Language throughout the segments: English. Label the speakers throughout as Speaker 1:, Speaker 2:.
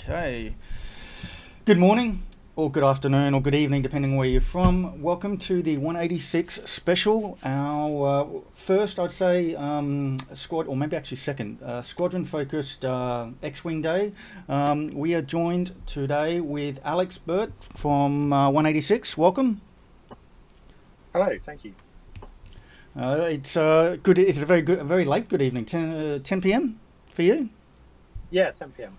Speaker 1: Okay. Good morning, or good afternoon, or good evening, depending where you're from. Welcome to the 186 special. Our first, I'd say, squad, or maybe actually second, squadron-focused X-Wing Day. We are joined today with Alex Burt from 186. Welcome.
Speaker 2: Hello, thank you.
Speaker 1: It's good. It's a very late good evening. 10 p.m. for you.
Speaker 2: Yeah, 10 p.m.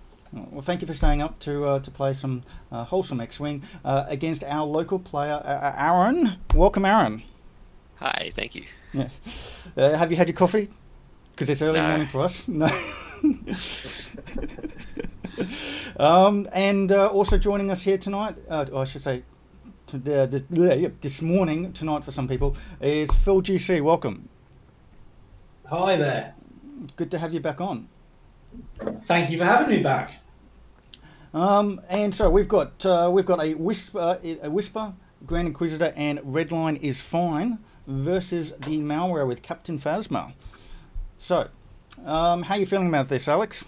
Speaker 1: Well, thank you for staying up to play some wholesome X-Wing against our local player, Aaron. Welcome, Aaron.
Speaker 3: Hi, thank you.
Speaker 1: Yeah. Have you had your coffee? Because it's early morning for us. No. And also joining us here tonight, I should say, this morning, tonight for some people, is Phil GC. Welcome.
Speaker 4: Hi there.
Speaker 1: Good to have you back on.
Speaker 4: Thank you for having me back.
Speaker 1: And so we've got a Whisper, Grand Inquisitor, and Redline is Fine versus the Malware with Captain Phasma. So, how are you feeling about this, Alex?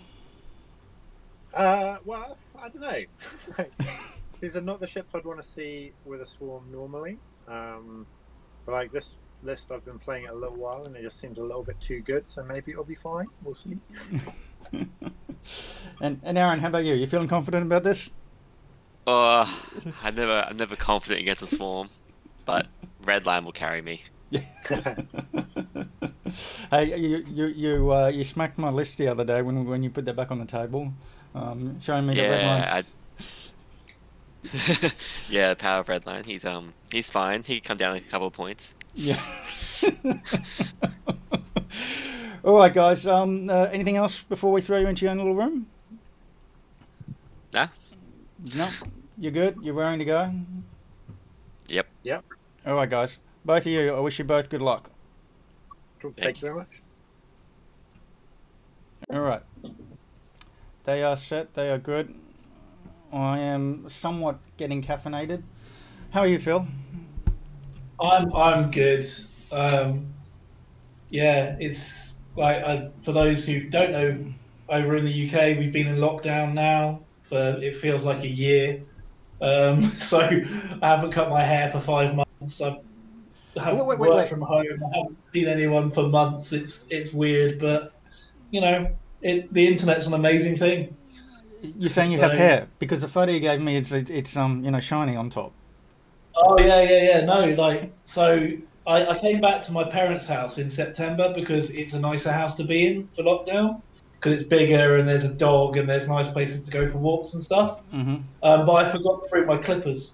Speaker 2: Well, I don't know. These are not the ships I'd want to see with a swarm normally. But like this list, I've been playing it a little while, and it just seems a little bit too good. So maybe it'll be fine. We'll see.
Speaker 1: And Aaron, how about you? You feeling confident about this?
Speaker 3: I'm never confident against a swarm, but Redline will carry me.
Speaker 1: Yeah. Hey, you smacked my list the other day when you put that back on the table, showing me the Redline.
Speaker 3: Yeah, the power of Redline. He's fine. He can come down a couple of points.
Speaker 1: Yeah. All right, guys. Anything else before we throw you into your own little room?
Speaker 3: Nah.
Speaker 1: No. You're good. You're raring to go.
Speaker 3: Yep.
Speaker 2: Yep.
Speaker 1: All right, guys. Both of you. I wish you both good luck.
Speaker 2: Thank you very much.
Speaker 1: All right. They are set. They are good. I am somewhat getting caffeinated. How are you, Phil?
Speaker 4: I'm good. Yeah, it's like for those who don't know, over in the UK we've been in lockdown now for it feels like a year. So I haven't cut my hair for 5 months. I haven't worked from home. I haven't seen anyone for months. It's weird, but you know, the internet's an amazing thing.
Speaker 1: You're saying you have hair because the photo you gave me it's shiny on top.
Speaker 4: Oh yeah. No, like so I came back to my parents' house in September because it's a nicer house to be in for lockdown because it's bigger and there's a dog and there's nice places to go for walks and stuff.
Speaker 1: Mm-hmm.
Speaker 4: But I forgot to bring my clippers.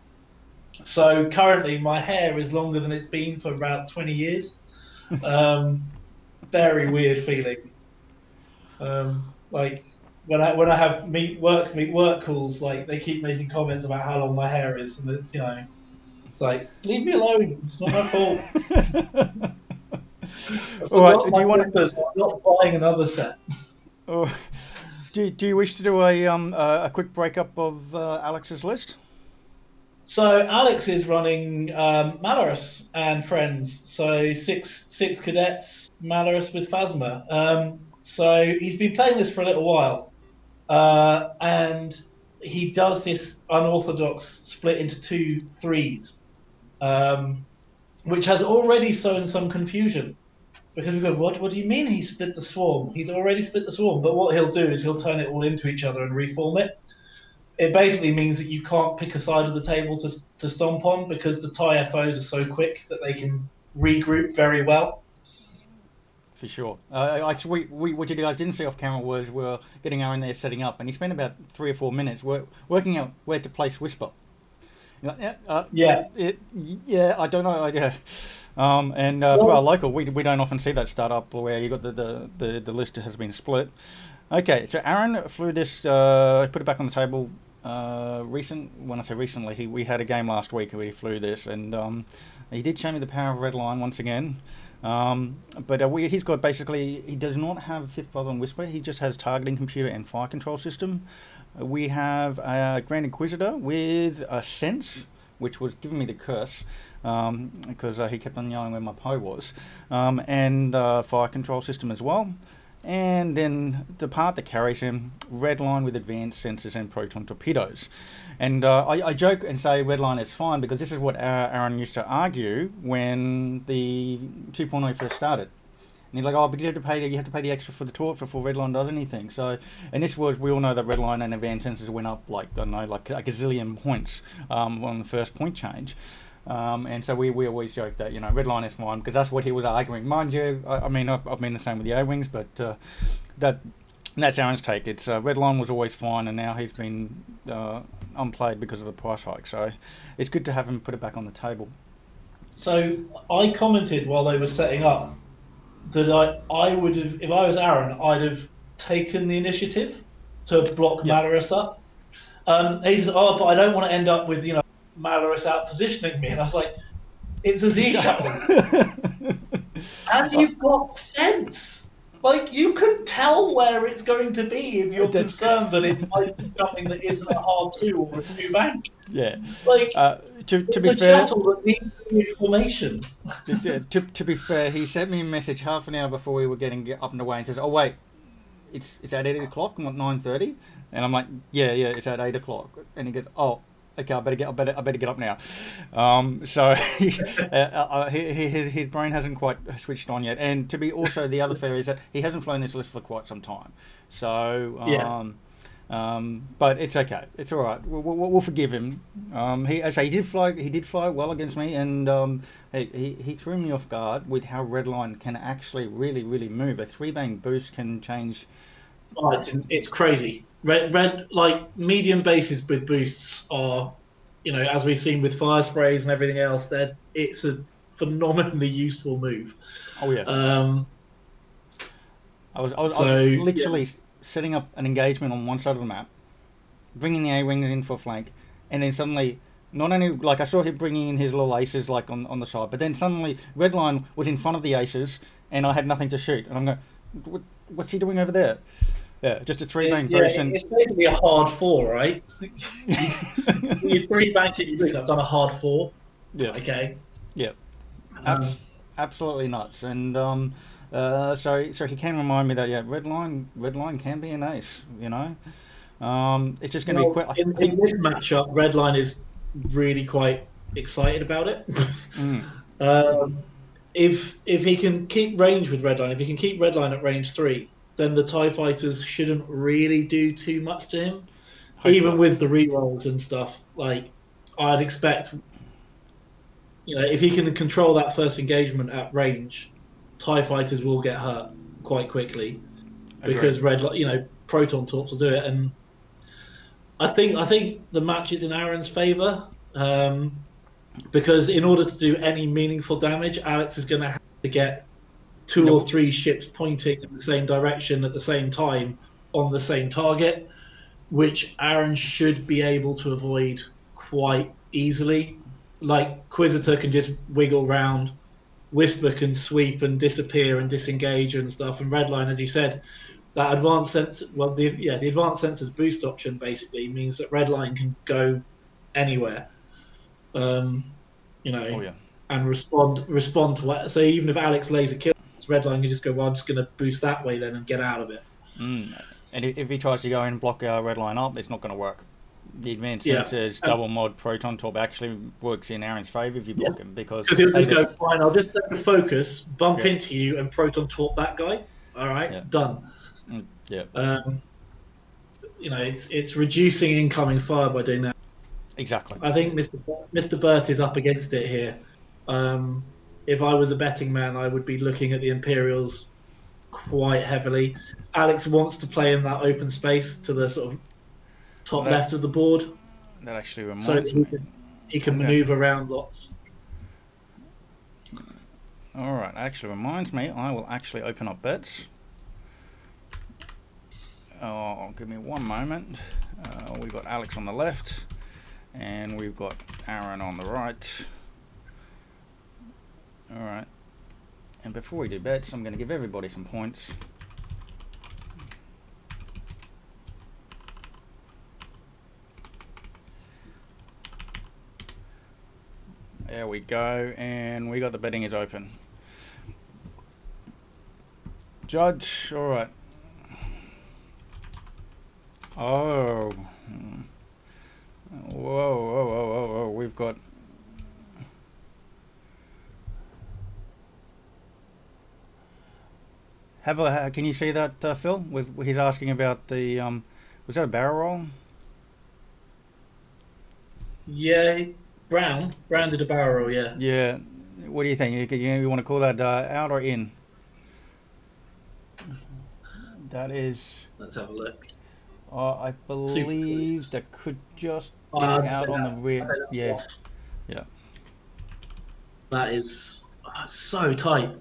Speaker 4: So currently my hair is longer than it's been for about 20 years. Very weird feeling. Like when I have meet work calls, like they keep making comments about how long my hair is, and it's it's like leave me alone. It's not my fault.
Speaker 1: All right. Do you want?
Speaker 4: I'm not buying another set.
Speaker 1: Oh, do you wish to do a quick breakup of Alex's list?
Speaker 4: So Alex is running Malorus and friends. So six cadets, Malorus with Phasma. So he's been playing this for a little while, and he does this unorthodox split into 2-3s, which has already sown some confusion. Because we go, what do you mean he split the swarm? He's already split the swarm. But what he'll do is he'll turn it all into each other and reform it. It basically means that you can't pick a side of the table to stomp on because the TIE FOs are so quick that they can regroup very well.
Speaker 1: For sure. Actually, what you guys didn't see off camera was we're getting Aaron there setting up, and he spent about 3 or 4 minutes working out where to place Whisper.
Speaker 4: Yeah.
Speaker 1: I don't know. Yeah. For our local, we don't often see that start up where you got the list has been split. Okay, so Aaron flew this, put it back on the table. When I say recently, we had a game last week where he flew this, and he did show me the power of Redline once again. But he's got basically, he does not have Fifth Brother and Whisper. He just has targeting computer and fire control system. We have a Grand Inquisitor with a Sense, which was giving me the curse because he kept on yelling where my Poe was, and fire control system as well. And then the part that carries him, Redline with advanced sensors and proton torpedoes. And I joke and say Redline is fine because this is what Aaron used to argue when the 2.0 first started. And he's like, oh, because you have to pay the extra for the torps before Redline does anything. So, and this was, we all know that Redline and advanced sensors went up like, I don't know, like a gazillion points on the first point change. And so we always joke that, you know, Redline is fine because that's what he was arguing. Mind you, I mean, I've been the same with the A-Wings, but that's Aaron's take. It's Redline was always fine, and now he's been unplayed because of the price hike. So it's good to have him put it back on the table.
Speaker 4: So I commented while they were setting up that I would have, if I was Aaron, I'd have taken the initiative to block Malarus up. He says, oh, but I don't want to end up with, you know, Malarus out positioning me. And I was like, it's a Z shuttle. And you've got sense. Like, you can tell where it's going to be if you're concerned that it might be something that isn't a hard 2 or a 2 bank.
Speaker 1: Yeah.
Speaker 4: Like,
Speaker 1: to
Speaker 4: it's
Speaker 1: be
Speaker 4: a
Speaker 1: fair,
Speaker 4: shuttle that needs information.
Speaker 1: to be fair, he sent me a message half an hour before we were getting up and away and says, oh, wait, it's at 8 o'clock, not 9:30? And I'm like, yeah, it's at 8 o'clock. And he goes, oh, okay, I better get up now. So his brain hasn't quite switched on yet. And to be also the other fair is that he hasn't flown this list for quite some time. So but it's okay. It's all right. We'll forgive him. He did fly well against me, and he threw me off guard with how Redline can actually really move. A 3-bang boost can change.
Speaker 4: Oh, it's crazy. Red like medium bases with boosts are, you know, as we've seen with fire sprays and everything else, it's a phenomenally useful move.
Speaker 1: Oh yeah. I was literally setting up an engagement on one side of the map, bringing the A-Wings in for a flank, and then suddenly, not only, like, I saw him bringing in his little aces, like, on the side, but then suddenly Redline was in front of the aces, and I had nothing to shoot. And I'm going, what's he doing over there? Yeah, just a 3-bang boost. And
Speaker 4: it's basically a hard 4, right? You 3-bank it, you boost. I've done a hard 4.
Speaker 1: Yeah.
Speaker 4: Okay.
Speaker 1: Yeah. Absolutely nuts. And so he can remind me that Redline can be an ace. You know, it's just going to be quick.
Speaker 4: In this matchup, Redline is really quite excited about it. If he can keep range with Redline, if he can keep Redline at range 3, then the TIE fighters shouldn't really do too much to him. Hopefully. Even with the rerolls and stuff, like, I'd expect, you know, if he can control that first engagement at range, TIE fighters will get hurt quite quickly. Because proton torps will do it. And I think the match is in Aaron's favour, because in order to do any meaningful damage, Alex is going to have to get 2 or 3 ships pointing in the same direction at the same time on the same target, which Aaron should be able to avoid quite easily. Like, Quisitor can just wiggle round, Whisper can sweep and disappear and disengage and stuff, and Redline, as you said, that advanced sensor, the advanced sensors boost option basically means that Redline can go anywhere, and respond to what. So even if Alex lays a kill, Redline can just go, well, I'm just going to boost that way then and get out of it.
Speaker 1: And if he tries to go in and block our Redline up, it's not going to work. The advanced sensors double mod proton torp actually works in Aaron's favour if you block him, because
Speaker 4: he'll just go, fine, I'll just take a focus, bump into you, and proton torp that guy. All right, done. It's reducing incoming fire by doing that.
Speaker 1: Exactly.
Speaker 4: I think Mr. Burt is up against it here. If I was a betting man, I would be looking at the Imperials quite heavily. Alex wants to play in that open space to the sort of top left of the board.
Speaker 1: That actually reminds me.
Speaker 4: He can maneuver around lots.
Speaker 1: All right, that actually reminds me. I will actually open up bets. Oh, give me one moment. We've got Alex on the left, and we've got Aaron on the right. All right. And before we do bets, I'm going to give everybody some points. There we go, and we got the betting is open. judge. All right. Oh. Whoa, whoa, whoa, whoa, whoa. We've got... can you see that, Phil? He's asking about the... was that a barrel roll?
Speaker 4: Yeah, Brown did a barrel roll, yeah.
Speaker 1: Yeah. What do you think? You want to call that out or in? That is...
Speaker 4: Let's have a look.
Speaker 1: I believe that could just be
Speaker 4: I'd
Speaker 1: out
Speaker 4: say
Speaker 1: on
Speaker 4: that's-
Speaker 1: the rear.
Speaker 4: I'd say that's
Speaker 1: Yeah.
Speaker 4: off.
Speaker 1: Yeah.
Speaker 4: That is so tight.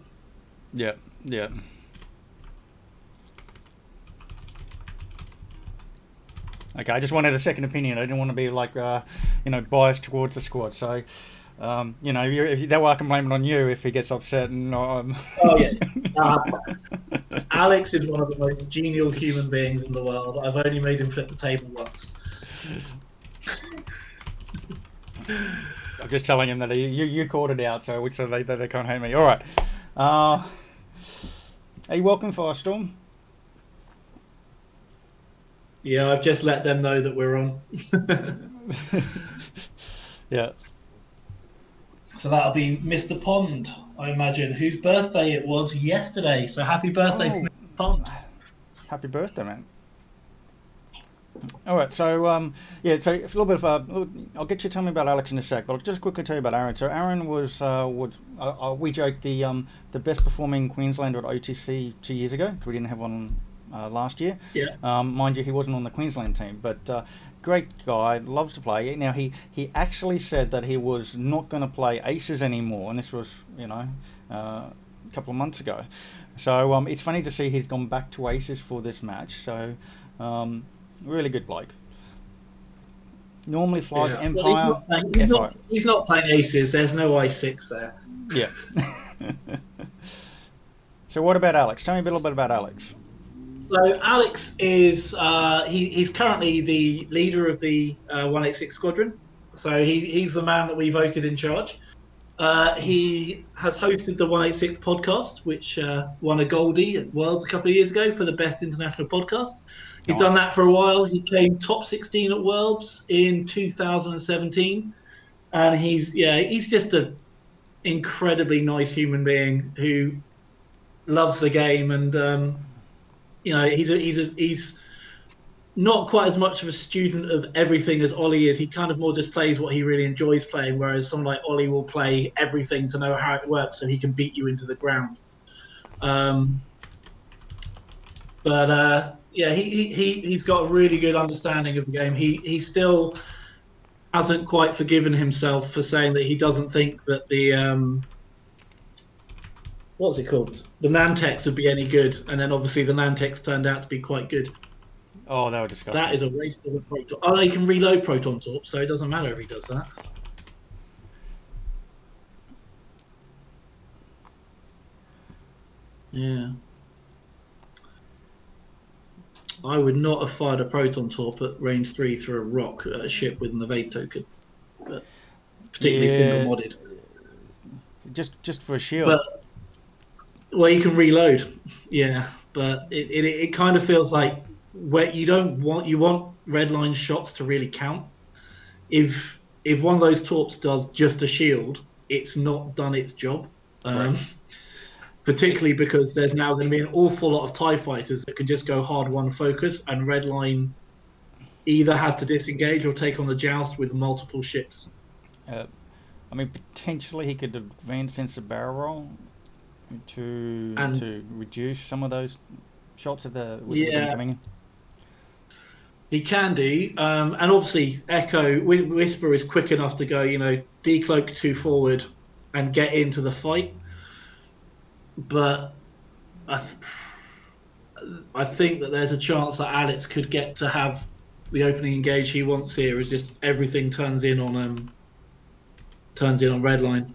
Speaker 1: Yeah. Yeah. Okay, I just wanted a second opinion. I didn't want to be like, biased towards the squad. So, if that way I can blame it on you if he gets upset. And
Speaker 4: Oh yeah, Alex is one of the most genial human beings in the world. I've only made him flip the table once.
Speaker 1: I'm just telling him that you called it out, so they can't hate me. All right. Are you welcome, Firestorm?
Speaker 4: Yeah, I've just let them know that we're on.
Speaker 1: Yeah.
Speaker 4: So that'll be Mr. Pond, I imagine, whose birthday it was yesterday. So happy birthday,
Speaker 1: Oh.
Speaker 4: Mr. Pond.
Speaker 1: Happy birthday, man. All right, so so a little bit of I'll get you to tell me about Alex in a sec, but I'll just quickly tell you about Aaron. So Aaron was we joked the best performing Queenslander at OTC 2 years ago, because we didn't have one last year.
Speaker 4: Yeah.
Speaker 1: Mind you, he wasn't on the Queensland team, but great guy, loves to play. Now he actually said that he was not going to play aces anymore, and this was a couple of months ago. So it's funny to see he's gone back to aces for this match. So really good bloke. Normally flies
Speaker 4: Yeah.
Speaker 1: Empire.
Speaker 4: Well, he's not playing aces. There's no I6 there.
Speaker 1: Yeah. So what about Alex? Tell me a little bit about Alex.
Speaker 4: So Alex is he's currently the leader of the 186 Squadron. So he's the man that we voted in charge. He has hosted the 186 podcast, which won a Goldie at Worlds a couple of years ago for the best international podcast. He's done that for a while. He came top 16 at Worlds in 2017, and he's just an incredibly nice human being who loves the game, and he's not quite as much of a student of everything as Ollie is. He kind of more just plays what he really enjoys playing, whereas someone like Ollie will play everything to know how it works so he can beat you into the ground. He's got a really good understanding of the game. He still hasn't quite forgiven himself for saying that he doesn't think that the what's it called? The Nantex would be any good, and then obviously the Nantex turned out to be quite good.
Speaker 1: Oh, that was disgusting.
Speaker 4: That is a waste of a proton. Oh, no, he can reload proton torp, so it doesn't matter if he does that. Yeah. I would not have fired a proton torp at range 3 through a rock at a ship with an evade token, but particularly single modded.
Speaker 1: Just for a shield.
Speaker 4: But well, you can reload, yeah. But it kind of feels like where you want red line shots to really count. If one of those torps does just a shield, it's not done its job. Particularly because there's now going to be an awful lot of TIE fighters that can just go hard one focus, and red line either has to disengage or take on the joust with multiple ships.
Speaker 1: Potentially he could advance into the barrel roll to reduce some of those shots of the coming in.
Speaker 4: He can do, and obviously Echo Whisper is quick enough to go, decloak 2 forward and get into the fight. But I think that there's a chance that Alex could get to have the opening engage he wants here. Is just everything turns in on red line.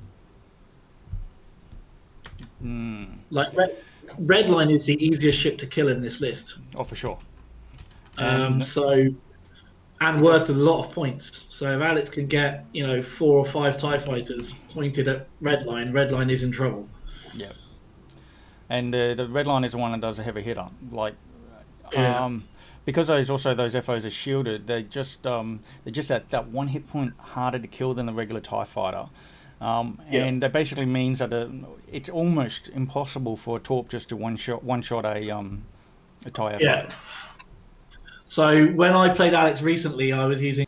Speaker 4: Like red line is the easiest ship to kill in this list.
Speaker 1: Oh, for sure.
Speaker 4: And worth a lot of points. So if Alex can get 4 or 5 TIE fighters pointed at red line is in trouble.
Speaker 1: Yeah. and the red line is the one that does a heavy hitter. Like,
Speaker 4: Yeah.
Speaker 1: because those FOs are shielded, they're just that one hit point harder to kill than the regular TIE fighter. And that basically means that it's almost impossible for a Torp just to one shot a TIE FO.
Speaker 4: Yeah. So when I played Alex recently, I was using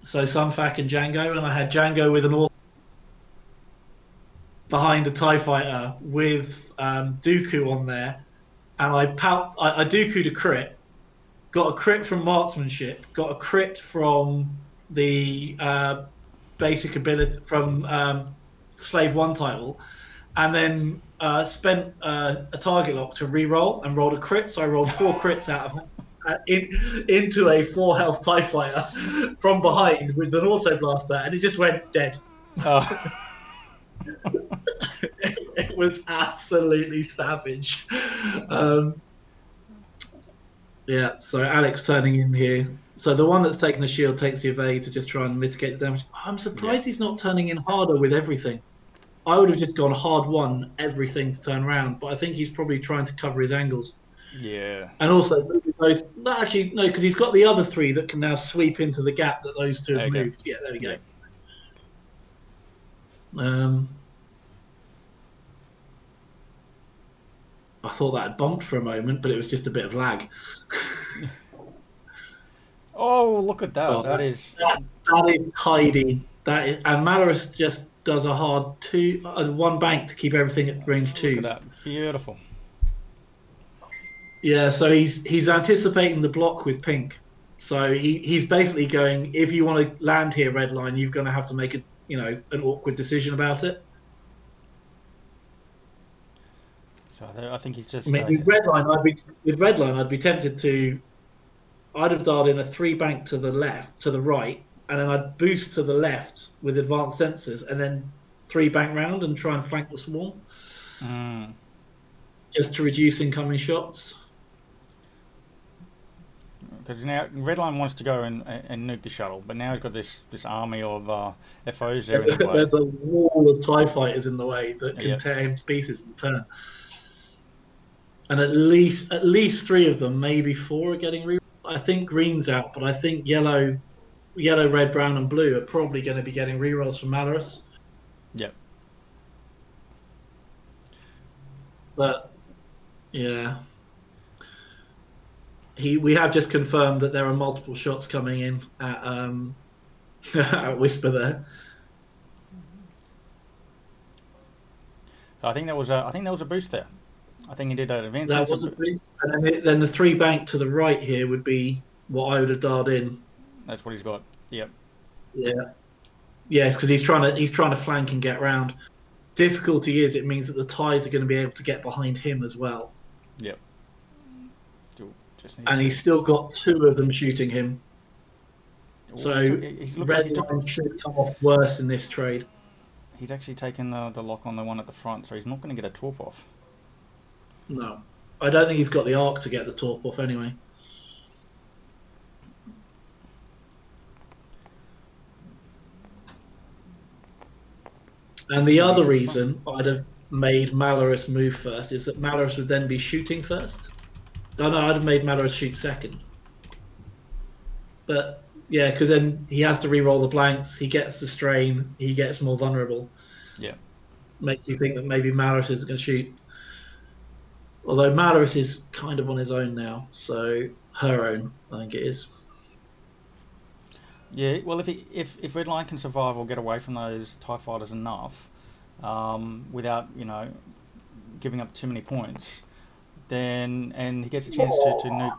Speaker 4: Sunfac and Django, and I had Django with an auto behind a TIE fighter with Dooku on there, and I Dooku'd a crit, got a crit from marksmanship, got a crit from the basic ability from Slave 1 title, and then spent a target lock to re-roll and rolled a crit. So I rolled 4 crits out of into a 4 health TIE fighter from behind with an auto blaster, and it just went dead. It was absolutely savage. Yeah, so Alex turning in here. So the one that's taken a shield takes the evade to just try and mitigate the damage. I'm surprised he's not turning in harder with everything. I would have just gone hard 1, everything to turn around, but I think he's probably trying to cover his angles.
Speaker 1: Yeah.
Speaker 4: And also, because he's got the other 3 that can now sweep into the gap that those 2 have moved. Yeah, there we go. I thought that had bumped for a moment, but it was just a bit of lag.
Speaker 1: Oh, look at that! That is
Speaker 4: tidy. And Malorus just does a hard 1 bank to keep everything at range 2s.
Speaker 1: Look at that. Beautiful.
Speaker 4: Yeah, so he's anticipating the block with pink. So he's basically going, if you want to land here, red line, you're going to have to make an awkward decision about it.
Speaker 1: So I think he's just.
Speaker 4: I mean, with red line, I'd be tempted to. I'd have dialed in a 3 bank to the right, and then I'd boost to the left with advanced sensors, and then 3 bank round and try and flank the swarm, just to reduce incoming shots.
Speaker 1: Because now Redline wants to go and nuke the shuttle, but now he's got this army of FOs there in the way.
Speaker 4: There's a wall of TIE fighters in the way that can tear him to pieces in the turn. And at least 3 of them, maybe 4, are getting re. I think green's out, but I think yellow, red, brown, and blue are probably going to be getting rerolls from Malorus.
Speaker 1: Yep.
Speaker 4: But yeah, we have just confirmed that there are multiple shots coming in at at Whisper there.
Speaker 1: I think that was a boost there. I think he did an advance.
Speaker 4: That was a boost, and then the 3 bank to the right here would be what I would have dialed in.
Speaker 1: That's what he's got. Yep.
Speaker 4: Yeah. Yes, because he's trying to flank and get round. Difficulty is, it means that the TIEs are going to be able to get behind him as well.
Speaker 1: Yep.
Speaker 4: And he's still got 2 of them shooting him. So red line should come off worse in this trade.
Speaker 1: He's actually taken the lock on the one at the front, so he's not going to get a Torp off.
Speaker 4: No. I don't think he's got the arc to get the Torp off anyway. And the other reason I'd have made Malorus move first is that Malorus would then be shooting first. Oh, no, I'd have made Malorus shoot second. But yeah, because then he has to re-roll the blanks, he gets the strain, he gets more vulnerable.
Speaker 1: Yeah.
Speaker 4: Makes you think that maybe Malorus isn't going to shoot. Although Malorus is kind of on his own now, so her own, I think it is.
Speaker 1: Yeah, well, if Redline can survive or get away from those TIE fighters enough, without giving up too many points, then and he gets a chance to nuke.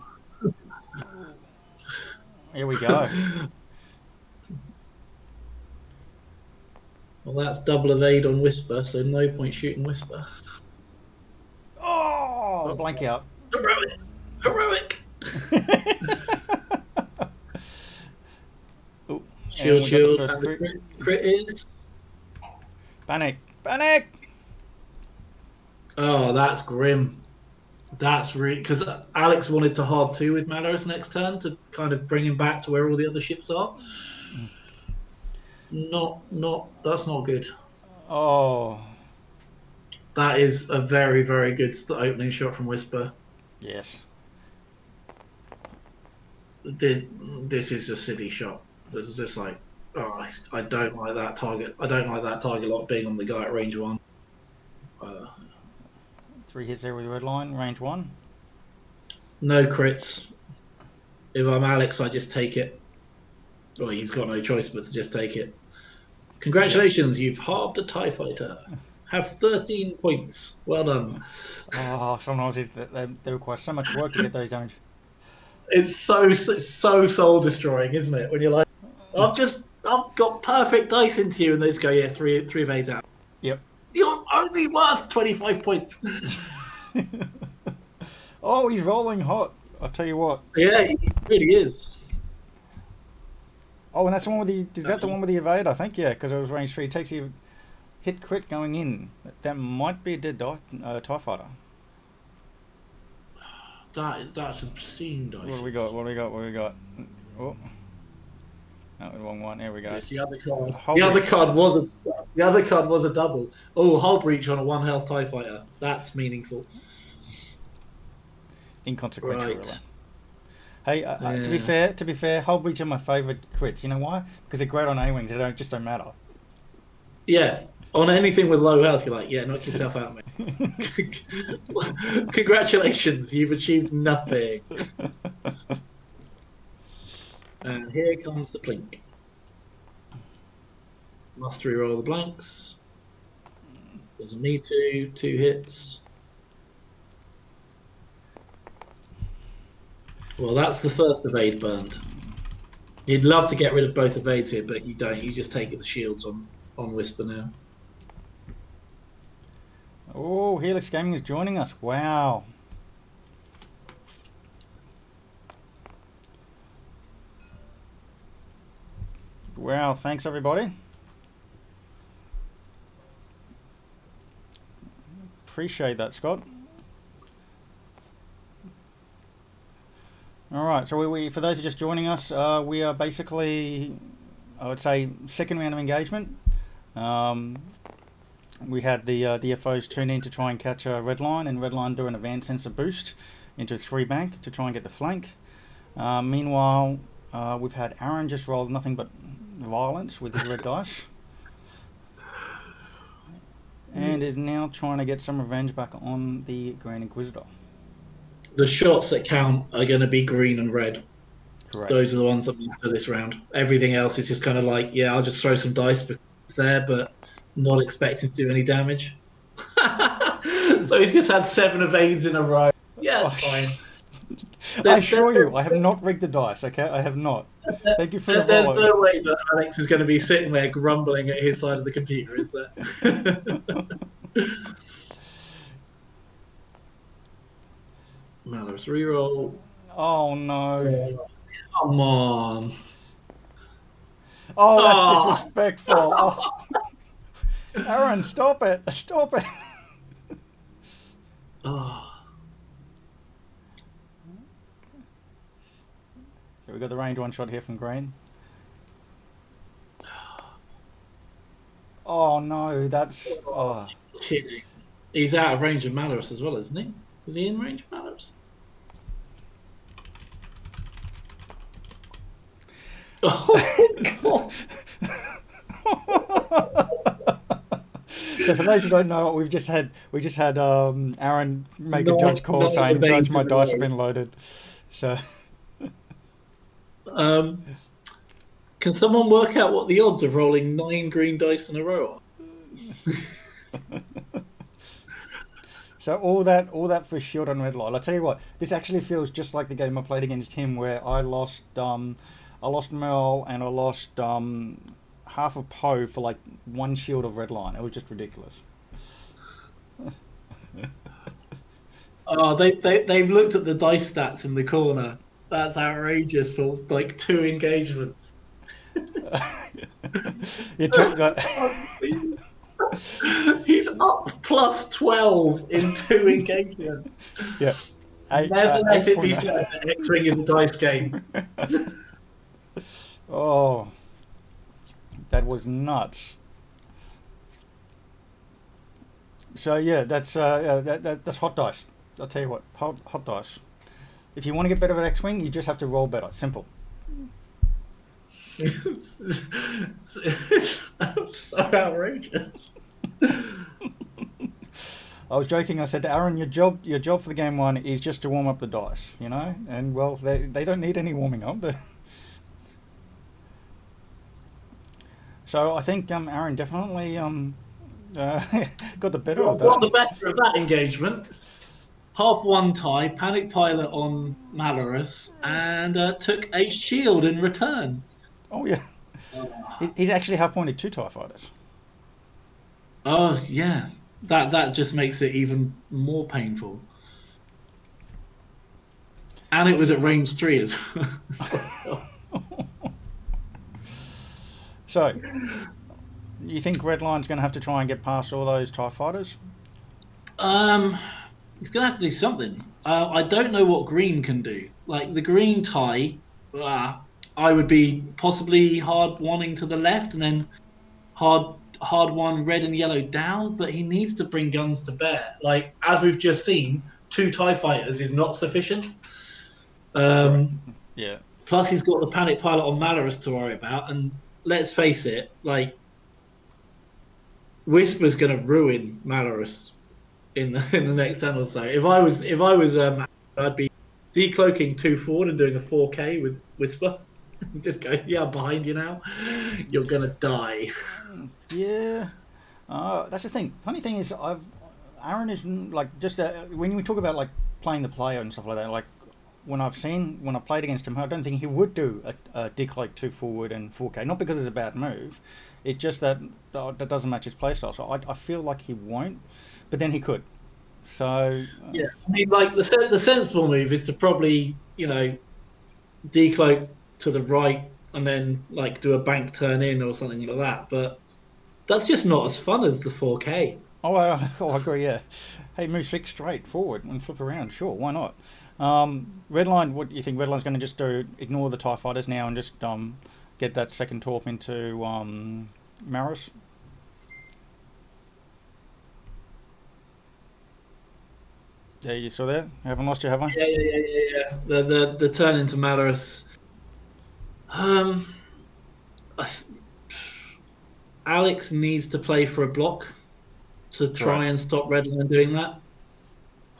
Speaker 1: Here we go.
Speaker 4: Well, that's double evade on Whisper, so no point shooting Whisper.
Speaker 1: Oh, blank out.
Speaker 4: Heroic!
Speaker 1: Ooh,
Speaker 4: Shield, and the crit is...
Speaker 1: Panic!
Speaker 4: Oh, that's grim. That's really... Because Alex wanted to hard 2 with Malorus next turn to kind of bring him back to where all the other ships are. That's not good.
Speaker 1: Oh.
Speaker 4: That is a very, very good opening shot from Whisper.
Speaker 1: Yes.
Speaker 4: This is a silly shot. It's just like, oh, I don't like that target. I don't like that target lock being on the guy at range 1.
Speaker 1: 3 hits there with red line, range 1.
Speaker 4: No crits. If I'm Alex, I just take it. Well, he's got no choice but to just take it. Congratulations, you've halved a TIE fighter. Have 13 points. Well done.
Speaker 1: Oh, sometimes they require so much work to get those damage.
Speaker 4: It's so soul destroying, isn't it? When you're like, I've got perfect dice into you, and they just go, yeah, three evades out.
Speaker 1: Yep.
Speaker 4: You're only worth 25 points.
Speaker 1: Oh, he's rolling hot. I'll tell you what.
Speaker 4: Yeah, he really is.
Speaker 1: Oh, and that's the one with the. Is that the one with the evade? I think, yeah, because it was range 3. It takes you hit crit going in. That might be a dead TIE fighter.
Speaker 4: That's obscene dice.
Speaker 1: What do we got? What do we got? Oh. No, the wrong one. Here we go.
Speaker 4: Yes, the other card.
Speaker 1: Hull
Speaker 4: The other
Speaker 1: breach.
Speaker 4: card was a double. Oh, hull breach on a 1 health TIE fighter. That's meaningful.
Speaker 1: Inconsequential,
Speaker 4: Right.
Speaker 1: really. Hey, to be fair, hull breach are my favourite crits. You know why? Because they're great on A-wings. They just don't matter.
Speaker 4: Yeah. On anything with low health, you're like, yeah, knock yourself out, mate. Congratulations, you've achieved nothing. And here comes the plink. Must reroll the blanks. Doesn't need to. 2 hits. Well, that's the first evade burned. You'd love to get rid of both evades here, but you don't. You just take the shields on Whisper now.
Speaker 1: Oh, Helix Gaming is joining us. Wow. Wow, thanks everybody. Appreciate that, Scott. All right, so we for those who are just joining us, we are basically, I would say, second round of engagement. We had the FOs tune in to try and catch Redline, and Redline do an advanced sensor boost into 3 bank to try and get the flank. Meanwhile, we've had Aaron just roll nothing but violence with his red dice, and is now trying to get some revenge back on the Grand Inquisitor.
Speaker 4: The shots that count are going to be green and red.
Speaker 1: Correct.
Speaker 4: Those are the ones that matter this round. Everything else is just kind of like, yeah, I'll just throw some dice because it's there, but not expecting to do any damage. So he's just had 7 evades in a row. Yeah, it's fine.
Speaker 1: I assure you, I have not rigged the dice, okay? I have not. Thank you for the
Speaker 4: There's
Speaker 1: follow.
Speaker 4: no way that Alex is going to be sitting there grumbling at his side of the computer, is there? Malus reroll.
Speaker 1: Oh no.
Speaker 4: Oh, come on.
Speaker 1: Oh, that's
Speaker 4: Oh.
Speaker 1: disrespectful. Oh. Aaron, stop it. Stop it.
Speaker 4: Oh.
Speaker 1: So we got the range 1 shot here from Green. Oh no, that's... Oh.
Speaker 4: Kidding. He's out of range of Malorus as well, isn't he? Is he in range of Malorus? Oh, God.
Speaker 1: So for those who don't know, we just had Aaron make a
Speaker 4: No,
Speaker 1: judge call
Speaker 4: no
Speaker 1: saying, "Judge,
Speaker 4: evades
Speaker 1: my
Speaker 4: in a
Speaker 1: dice
Speaker 4: row."
Speaker 1: have been loaded." So
Speaker 4: Can someone work out what the odds of rolling 9 green dice in a row are?
Speaker 1: So all that for shield on red line. I'll tell you what, this actually feels just like the game I played against him, where I lost Mel and I lost half of Poe for like 1 shield of red line. It was just ridiculous.
Speaker 4: Oh, they've looked at the dice stats in the corner. That's outrageous for like 2 engagements.
Speaker 1: You took that.
Speaker 4: He's up plus 12 in 2 engagements.
Speaker 1: Yeah.
Speaker 4: Never let it be
Speaker 1: 8.9.
Speaker 4: said that X-Wing is a dice game.
Speaker 1: Oh, that was nuts. So yeah, that's that's hot dice. I'll tell you what, hot dice. If you want to get better at X-wing, you just have to roll better. Simple.
Speaker 4: It's so outrageous.
Speaker 1: I was joking. I said to Aaron, your job for the game one is just to warm up the dice, you know. And well, they don't need any warming up. So I think Aaron definitely got the better of that.
Speaker 4: Got the better of that engagement. Half one tie, panic pilot on Malorus, and took a shield in return.
Speaker 1: Oh yeah, he's actually half pointed 2 TIE fighters.
Speaker 4: Oh yeah, that just makes it even more painful. And it was at range 3 as well.
Speaker 1: So, you think Redline's going to have to try and get past all those TIE fighters?
Speaker 4: He's going to have to do something. I don't know what green can do. Like the green TIE, I would be possibly hard wanting to the left and then hard one red and yellow down. But he needs to bring guns to bear. Like as we've just seen, 2 TIE fighters is not sufficient.
Speaker 1: Yeah.
Speaker 4: Plus, he's got the panic pilot on Malorus to worry about, and let's face it, like Whisper's going to ruin Malorus in the next turn or so. If I was, I'd be decloaking 2 forward and doing a 4K with Whisper. Just go, yeah, I'm behind you now. You're gonna die.
Speaker 1: Yeah, that's the thing. Funny thing is, Aaron is like just when we talk about like playing the player and stuff like that. Like when I played against him, I don't think he would do a decloak 2 forward and 4K. Not because it's a bad move. It's just that that doesn't match his playstyle. So I feel like he won't. But then he could. So
Speaker 4: yeah, I mean, like the sensible move is to probably decloak to the right and then like do a bank turn in or something like that. But that's just not as fun as the 4K.
Speaker 1: Oh, I agree. Yeah. Hey, move 6 straight forward and flip around. Sure, why not? Redline, what do you think? Redline's going to just ignore the TIE fighters now and just get that second torp into Maris? Yeah, you still there? I haven't lost you, have I?
Speaker 4: Yeah. The turn into Malorus. Alex needs to play for a block to try and stop Redline doing that.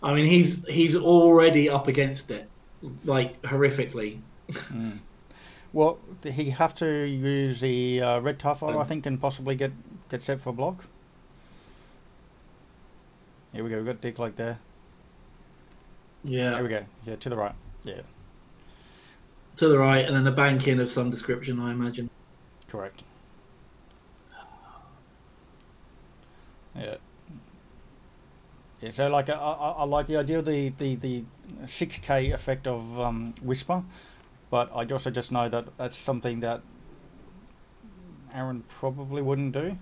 Speaker 4: I mean, he's already up against it, like horrifically.
Speaker 1: Well, he have to use the red TIE fighter, I think, and possibly get set for a block. Here we go. We've got decloak there.
Speaker 4: Yeah.
Speaker 1: There we go. Yeah, to the right. Yeah.
Speaker 4: To the right, and then a bank in of some description, I imagine.
Speaker 1: Correct. Yeah. Yeah. So, like, I like the idea of the 6K effect of Whisper, but I also just know that that's something that Aaron probably wouldn't do.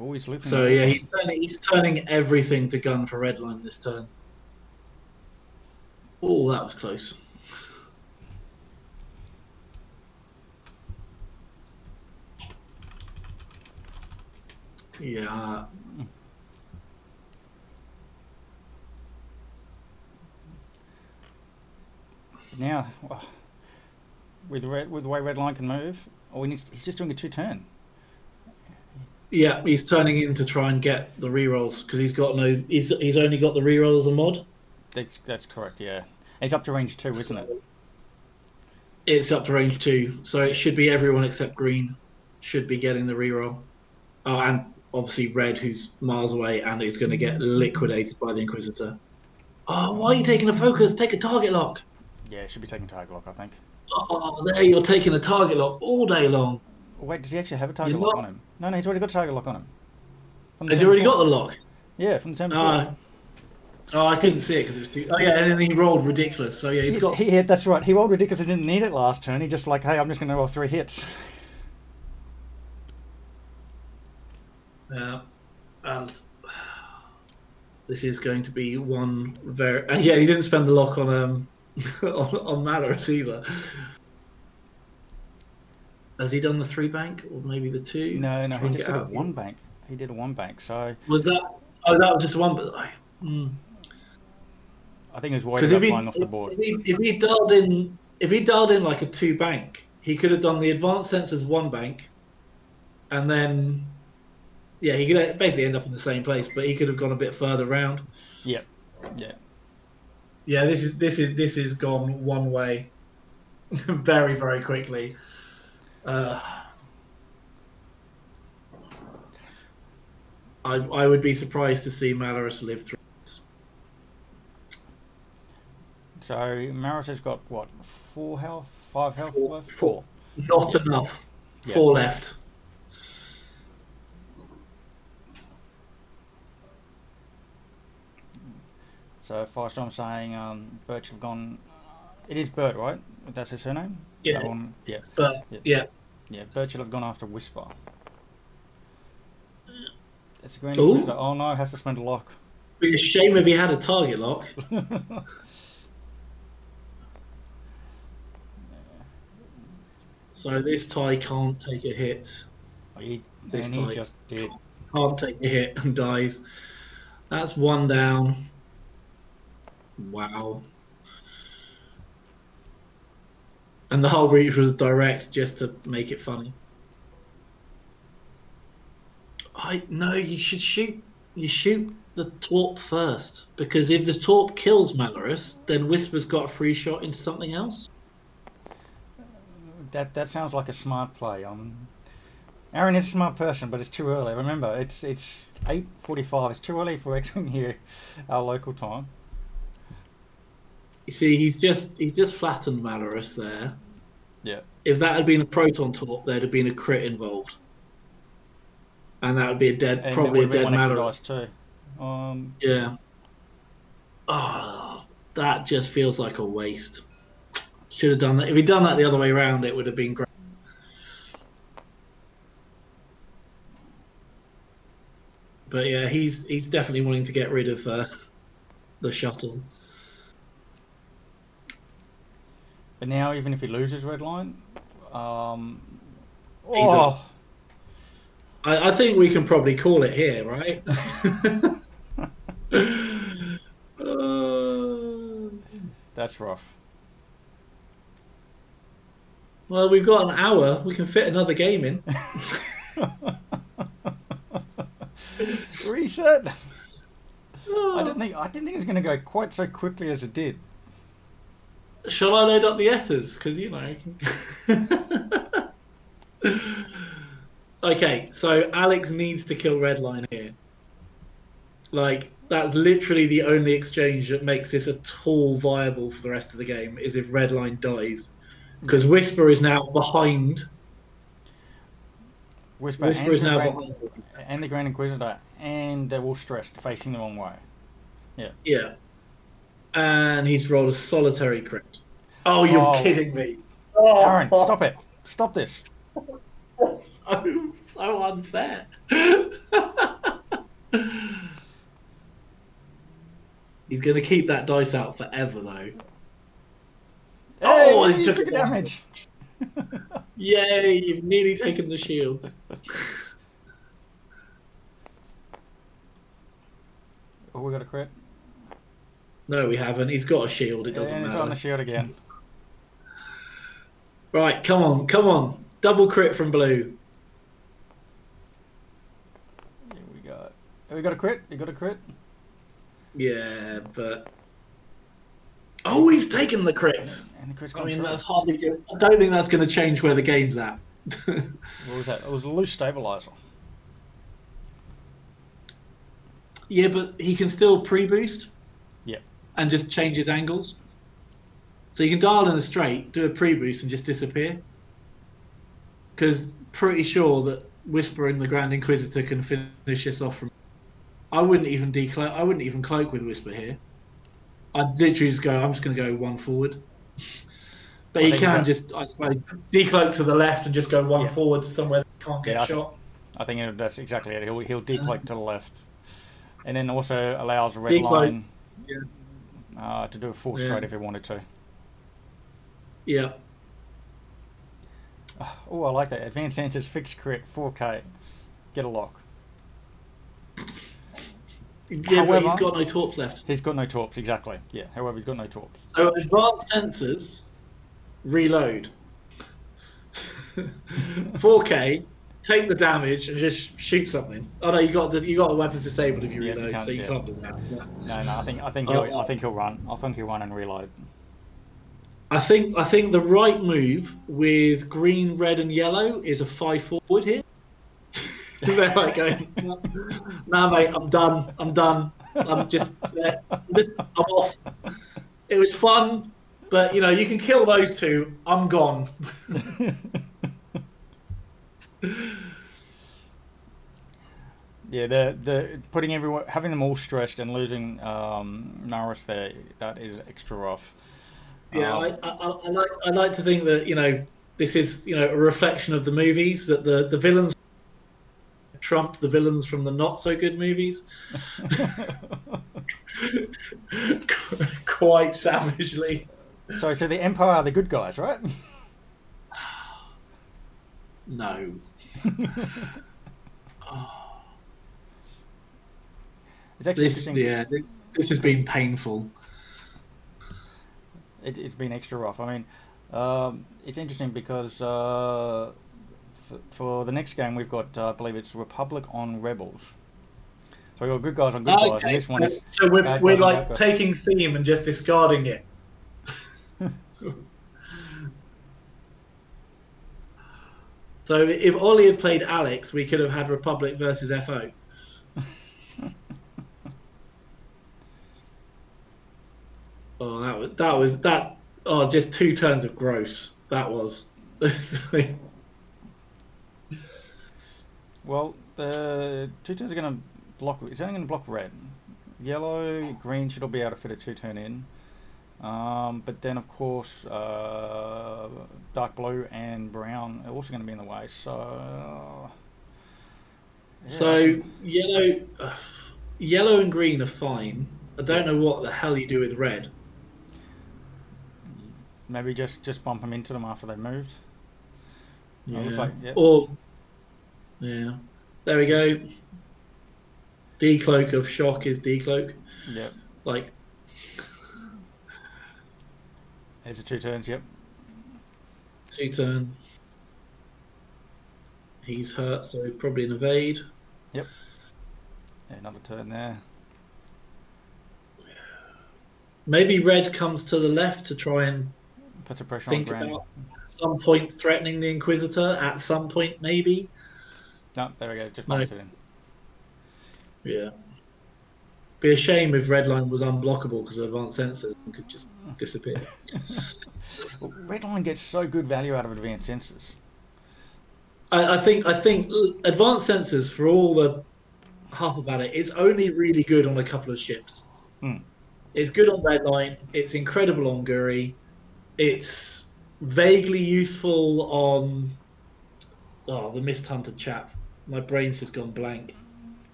Speaker 1: Always looking.
Speaker 4: So yeah, he's turning everything to gun for Redline this turn. Oh, that was close. Yeah.
Speaker 1: Now, with the way Redline can move, he's just doing a 2-turn.
Speaker 4: Yeah, he's turning in to try and get the rerolls because he's only got the reroll as a mod.
Speaker 1: That's correct. Yeah, it's up to range 2, isn't it?
Speaker 4: It's up to range 2, so it should be everyone except green should be getting the reroll. Oh, and obviously red, who's miles away and is going to get liquidated by the Inquisitor. Oh, why are you taking a focus? Take a target lock.
Speaker 1: Yeah, it should be taking target lock, I think.
Speaker 4: Oh, there you're taking a target lock all day long.
Speaker 1: Wait, does he actually have a target lock on him? No, he's already got a target lock on him.
Speaker 4: Has he already got the lock?
Speaker 1: Yeah, from the turn before.
Speaker 4: Oh, I couldn't see it because it was too... Oh, yeah, and then he rolled ridiculous. So, yeah, he's got...
Speaker 1: That's right. He rolled ridiculous. He didn't need it last turn. He just like, hey, I'm just going to roll 3 hits.
Speaker 4: Yeah. And this is going to be one very... And, yeah, he didn't spend the lock on on Malorus either. Has he done the 3 bank or maybe the 2?
Speaker 1: No, he just did a 1 bank. he did a one bank. So
Speaker 4: Was that? Oh, that was just one. But
Speaker 1: I think he was worried
Speaker 4: because
Speaker 1: about flying off the board.
Speaker 4: if he dialed in like a two bank, he could have done the advanced sensors one bank, and then yeah, he could basically end up in the same place, but he could have gone a bit further round.
Speaker 1: Yep. Yeah.
Speaker 4: Yeah, this is gone one way, very very quickly. I would be surprised to see Malorus live through this.
Speaker 1: So Maris has got what, 4 health, 5 health left?
Speaker 4: Four. Not enough.
Speaker 1: Yeah.
Speaker 4: 4 left.
Speaker 1: So Firestorm saying Birch have gone. It is Bert, right? That's his surname?
Speaker 4: Yeah.
Speaker 1: That one? Yeah.
Speaker 4: But yeah.
Speaker 1: Yeah, Birch have gone after Whisper. It's a green.
Speaker 4: Ooh.
Speaker 1: Oh no, has to spend a lock.
Speaker 4: It'd be a shame if he had a target lock. So this tie can't take a hit.
Speaker 1: This and he just did.
Speaker 4: Can't take a hit and dies. That's one down. Wow. And the whole breach was direct just to make it funny. No, you should shoot. You shoot the Torp first, because if the Torp kills Malorus, then Whisper's got a free shot into something else.
Speaker 1: That sounds like a smart play. Aaron is a smart person, but it's too early. Remember, it's 8:45. It's too early for X-Wing here, our local time.
Speaker 4: You see, he's just flattened Malorus there.
Speaker 1: Yeah.
Speaker 4: If that had been a Proton Torp, there'd have been a crit involved, and that would be probably a dead Malorus
Speaker 1: too.
Speaker 4: Yeah. Oh, that just feels like a waste. Should have done that. If he'd done that the other way around, it would have been great. But yeah, he's definitely wanting to get rid of the shuttle.
Speaker 1: But now, even if he loses red line,
Speaker 4: I think we can probably call it here, right?
Speaker 1: That's rough.
Speaker 4: Well, we've got an hour. We can fit another game in.
Speaker 1: Reset. I didn't think it was going to go quite so quickly as it did.
Speaker 4: Shall I load up the Etters? Because Okay, so Alex needs to kill Redline here. Like, that's literally the only exchange that makes this at all viable for the rest of the game, is if Redline dies. Because Whisper is now behind.
Speaker 1: Whisper is now behind. And the Grand Inquisitor, and they're all stressed, facing the wrong way. Yeah.
Speaker 4: Yeah. And he's rolled a solitary crit. Oh, you're kidding me. Oh.
Speaker 1: Aaron, stop it. Stop this.
Speaker 4: So unfair. He's going to keep that dice out forever, though.
Speaker 1: Hey, he took a damage.
Speaker 4: Yay, you've nearly taken the shields.
Speaker 1: Oh, we got a crit.
Speaker 4: No, we haven't. He's got a shield. It doesn't matter.
Speaker 1: He's on the shield again.
Speaker 4: Right, come on, come on. Double crit from Blue.
Speaker 1: Here we go. Have we got a crit? You got a crit?
Speaker 4: Yeah, but... Oh, he's taken the crit.
Speaker 1: And the crit's
Speaker 4: I mean, that's hardly good. I don't think that's going to change where the game's at.
Speaker 1: What was that? It was a loose stabilizer.
Speaker 4: Yeah, but he can still pre-boost.
Speaker 1: Yeah.
Speaker 4: And just change his angles. So you can dial in a straight, do a pre-boost, and just disappear. Because pretty sure that Whisper and the Grand Inquisitor can finish this off from... I wouldn't even decloak. I wouldn't even cloak with Whisper here. I'd literally just go, I'm just going to go one forward. But he can just, I suppose, decloak to the left and just go one forward to somewhere that can't get shot.
Speaker 1: I think that's exactly it. He'll decloak to the left. And then also allows red line to do a full straight if he wanted to.
Speaker 4: Yeah.
Speaker 1: Oh, I like that. Advanced Sensors, fixed crit, 4K. Get a lock.
Speaker 4: Yeah, but he's got no torps left.
Speaker 1: He's got no torps, exactly. Yeah, however, he's got no torps.
Speaker 4: So advanced sensors, reload. 4K, take the damage and just shoot something. Oh no, you got the weapons disabled if you reload, so you can't do that. Yeah.
Speaker 1: No, I think he'll run. I think he'll run and reload.
Speaker 4: I think the right move with green, red, and yellow is a 5 forward here. They're like going, nah, mate, I'm done. I'm off. It was fun, but you know, you can kill those two. I'm gone.
Speaker 1: Yeah, the putting everyone, having them all stressed and losing Norris there, that is extra rough.
Speaker 4: Yeah, I like to think that, you know, this is, you know, a reflection of the movies, that the villains trump the villains from the not so good movies. Quite savagely.
Speaker 1: So the Empire are the good guys, right?
Speaker 4: No.
Speaker 1: It's actually
Speaker 4: this has been painful.
Speaker 1: It's been extra rough. I mean, it's interesting because for the next game we've got, I believe it's Republic on Rebels. So we've got good guys on good guys, and this one is...
Speaker 4: So we're like taking theme and just discarding it. So if Ollie had played Alex, we could have had Republic versus FO. Oh, that was just 2 turns of gross. That was.
Speaker 1: Well, the 2 turns are going to block. It's only going to block red. Yellow, green should all be able to fit a 2-turn in. But then, of course, dark blue and brown are also going to be in the way. So, yeah.
Speaker 4: So yellow and green are fine. I don't know what the hell you do with red.
Speaker 1: Maybe just bump them into them after they've moved.
Speaker 4: Yeah.
Speaker 1: Looks like,
Speaker 4: yeah. There we go. Decloak of shock is decloak.
Speaker 1: Yeah.
Speaker 4: Like.
Speaker 1: There's a 2 turns. Yep.
Speaker 4: 2 turn. He's hurt, so probably an evade.
Speaker 1: Yep. Yeah, another turn there.
Speaker 4: Maybe red comes to the left to try and
Speaker 1: puts a pressure
Speaker 4: think
Speaker 1: on Brand.
Speaker 4: about at some point threatening the Inquisitor. At some point, maybe.
Speaker 1: No, there we go. Just bumps it in.
Speaker 4: Yeah. Be a shame if Redline was unblockable because of advanced sensors and could just disappear.
Speaker 1: Well, Redline gets so good value out of advanced sensors.
Speaker 4: I think advanced sensors, for all the half about it, it's only really good on a couple of ships. It's good on Redline. It's incredible on Guri. It's vaguely useful on the Mist Hunter chap. My brain's just gone blank.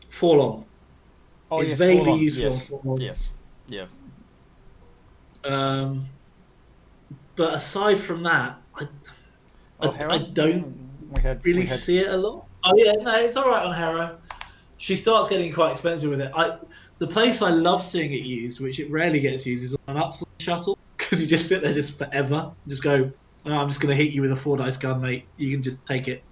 Speaker 4: Forlorn.
Speaker 1: Oh,
Speaker 4: it's
Speaker 1: yes,
Speaker 4: vaguely
Speaker 1: Forlorn.
Speaker 4: useful.
Speaker 1: Yes.
Speaker 4: On Forlorn.
Speaker 1: Yes. Yeah.
Speaker 4: But aside from that, I don't really see it a lot. Oh yeah, no, it's all right on Hera. She starts getting quite expensive with it. The place I love seeing it used, which it rarely gets used, is on an Upsilon shuttle, because you just sit there just forever. Just go, no, I'm just going to hit you with a 4-dice gun, mate. You can just take it.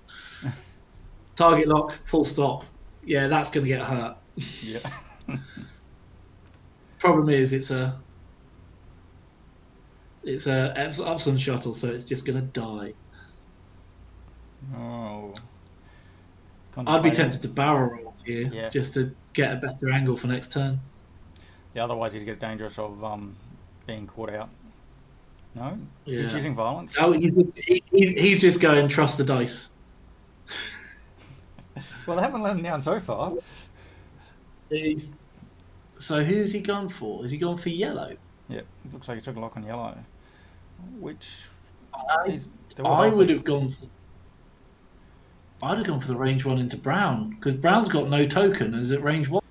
Speaker 4: Target lock, full stop. Yeah, that's going to get hurt.
Speaker 1: Yeah.
Speaker 4: Problem is, it's a Upsilon shuttle, so it's just going to die.
Speaker 1: Oh.
Speaker 4: I'd be tempted to barrel roll here, just to get a better angle for next turn.
Speaker 1: Yeah, otherwise he's get dangerous of being caught out. No?
Speaker 4: Yeah.
Speaker 1: He's using violence?
Speaker 4: Oh, he's just going, trust the dice.
Speaker 1: Well, they haven't let him down so far.
Speaker 4: So who's he gone for? Has he gone for yellow?
Speaker 1: Yeah, looks like he took a lock on yellow. Which...
Speaker 4: I would have gone for... I'd have gone for the range 1 into brown, because brown's got no token, and is it range 1?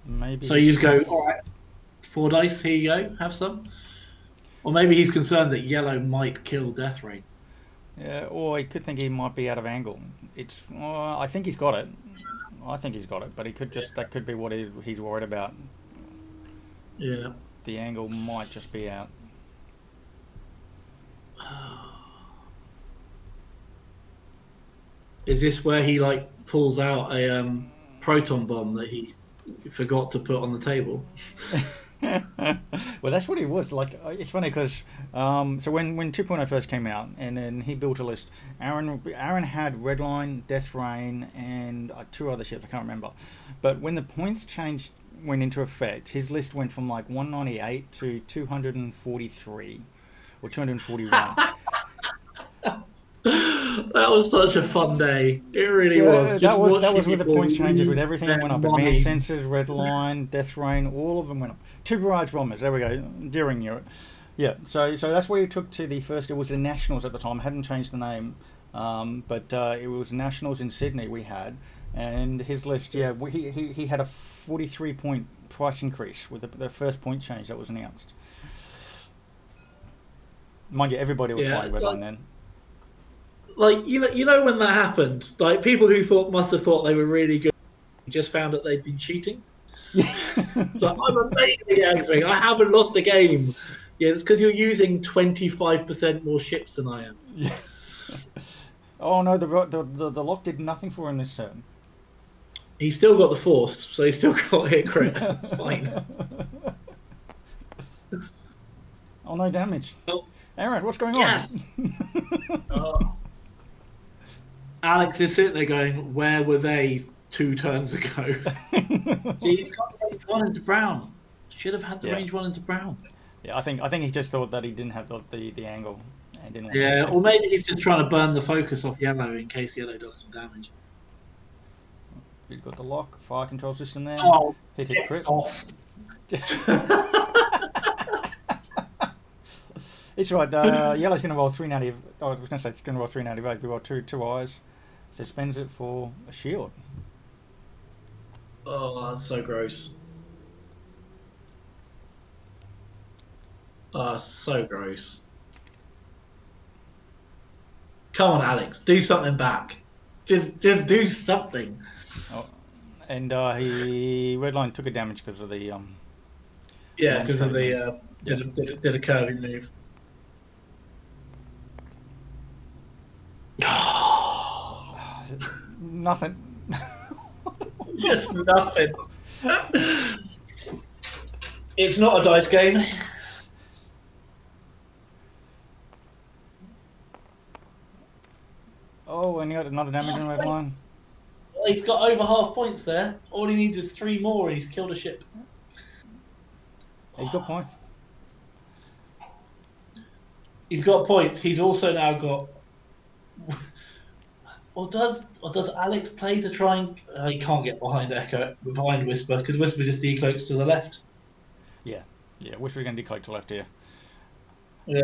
Speaker 1: Maybe.
Speaker 4: So you just go, all right, 4 dice, here you go, have some. Or maybe he's concerned that yellow might kill Death Rain.
Speaker 1: Yeah, or he could think he might be out of angle. I think he's got it. I think he's got it, but he could just that could be what he's worried about.
Speaker 4: Yeah.
Speaker 1: The angle might just be out.
Speaker 4: Is this where he like pulls out a proton bomb that he forgot to put on the table?
Speaker 1: Well, that's what he was like. It's funny because so when 2.0 first came out, and then he built a list. Aaron had Redline, Death Rain, and 2 other ships I can't remember. But when the points changed went into effect, his list went from like 198 to 243 or 241.
Speaker 4: That was such a fun day. It really was.
Speaker 1: That was with the point changes, with everything that went up. Advanced Sensors, Red Line, Death Rain, all of them went up. 2 barrage bombers, there we go, during Europe. Yeah, so that's what he took to the first, it was the Nationals at the time, hadn't changed the name, but it was Nationals in Sydney we had, and his list, yeah, he had a 43 point price increase with the first point change that was announced. Mind you, everybody was flying Red Line then.
Speaker 4: Like, you know when that happened, like people who must have thought they were really good just found that they'd been cheating.
Speaker 1: Yeah.
Speaker 4: So I'm amazingly angry. I haven't lost a game. Yeah, it's because you're using 25% more ships than I am.
Speaker 1: Yeah. Oh no, the lock did nothing for him this turn.
Speaker 4: He still got the force, so he still got hit crit. It's fine.
Speaker 1: Oh, no damage.
Speaker 4: Oh.
Speaker 1: Aaron, what's going
Speaker 4: on? Oh. Alex is sitting there going, "Where were they 2 turns ago?" See, he's got range 1 into brown. Should have had the range 1 into brown.
Speaker 1: Yeah, I think he just thought that he didn't have the angle and didn't.
Speaker 4: Yeah, or maybe he's just trying to burn the focus off yellow in case yellow does some damage.
Speaker 1: You've got the lock, fire control system there.
Speaker 4: Oh,
Speaker 1: hit crit.
Speaker 4: Off.
Speaker 1: It's right. Yellow's going to roll 390. I was going to say it's going to roll 398. We roll two eyes, so spends it for a shield.
Speaker 4: Oh, that's so gross. Oh, so gross. Come on, Alex, do something back. Just do something.
Speaker 1: Oh, and he Redline took a damage because of the
Speaker 4: yeah, because of the did a curving move.
Speaker 1: Nothing.
Speaker 4: Just nothing. It's not a dice game.
Speaker 1: Oh, and he got another damage on Red Line.
Speaker 4: Well, he's got over half points there. All he needs is 3 more and he's killed a ship.
Speaker 1: He's got points.
Speaker 4: He's got points. He's also now got... Or does Alex play to try and... he can't get behind Whisper, because Whisper just decloaks to the left.
Speaker 1: Yeah, Whisper's going to decloak to the left here.
Speaker 4: Yeah.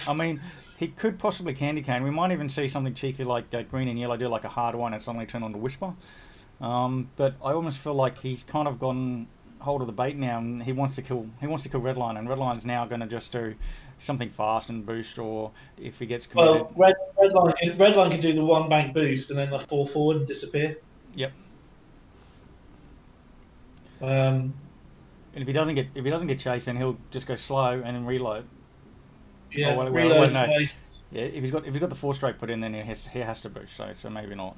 Speaker 1: I mean, he could possibly candy cane. We might even see something cheeky like green and yellow do like a hard one and suddenly turn on to Whisper. But I almost feel like he's kind of gotten hold of the bait now, and he wants to kill Redline, and Redline's now going to just do something fast and boost, or if he gets committed.
Speaker 4: Well, Redline can do the 1 bank boost and then the 4 forward and disappear.
Speaker 1: Yep.
Speaker 4: And
Speaker 1: if he doesn't get chased, then he'll just go slow and then reload.
Speaker 4: Yeah, reload twice.
Speaker 1: Yeah, if he's got the 4 straight put in, then he has to boost. So maybe not.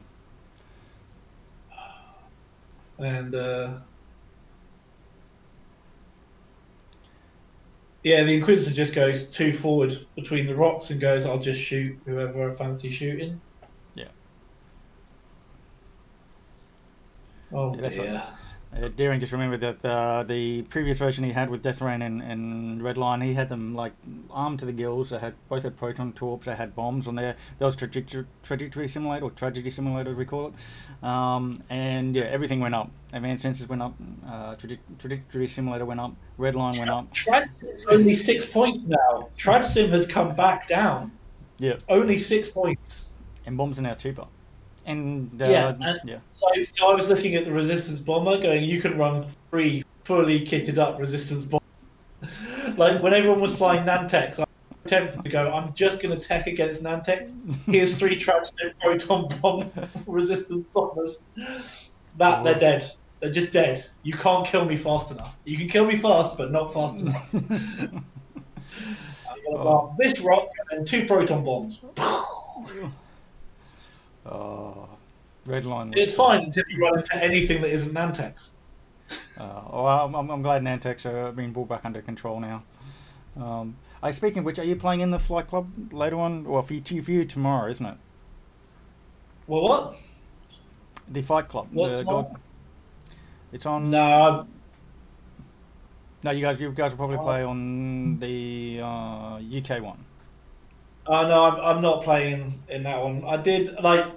Speaker 4: And yeah, the Inquisitor just goes 2 forward between the rocks and goes, "I'll just shoot whoever I fancy shooting."
Speaker 1: Yeah.
Speaker 4: Oh yeah, dear.
Speaker 1: Deering just remembered that the previous version he had with Death Rain and Red Line, he had them like armed to the gills. They both had proton torps. They had bombs on there. That was trajectory simulator, or tragedy simulator, as we call it. And yeah, everything went up. Advanced sensors went up. Trajectory simulator went up. Red Line went up.
Speaker 4: Tragsim's only 6 points now. Tragsim has come back down.
Speaker 1: Yeah.
Speaker 4: Only 6 points.
Speaker 1: And bombs are now cheaper. And
Speaker 4: So I was looking at the resistance bomber, going, you can run 3 fully kitted up resistance bombers. Like when everyone was flying Nantex, tempted to go, I'm just going to tech against Nantex. Here's 3 traps to proton bomb resistance bombers. They're dead. They're just dead. You can't kill me fast enough. You can kill me fast, but not fast enough. I'm going to bomb this rock and 2 proton bombs.
Speaker 1: Redline.
Speaker 4: It's fine until you run into anything that isn't Nantex.
Speaker 1: I'm glad Nantex are being brought back under control now. Speaking of which, are you playing in the Flight Club later on? Well, for you tomorrow, isn't it?
Speaker 4: Well, what?
Speaker 1: The Fight Club.
Speaker 4: What's tomorrow?
Speaker 1: It's on.
Speaker 4: No.
Speaker 1: No, you guys will probably play on the UK one.
Speaker 4: Oh no, I'm not playing in that one. I did I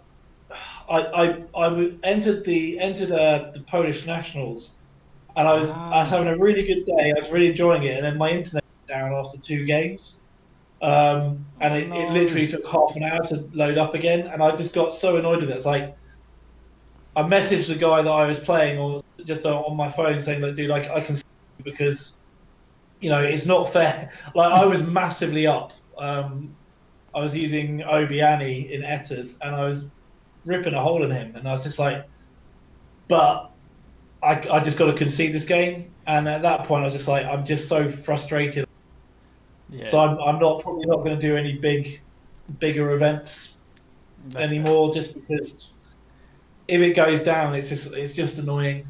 Speaker 4: entered the Polish Nationals, and I was having a really good day. I was really enjoying it, and then my internet went down after 2 games, and it literally took half an hour to load up again. And I just got so annoyed with it. It's like I messaged the guy that I was playing, or just on my phone, saying, "Look, dude, I can see you because it's not fair." Like I was massively up. I was using Obiani in Etters, and I was ripping a hole in him, and I was just like, but I just got to concede this game. And at that point I was just like, I'm just so frustrated. So I'm probably not going to do any bigger events anymore, just because if it goes down, it's just annoying.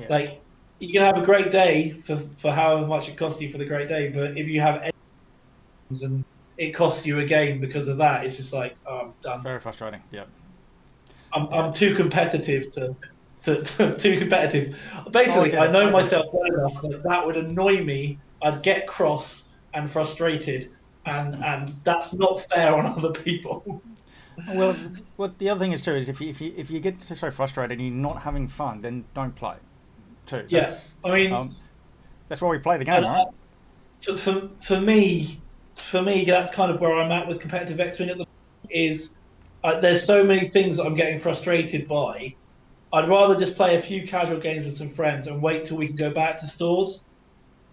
Speaker 4: Like you can have a great day for however much it costs you for the great day, but if you have and it costs you a game because of that, it's just like, oh, I'm done.
Speaker 1: Very frustrating.
Speaker 4: I'm too competitive to too competitive. Basically, I know myself well enough that would annoy me. I'd get cross and frustrated, and that's not fair on other people.
Speaker 1: Well, what the other thing is too is if you get so frustrated and you're not having fun, then don't play. Too.
Speaker 4: I mean,
Speaker 1: that's why we play the game, right?
Speaker 4: For me, that's kind of where I'm at with competitive X-Wing at the moment. Is there's so many things that I'm getting frustrated by. I'd rather just play a few casual games with some friends and wait till we can go back to stores,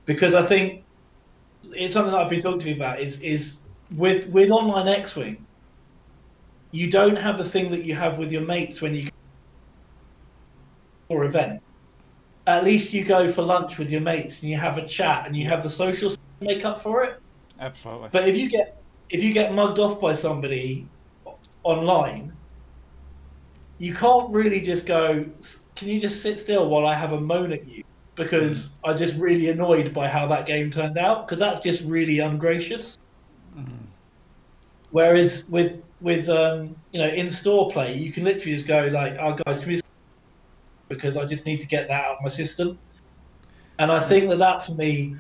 Speaker 4: because I think it's something that I've been talking to you about. Is with online X-Wing, you don't have the thing that you have with your mates when you go for an event. At least you go for lunch with your mates and you have a chat and you have the social to make up for it.
Speaker 1: Absolutely.
Speaker 4: But if you get mugged off by somebody online, you can't really just go, can you just sit still while I have a moan at you? Because I'm just really annoyed by how that game turned out, because that's just really ungracious. Whereas with in-store play, you can literally just go like, oh guys, can we, because I just need to get that out of my system. And I think that for me,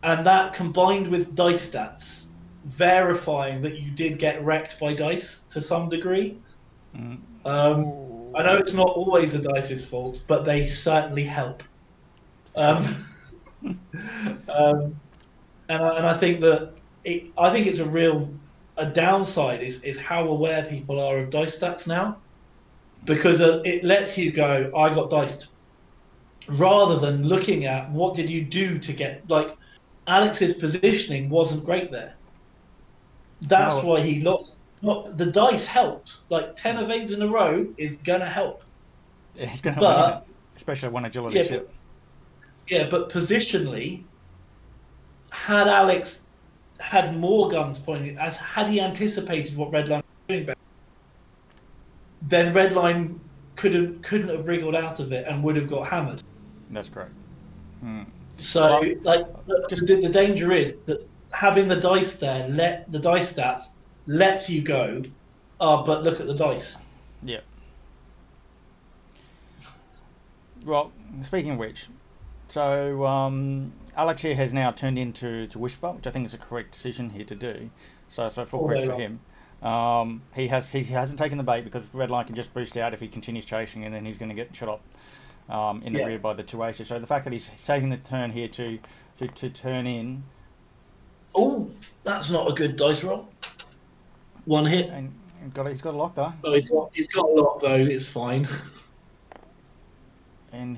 Speaker 4: and that combined with dice stats, verifying that you did get wrecked by dice to some degree. I know it's not always the dice's fault, but they certainly help. And I think that it's a downside is how aware people are of dice stats now, because it lets you go, I got diced, rather than looking at what did you do to get, like Alex's positioning wasn't great there. That's why he lost. The dice helped. Like 10 evades in a row is gonna help.
Speaker 1: Yeah, it's gonna help, especially one agility ship.
Speaker 4: But positionally, had Alex had more guns pointing, had he anticipated what Redline was doing better, then Redline couldn't have wriggled out of it and would have got hammered.
Speaker 1: That's correct.
Speaker 4: So, the danger is that having the dice there, the dice stats lets you go, but look at the dice.
Speaker 1: Yeah. Well, speaking of which, so Alex here has now turned into Whisper, which I think is a correct decision here to do. So full credit for him. He hasn't taken the bait, because Redline can just boost out if he continues chasing, and then he's going to get shot up in the rear by the 2 aces. So the fact that he's taking the turn here to turn in.
Speaker 4: Oh, that's not a good dice roll. One hit.
Speaker 1: And he's got a lock though.
Speaker 4: Oh, he's got a lock though. It's fine.
Speaker 1: And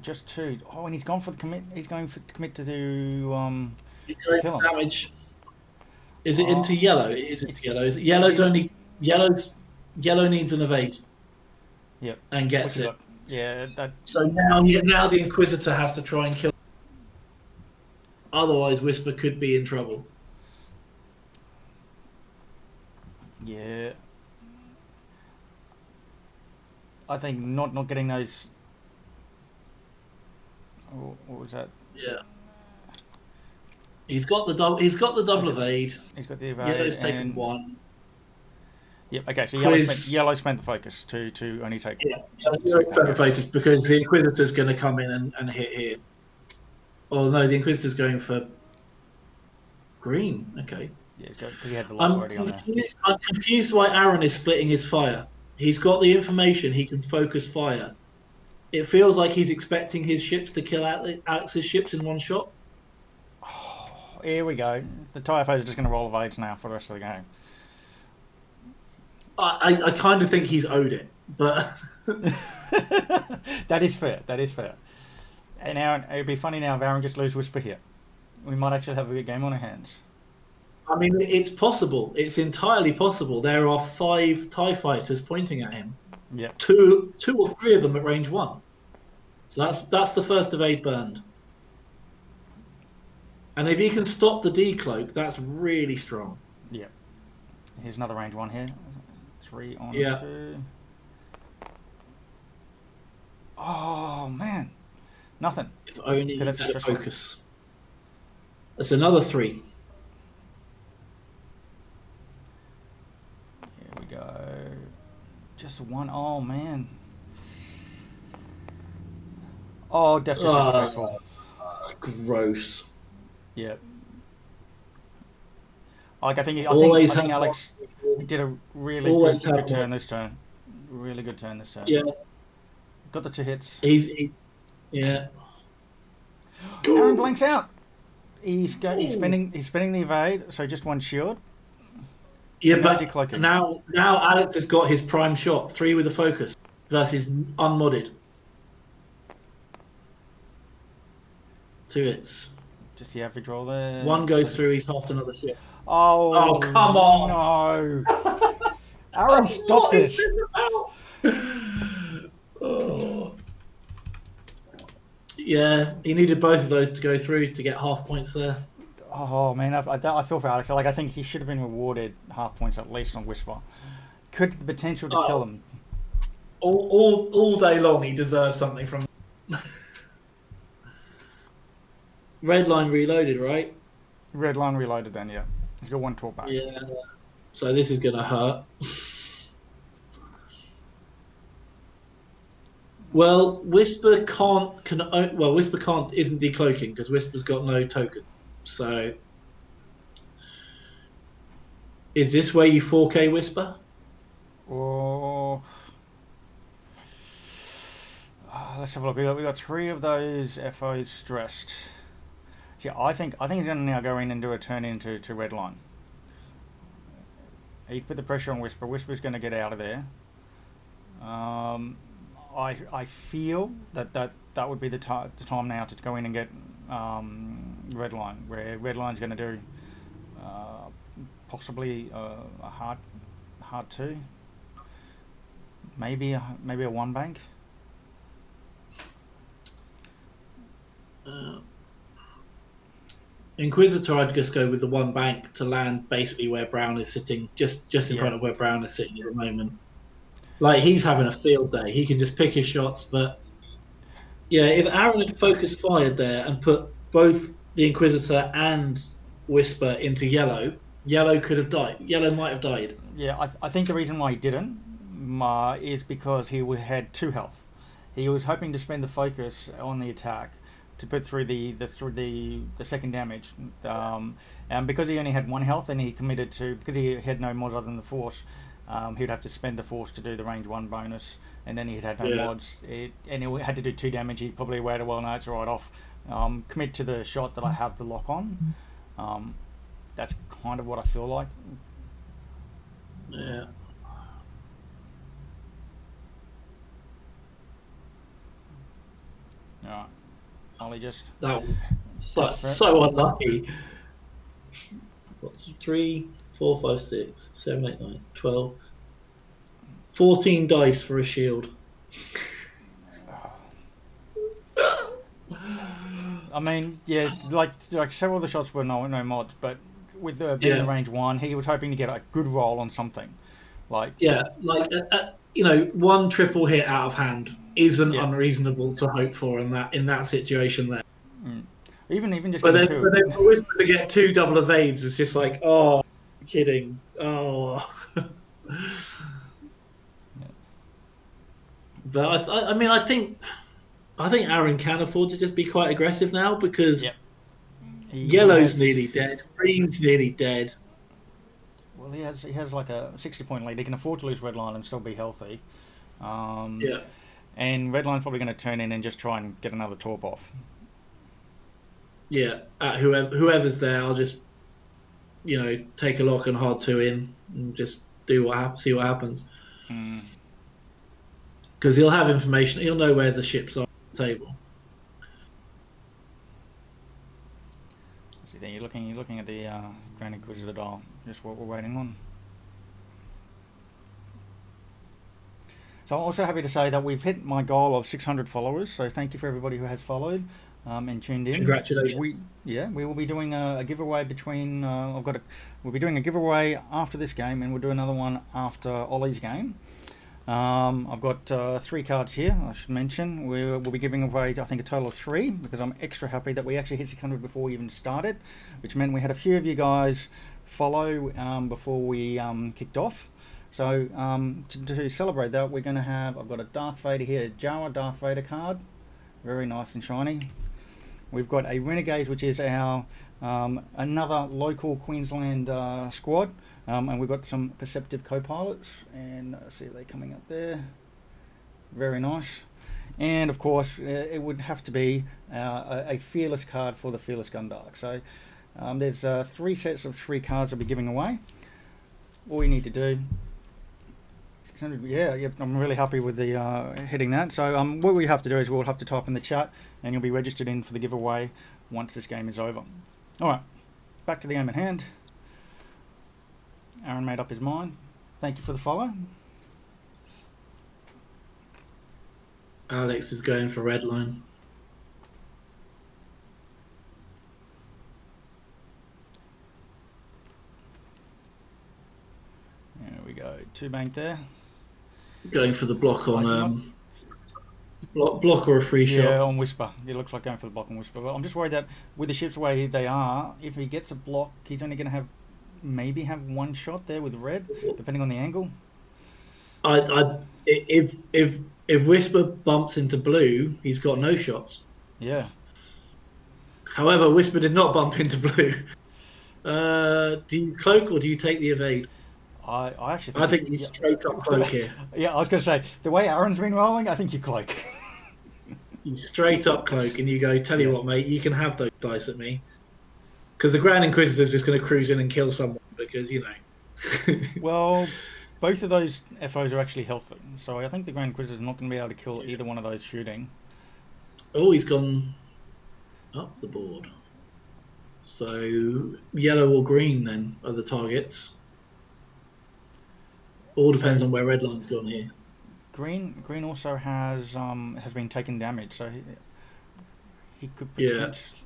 Speaker 1: just 2. And he's gone for the commit. He's going for the commit to do
Speaker 4: he's going
Speaker 1: kill
Speaker 4: for
Speaker 1: him.
Speaker 4: Damage. Is it into yellow? It is into
Speaker 1: It's-
Speaker 4: yellow. Is it, yellow's only yellow needs an evade
Speaker 1: Yep.
Speaker 4: and gets
Speaker 1: What you
Speaker 4: it.
Speaker 1: got? Yeah, that.
Speaker 4: So now the Inquisitor has to try and kill. Otherwise, Whisper could be in trouble.
Speaker 1: Yeah. I think not getting those. Oh, what was that?
Speaker 4: Yeah. He's got the double. He's got the double evade.
Speaker 1: He's got the evade.
Speaker 4: Yellow's taken
Speaker 1: and-
Speaker 4: one.
Speaker 1: Yep. Okay. So
Speaker 4: Quiz.
Speaker 1: yellow spent the focus to only take.
Speaker 4: Yeah, Yellow's better focus because the Inquisitor's going to come in and hit here. Oh no, the Inquisitor's going for green. Okay.
Speaker 1: Yeah, because he had the light already on there.
Speaker 4: I'm confused why Aaron is splitting his fire. He's got the information. He can focus fire. It feels like he's expecting his ships to kill Alex's ships in one shot.
Speaker 1: Here we go. The Typhos are just going to roll evades now for the rest of the game.
Speaker 4: I kind of think he's owed it, but
Speaker 1: That is fair. That is fair. And Aaron, it'd be funny now if Aaron just lose Whisper here. We might actually have a good game on our hands.
Speaker 4: I mean, it's possible. It's entirely possible. There are 5 TIE fighters pointing at him.
Speaker 1: Yep.
Speaker 4: Two or three of them at range 1. So that's the first evade burned. And if he can stop the decloak, that's really strong.
Speaker 1: Yep. Here's another range 1 here. 3 on
Speaker 4: Yeah.
Speaker 1: 2. Oh man, nothing.
Speaker 4: If only he
Speaker 1: Okay,
Speaker 4: had
Speaker 1: that's
Speaker 4: a
Speaker 1: a stressful.
Speaker 4: focus. That's another 3.
Speaker 1: Here we go. Just 1. Oh man. Oh, that's disrespectful.
Speaker 4: Gross.
Speaker 1: Yep. Like I think
Speaker 4: Always have
Speaker 1: Alex did a really
Speaker 4: Always
Speaker 1: good
Speaker 4: have
Speaker 1: turn
Speaker 4: one.
Speaker 1: this turn. Really good turn this turn.
Speaker 4: Yeah,
Speaker 1: Got the 2 hits.
Speaker 4: he's yeah.
Speaker 1: Aaron blanks out. He's spending the evade, so just 1 shield.
Speaker 4: Yeah,
Speaker 1: So no
Speaker 4: but
Speaker 1: decloaking.
Speaker 4: now Alex has got his prime shot, 3 with a focus versus unmodded. 2 hits.
Speaker 1: Just the average roll there.
Speaker 4: 1 goes through. He's halved another ship.
Speaker 1: Oh,
Speaker 4: come on.
Speaker 1: No. Aaron, stop
Speaker 4: What is
Speaker 1: this.
Speaker 4: about? Oh. Yeah, he needed both of those to go through to get half points there.
Speaker 1: Oh man, I feel for Alex. Like I think he should have been rewarded half points at least on Whisper. Could the potential to kill him.
Speaker 4: All day long, he deserves something from. Red line reloaded, right?
Speaker 1: Red line reloaded then, yeah. He's got 1 talk back.
Speaker 4: Yeah. So this is gonna hurt. Well, Whisper isn't decloaking because Whisper's got no token. So is this where you 4K Whisper?
Speaker 1: Oh. Let's have a look. We got 3 of those FOs stressed. See, I think he's going to now go in and do a turn into red line. He put the pressure on Whisper. Whisper's going to get out of there. I feel that would be the time now to go in and get red line, where red line's going to do possibly a hard 2, maybe a 1 bank.
Speaker 4: Inquisitor, I'd just go with the 1 bank to land basically where Brown is sitting, just in
Speaker 1: Yeah.
Speaker 4: front of where Brown is sitting at the moment. Like, he's having a field day. He can just pick his shots, but yeah, if Aaron had focus fired there and put both the Inquisitor and Whisper into yellow could have died. Yellow might have died.
Speaker 1: Yeah, I think the reason why he didn't is because he had 2 health. He was hoping to spend the focus on the attack to put through the second damage, and because he only had 1 health, and he committed to, because he had no mods other than the force, he'd have to spend the force to do the range 1 bonus, and then he'd had no mods, and he had to do 2 damage. He'd probably waited, well, no, it's right off, commit to the shot that I have the lock on. That's kind of what I feel like.
Speaker 4: Yeah.
Speaker 1: Yeah, Ollie just.
Speaker 4: That was so unlucky. what's 3, 4, 5, 6, 7, 8, 9, 12, 14 dice for a shield.
Speaker 1: I mean, yeah, like several of the shots were no mods, but with being the range 1, he was hoping to get a good roll on something. Like
Speaker 4: one triple hit out of hand isn't
Speaker 1: Yeah.
Speaker 4: unreasonable to hope for in that situation there.
Speaker 1: Even just
Speaker 4: But
Speaker 1: getting
Speaker 4: then,
Speaker 1: two.
Speaker 4: for Whisper to get 2 double evades was just like, oh, kidding. Oh. But I think Aaron can afford to just be quite aggressive now because
Speaker 1: Yep.
Speaker 4: Yellow's nearly dead, Green's nearly dead.
Speaker 1: Well, he has like a 60-point lead. He can afford to lose Redline and still be healthy.
Speaker 4: Yeah.
Speaker 1: And Redline's probably going to turn in and just try and get another torp off.
Speaker 4: Yeah. Whoever's there, I'll just take a lock and hard 2 in and just see what happens. Because he'll have information. He'll know where the ships are on the table.
Speaker 1: See, then you're looking at the Grand Inquisitor dial. Just what we're waiting on. So I'm also happy to say that we've hit my goal of 600 followers. So thank you for everybody who has followed and tuned in.
Speaker 4: Congratulations.
Speaker 1: We will be doing a giveaway between. We'll be doing a giveaway after this game, and we'll do another one after Ollie's game. I've got 3 cards here. I should mention we'll be giving away, I think, a total of 3 because I'm extra happy that we actually hit 600 before we even started, which meant we had a few of you guys follow before we kicked off. So to celebrate that, we're going to have, I've got a Darth Vader here, Jawa Darth Vader card, very nice and shiny. We've got a Renegades, which is our another local Queensland squad. And we've got some Perceptive co-pilots, and see they're coming up there. Very nice. And of course, it would have to be a Fearless card for the Fearless Gundark. So there's 3 sets of 3 cards I'll be giving away. All you need to do, 600. Yeah, I'm really happy with the hitting that. So what we have to do is we'll have to type in the chat, and you'll be registered in for the giveaway once this game is over. All right, back to the game at hand. Aaron made up his mind. Thank you for the follow.
Speaker 4: Alex is going for Redline.
Speaker 1: There we go. 2 bank there.
Speaker 4: Going for the block on block or a free shot.
Speaker 1: Yeah, on Whisper. It looks like going for the block on Whisper. But I'm just worried that with the ships the way they are, if he gets a block, he's only going to have maybe 1 shot there with red, depending on the angle.
Speaker 4: If Whisper bumps into blue, he's got no shots.
Speaker 1: Yeah.
Speaker 4: However, Whisper did not bump into blue. Do you cloak or do you take the evade?
Speaker 1: I actually
Speaker 4: think you straight up cloak here.
Speaker 1: Yeah, I was going to say, the way Aaron's been rolling, I think you cloak.
Speaker 4: You straight up cloak and you go, tell you what, mate, you can have those dice at me. Because the Grand Inquisitor's just going to cruise in and kill someone because,
Speaker 1: Well, both of those FOs are actually healthy. So I think the Grand Inquisitor's not going to be able to kill either one of those shooting.
Speaker 4: Oh, he's gone up the board. So yellow or green then are the targets. All depends on where Redline's gone here.
Speaker 1: Green also has been taking damage, so he could potentially...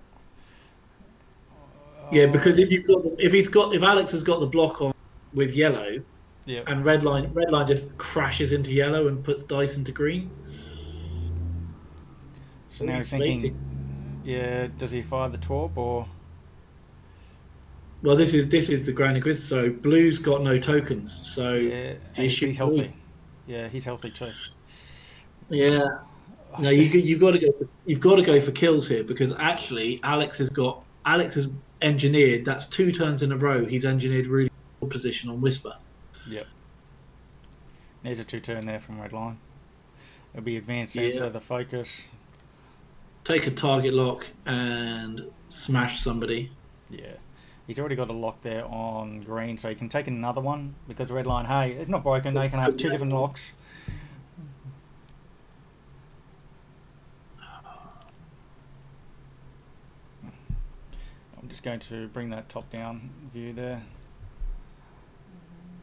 Speaker 4: Yeah, because if Alex has got the block on with yellow, and Redline just crashes into yellow and puts dice into green.
Speaker 1: So now he's thinking, does he fire the torp or?
Speaker 4: Well, this is the Grand Inquisitor. So blue's got no tokens. So do you shoot
Speaker 1: he's healthy. Blue? Yeah, he's healthy too.
Speaker 4: Yeah. No, you've got to go for kills here because actually Alex has engineered. That's 2 turns in a row. He's engineered really good position on Whisper.
Speaker 1: Yep. There's a 2-turn there from Redline. It'll be advanced sensor, the focus.
Speaker 4: Take a target lock and smash somebody.
Speaker 1: Yeah. He's already got a lock there on green, so he can take another one because Redline, hey, it's not broken. They can have 2 different locks. I'm just going to bring that top-down view there.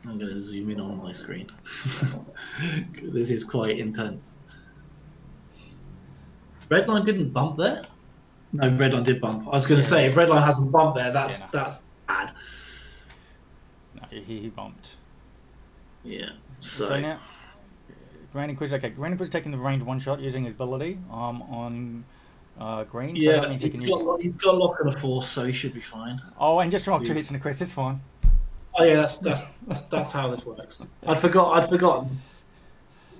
Speaker 4: I'm going to zoom in on my screen because this is quite intense. Redline didn't bump there. No, Redline did bump. I was going to say, if Redline hasn't bumped there, that's bad.
Speaker 1: No, he bumped.
Speaker 4: Yeah.
Speaker 1: So now, Granny Quiz. Okay, Granny Quiz taking the range one shot using his ability on green.
Speaker 4: Yeah,
Speaker 1: so that means
Speaker 4: he's got lock and a force, so he should be fine.
Speaker 1: Oh, and just rock 2 hits and a crit. It's fine.
Speaker 4: Oh yeah, that's how this works. I'd forgotten.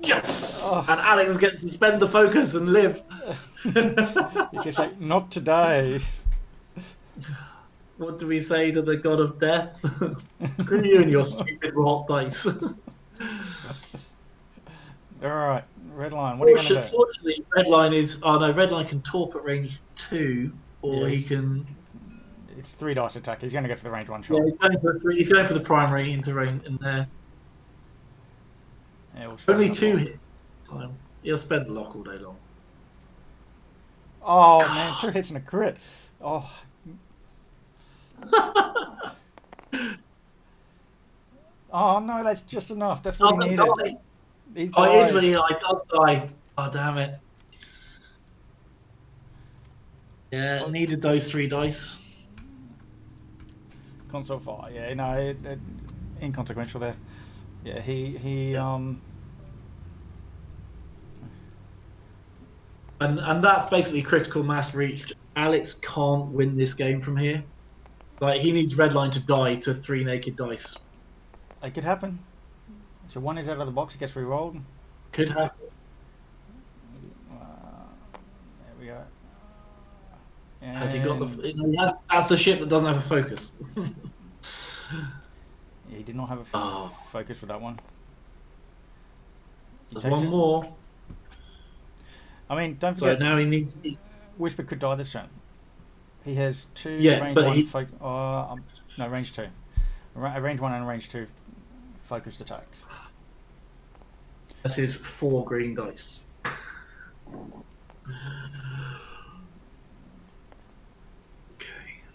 Speaker 4: Yes! Oh. And Alex gets to spend the focus and live.
Speaker 1: It's just like, not today.
Speaker 4: What do we say to the god of death? Screw you and your stupid rot dice.
Speaker 1: Alright, Redline, what are you going to do?
Speaker 4: Fortunately, Redline is... Oh no, Redline can torp at range 2, or he can...
Speaker 1: It's 3 dice attack. He's going to go for the range 1 shot.
Speaker 4: Yeah, he's going for the primary into range in there.
Speaker 1: Yeah,
Speaker 4: only 2 hits. He'll spend the lock all day long.
Speaker 1: Oh man, 2 hits and a crit. Oh. Oh no, that's just enough. That's what he needed.
Speaker 4: It is when he does die. Oh damn it. Yeah, needed those 3 dice.
Speaker 1: Console fire. Yeah, no, inconsequential there. Yeah, he
Speaker 4: And that's basically critical mass reached. Alex can't win this game from here. Like, he needs Redline to die to 3 naked dice.
Speaker 1: It could happen. So 1 is out of the box, it gets re-rolled.
Speaker 4: Could happen.
Speaker 1: There we go.
Speaker 4: Has he got the... That's the ship that doesn't have a focus.
Speaker 1: He did not have a focus with that one.
Speaker 4: There's 1 more.
Speaker 1: I mean, don't forget.
Speaker 4: So now he needs...
Speaker 1: Whisper could die this turn. He has 2 range 1 no, range 2. A range 1 and a range 2 focused attacks.
Speaker 4: This is 4 green dice. Okay.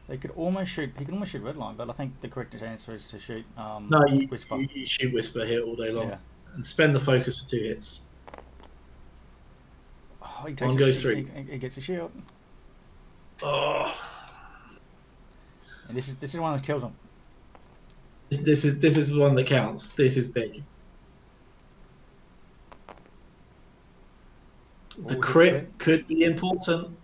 Speaker 1: They could almost shoot. He could almost shoot Redline, but I think the correct answer is to shoot
Speaker 4: no,
Speaker 1: Whisper.
Speaker 4: You shoot Whisper here all day long,
Speaker 1: yeah.
Speaker 4: And spend the focus for 2 hits.
Speaker 1: Oh, he takes
Speaker 4: 1 goes 3.
Speaker 1: He gets a shield.
Speaker 4: Oh.
Speaker 1: And this is one that kills him.
Speaker 4: This is the one that counts. This is big. The crit could be important.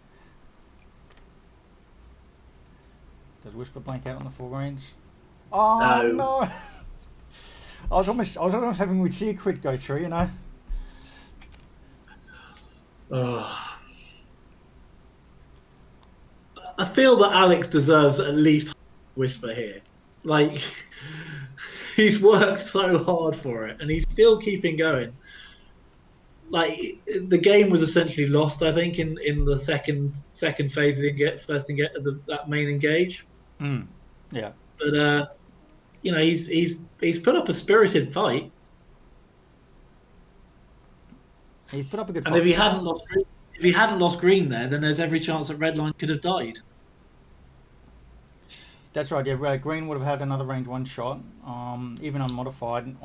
Speaker 1: Does Whisper blank out on the 4 range? Oh no! I was almost hoping we'd see a crit go through, you know.
Speaker 4: I feel that Alex deserves at least Whisper here. Like, he's worked so hard for it, and he's still keeping going. Like, the game was essentially lost, I think, in the second phase of that main engage.
Speaker 1: Yeah.
Speaker 4: But you know, he's put up a spirited fight.
Speaker 1: He's put up a good fight.
Speaker 4: And if he hadn't lost green there, then there's every chance that Redline could have died.
Speaker 1: That's right. Yeah, green would have had another range 1 shot, even unmodified.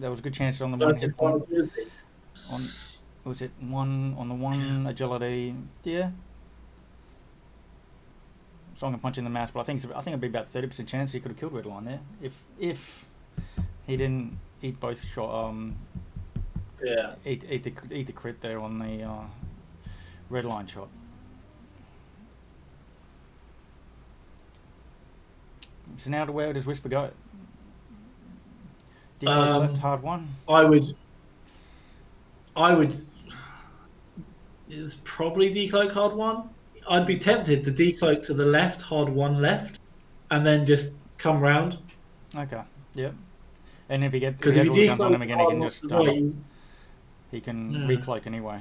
Speaker 1: There was a good chance on the 1 hit point. Was it 1 on the 1 agility? Yeah. So I'm gonna punch in the mass, but I think it'd be about 30% chance he could have killed Redline there if he didn't eat both shot.
Speaker 4: Yeah.
Speaker 1: Eat the crit there on the Redline shot. So now to where does Whisper go? Left hard 1.
Speaker 4: I would. It's probably decloak hard 1. I'd be tempted to decloak to the left, hard 1 left, and then just come round.
Speaker 1: Okay. Yep. And if he gets
Speaker 4: all the guns
Speaker 1: on him again, he can just
Speaker 4: he
Speaker 1: can recloak anyway.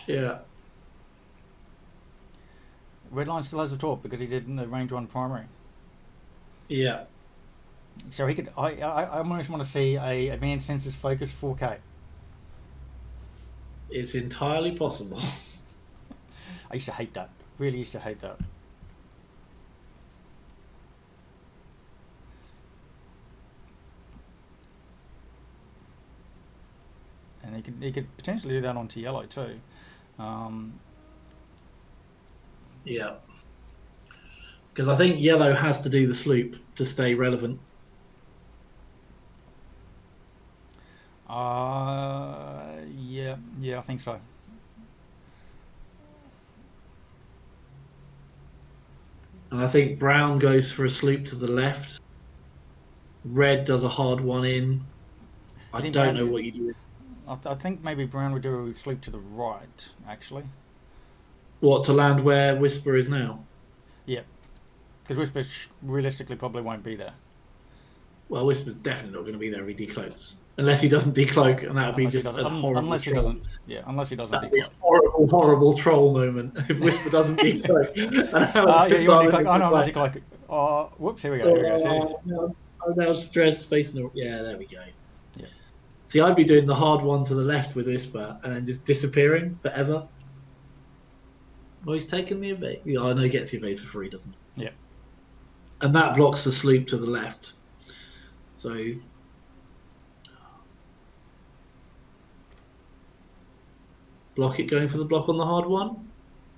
Speaker 4: Yeah.
Speaker 1: Redline still has a torp because he did in the range 1 primary.
Speaker 4: Yeah.
Speaker 1: So he could. I almost want to see a advanced sensors focus 4K.
Speaker 4: It's entirely possible.
Speaker 1: I used to hate that. Really used to hate that. he could potentially do that onto yellow too.
Speaker 4: Yeah. Because I think yellow has to do the sloop to stay relevant.
Speaker 1: Yeah, I think so.
Speaker 4: And I think brown goes for a sloop to the left. Red does a hard one in. I
Speaker 1: think
Speaker 4: don't
Speaker 1: brown-
Speaker 4: know what you do.
Speaker 1: I think maybe brown would do a sloop to the right, actually.
Speaker 4: What, to land where Whisper is now?
Speaker 1: Yeah, because Whisper realistically probably won't be there.
Speaker 4: Well, Whisper's definitely not going to be there if he decloaks. Unless he doesn't decloak, and that would be
Speaker 1: Unless he
Speaker 4: just
Speaker 1: doesn't-
Speaker 4: a horrible
Speaker 1: unless he
Speaker 4: troll.
Speaker 1: doesn't. Yeah, unless he doesn't.
Speaker 4: That'd be a
Speaker 1: decloak.
Speaker 4: horrible, horrible troll moment if Whisper doesn't decloak.
Speaker 1: Yeah, you want to decloak? Oh no, not decloak. Oh, whoops! Here we go. Here we go. See?
Speaker 4: No, I'm now stressed facing the... Yeah, there we go.
Speaker 1: Yeah.
Speaker 4: See, I'd be doing the hard one to the left with Whisper and then just disappearing forever. Well, he's taken the evade. Yeah, I know he gets the evade for free, doesn't he?
Speaker 1: Yeah.
Speaker 4: And that blocks the sloop to the left. So... block it going for the block on the hard one.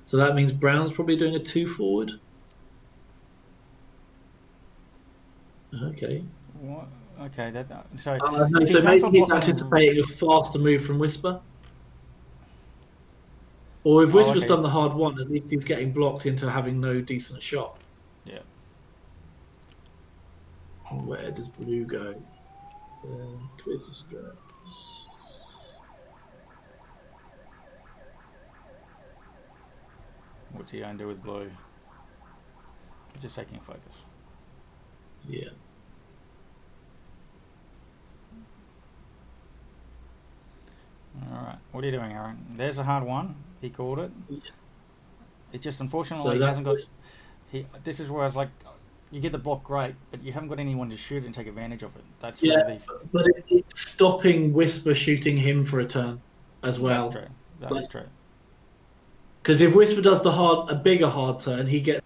Speaker 4: So that means brown's probably doing a 2 forward. Okay.
Speaker 1: What? Okay. So.
Speaker 4: No,
Speaker 1: if
Speaker 4: so
Speaker 1: he's going
Speaker 4: maybe
Speaker 1: for
Speaker 4: he's
Speaker 1: blocking-
Speaker 4: anticipating a faster move from Whisper. Or if Whisper's
Speaker 1: okay.
Speaker 4: done the hard one, at least he's getting blocked into having no decent shot.
Speaker 1: Yeah.
Speaker 4: Where does blue go? Quiz the strat.
Speaker 1: What's he going to do with blue? Just taking focus.
Speaker 4: Yeah.
Speaker 1: All right. What are you doing, Aaron? There's a hard one. He called it.
Speaker 4: Yeah.
Speaker 1: It's just unfortunately
Speaker 4: So
Speaker 1: he
Speaker 4: that's
Speaker 1: hasn't got. This is where I was like, you get the block great, but you haven't got anyone to shoot and take advantage of it. That's
Speaker 4: Yeah,
Speaker 1: really.
Speaker 4: but it's stopping Whisper shooting him for a turn as well.
Speaker 1: That's true. That is true.
Speaker 4: Because if Whisper does a bigger hard turn, he gets.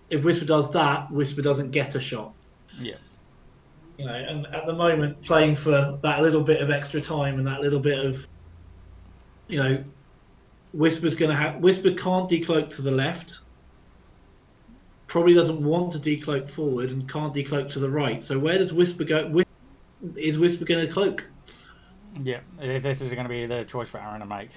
Speaker 4: If Whisper does that, Whisper doesn't get a shot.
Speaker 1: Yeah.
Speaker 4: You know, and at the moment, playing for that little bit of extra time and that little bit of, you know, Whisper can't decloak to the left. Probably doesn't want to decloak forward and can't decloak to the right. So where does Whisper go? Is Whisper going to cloak?
Speaker 1: Yeah. This is going to be the choice for Aaron to make.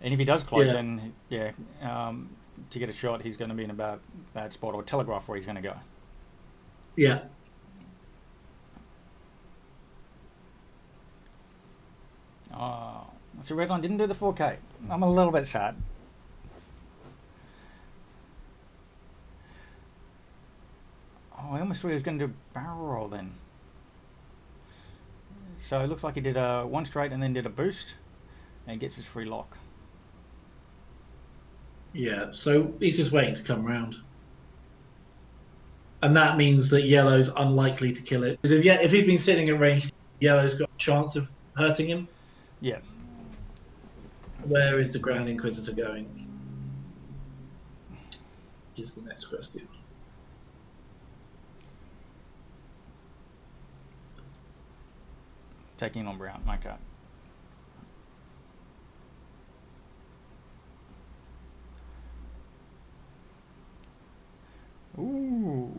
Speaker 1: And if he does cloak, then to get a shot, he's going to be in a bad spot, or telegraph where he's going to go.
Speaker 4: Yeah.
Speaker 1: So Redline didn't do the 4K. I'm a little bit sad. Oh, I almost thought he was going to do a barrel roll then. So it looks like he did a 1 straight and then did a boost, and gets his free lock.
Speaker 4: Yeah, so he's just waiting to come round. And that means that yellow's unlikely to kill it. Because if he'd been sitting at range, yellow's got a chance of hurting him.
Speaker 1: Yeah.
Speaker 4: Where is the Grand Inquisitor going? Is the next question.
Speaker 1: Taking on brown. Okay. Ooh.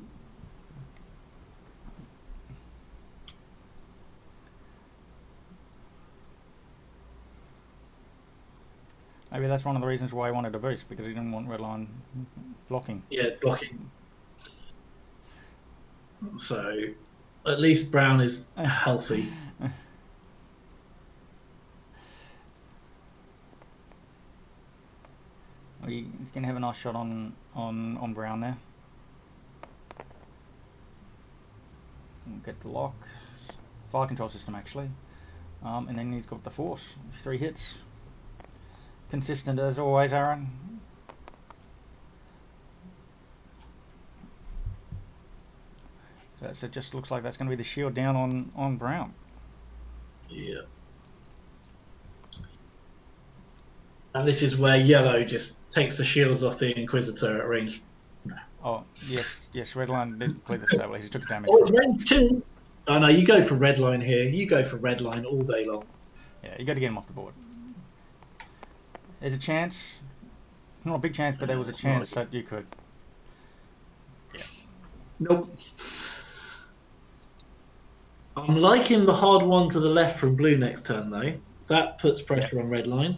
Speaker 1: Maybe that's one of the reasons why he wanted to boost, because he didn't want Redline blocking.
Speaker 4: Yeah, blocking. So, at least brown is healthy.
Speaker 1: He's going to have a nice shot on brown there. Get the lock. Fire control system, actually. And then he's got the force. 3 hits. Consistent as always, Aaron. So it just looks like that's going to be the shield down on brown.
Speaker 4: Yeah. And this is where yellow just takes the shields off the Inquisitor at range.
Speaker 1: Oh, yes, Redline did play the stabilizer. He took damage.
Speaker 4: Oh, it's range 2! Oh no, you go for Redline here. You go for Redline all day long.
Speaker 1: Yeah, you got to get him off the board. There's a chance. It's not a big chance, but there was a chance that you could. Yeah.
Speaker 4: Nope. I'm liking the hard one to the left from blue next turn, though. That puts pressure on red line.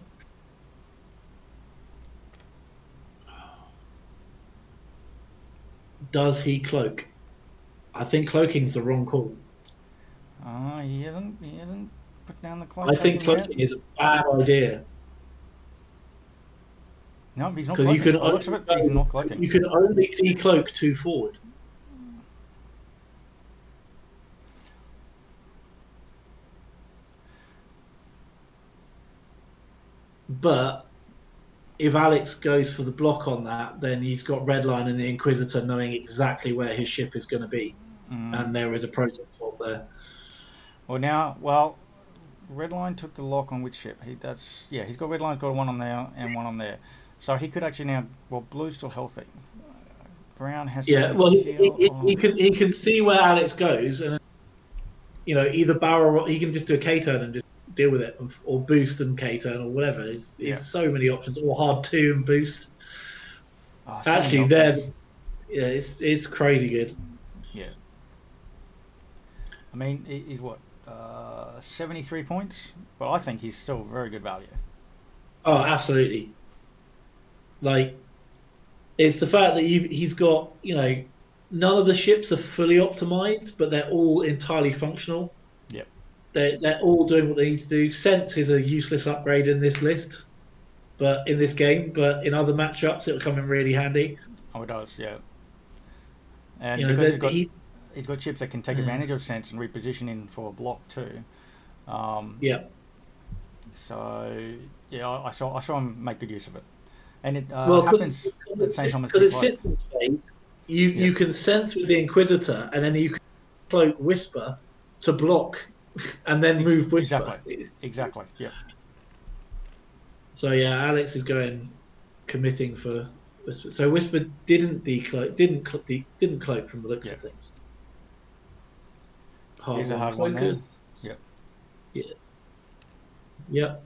Speaker 4: Does he cloak? I think cloaking's the wrong call.
Speaker 1: He hasn't put down the cloak.
Speaker 4: I think cloaking is a bad idea.
Speaker 1: No, he's not
Speaker 4: Because
Speaker 1: cloaking. He's not cloaking.
Speaker 4: You can only decloak 2 forward. But if Alex goes for the block on that, then he's got Redline and the Inquisitor knowing exactly where his ship is going to be. And there is a proton swap there.
Speaker 1: Well, Redline took the lock on which ship? He's got Redline's got one on there and one on there. So he could actually now. Well, blue's still healthy. Brown has.
Speaker 4: He can see where Alex goes, and either barrel. He can just do a K turn and just deal with it, or boost and K turn or whatever. There's so many options, or hard 2 and boost. Actually, it's crazy good.
Speaker 1: Yeah. I mean, he's what 73 points. Well, I think he's still very good value.
Speaker 4: Oh, absolutely. Like, it's the fact that he's got, none of the ships are fully optimized, but they're all entirely functional.
Speaker 1: Yep.
Speaker 4: They're all doing what they need to do. Sense is a useless upgrade in this list, but in this game, but in other matchups, it'll come in really handy.
Speaker 1: Oh, it does, yeah. And because he's got ships that can take advantage of Sense and reposition in for a block too.
Speaker 4: Yeah.
Speaker 1: So I saw him make good use of it. And it
Speaker 4: happens at the same time as because it's system phase. You can sense with the Inquisitor, and then you can cloak Whisper to block, and then move Whisper.
Speaker 1: Exactly. Yeah.
Speaker 4: So Alex is committing for Whisper. So Whisper didn't cloak from the looks of things.
Speaker 1: Here's a hard one there. Yep.
Speaker 4: Yeah. Yep.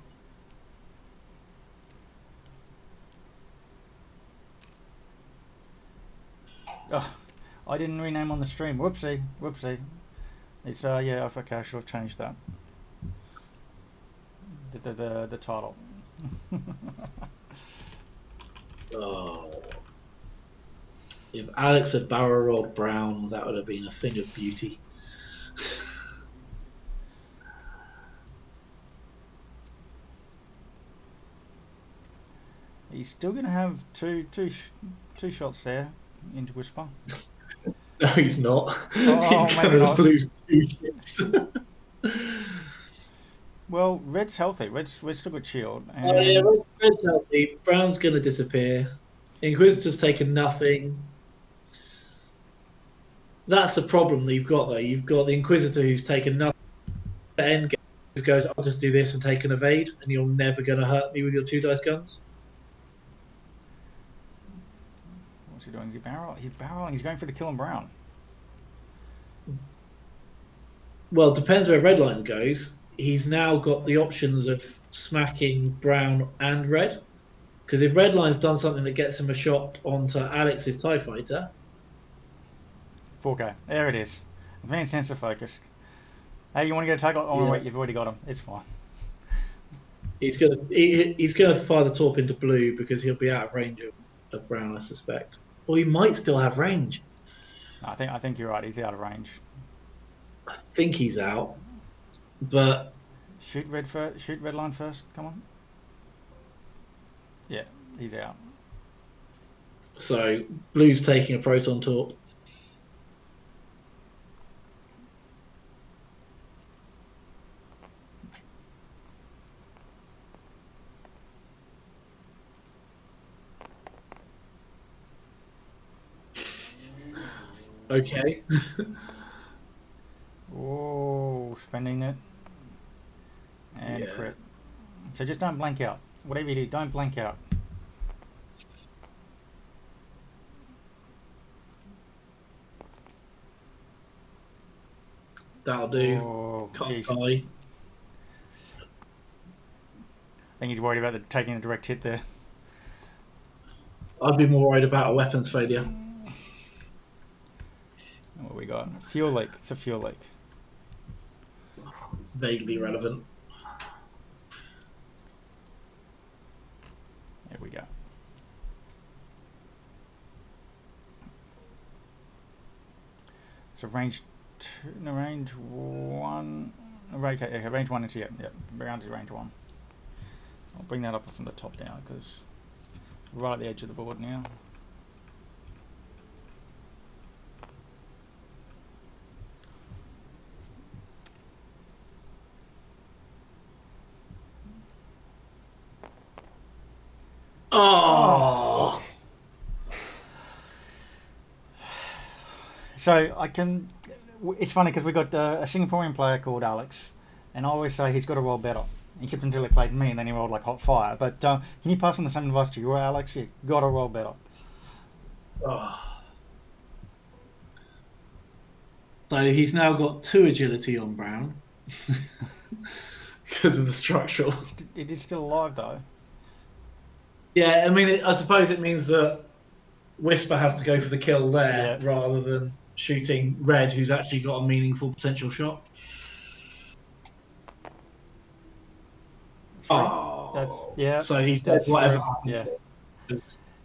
Speaker 1: Oh, I didn't rename on the stream. Whoopsie. It's okay, I should have changed that. The title.
Speaker 4: If Alex had barrel rolled Brown, that would have been a thing of beauty.
Speaker 1: He's still going to have two shots there into Whisper.
Speaker 4: No, he's not.
Speaker 1: He's
Speaker 4: going to lose 2 ships.
Speaker 1: Well, Red's healthy. Red's still got shield.
Speaker 4: And... Red's healthy. Brown's going to disappear. Inquisitor's taken nothing. That's the problem that you've got, though. You've got the Inquisitor who's taken nothing. The end game just goes, I'll just do this and take an evade, and you're never going to hurt me with your 2 dice guns.
Speaker 1: What's he doing? Is he barreling? He's barreling. He's going for the kill on Brown.
Speaker 4: Well, it depends where Redline goes. He's now got the options of smacking Brown and Red. Because if Redline's done something that gets him a shot onto Alex's TIE Fighter...
Speaker 1: 4K. There it is. I'm being sensor focused. Hey, you want to go take... Oh, wait, you've already got him. It's fine.
Speaker 4: He's gonna fire the torp into blue because he'll be out of range of Brown, I suspect. Or he might still have range.
Speaker 1: No, I think you're right. He's out of range.
Speaker 4: I think he's out. But...
Speaker 1: Shoot Redline first. Come on. Yeah, he's out.
Speaker 4: So, blue's taking a proton torp. Okay.
Speaker 1: Oh, spending it. And crit. So just don't blank out. Whatever you do, don't blank out.
Speaker 4: That'll do.
Speaker 1: Oh,
Speaker 4: Can't die.
Speaker 1: think he's worried about taking a direct hit there.
Speaker 4: I'd be more worried about a weapons failure.
Speaker 1: What we got? Fuel leak. It's a fuel leak.
Speaker 4: Vaguely relevant.
Speaker 1: There we go. So range 2, no, range 1. Okay, range 1 is, yeah, round is range 1. I'll bring that up from the top down because we're right at the edge of the board now.
Speaker 4: Oh.
Speaker 1: So I can. It's funny because we got a Singaporean player called Alex, and I always say he's got to roll better. Except until he played me, and then he rolled like hot fire. But can you pass on the same advice to you, Alex? You got to roll better.
Speaker 4: Oh. So he's now got 2 agility on Brown because of the structural.
Speaker 1: It is still alive though.
Speaker 4: Yeah, I mean, I suppose it means that Whisper has to go for the kill there rather than shooting Red, who's actually got a meaningful potential shot. Oh,
Speaker 1: yeah.
Speaker 4: So he's dead. Whatever happens.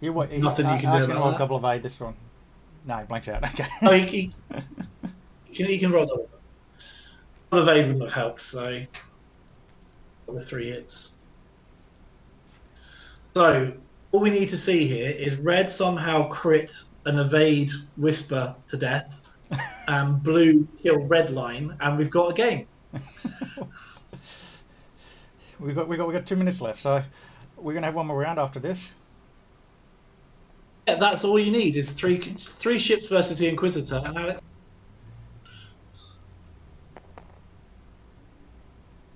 Speaker 1: Yeah.
Speaker 4: Nothing you can do about
Speaker 1: roll
Speaker 4: that.
Speaker 1: a double of aid this one. No, he blanks out. Okay.
Speaker 4: Oh, he can roll double. Double of aid wouldn't have helped. So the 3 hits. So all we need to see here is Red somehow crit and evade Whisper to death, and Blue kill Red line, and we've got a game.
Speaker 1: we got 2 minutes left, so we're gonna have one more round after this.
Speaker 4: Yeah, that's all you need is three ships versus the Inquisitor, and Alex.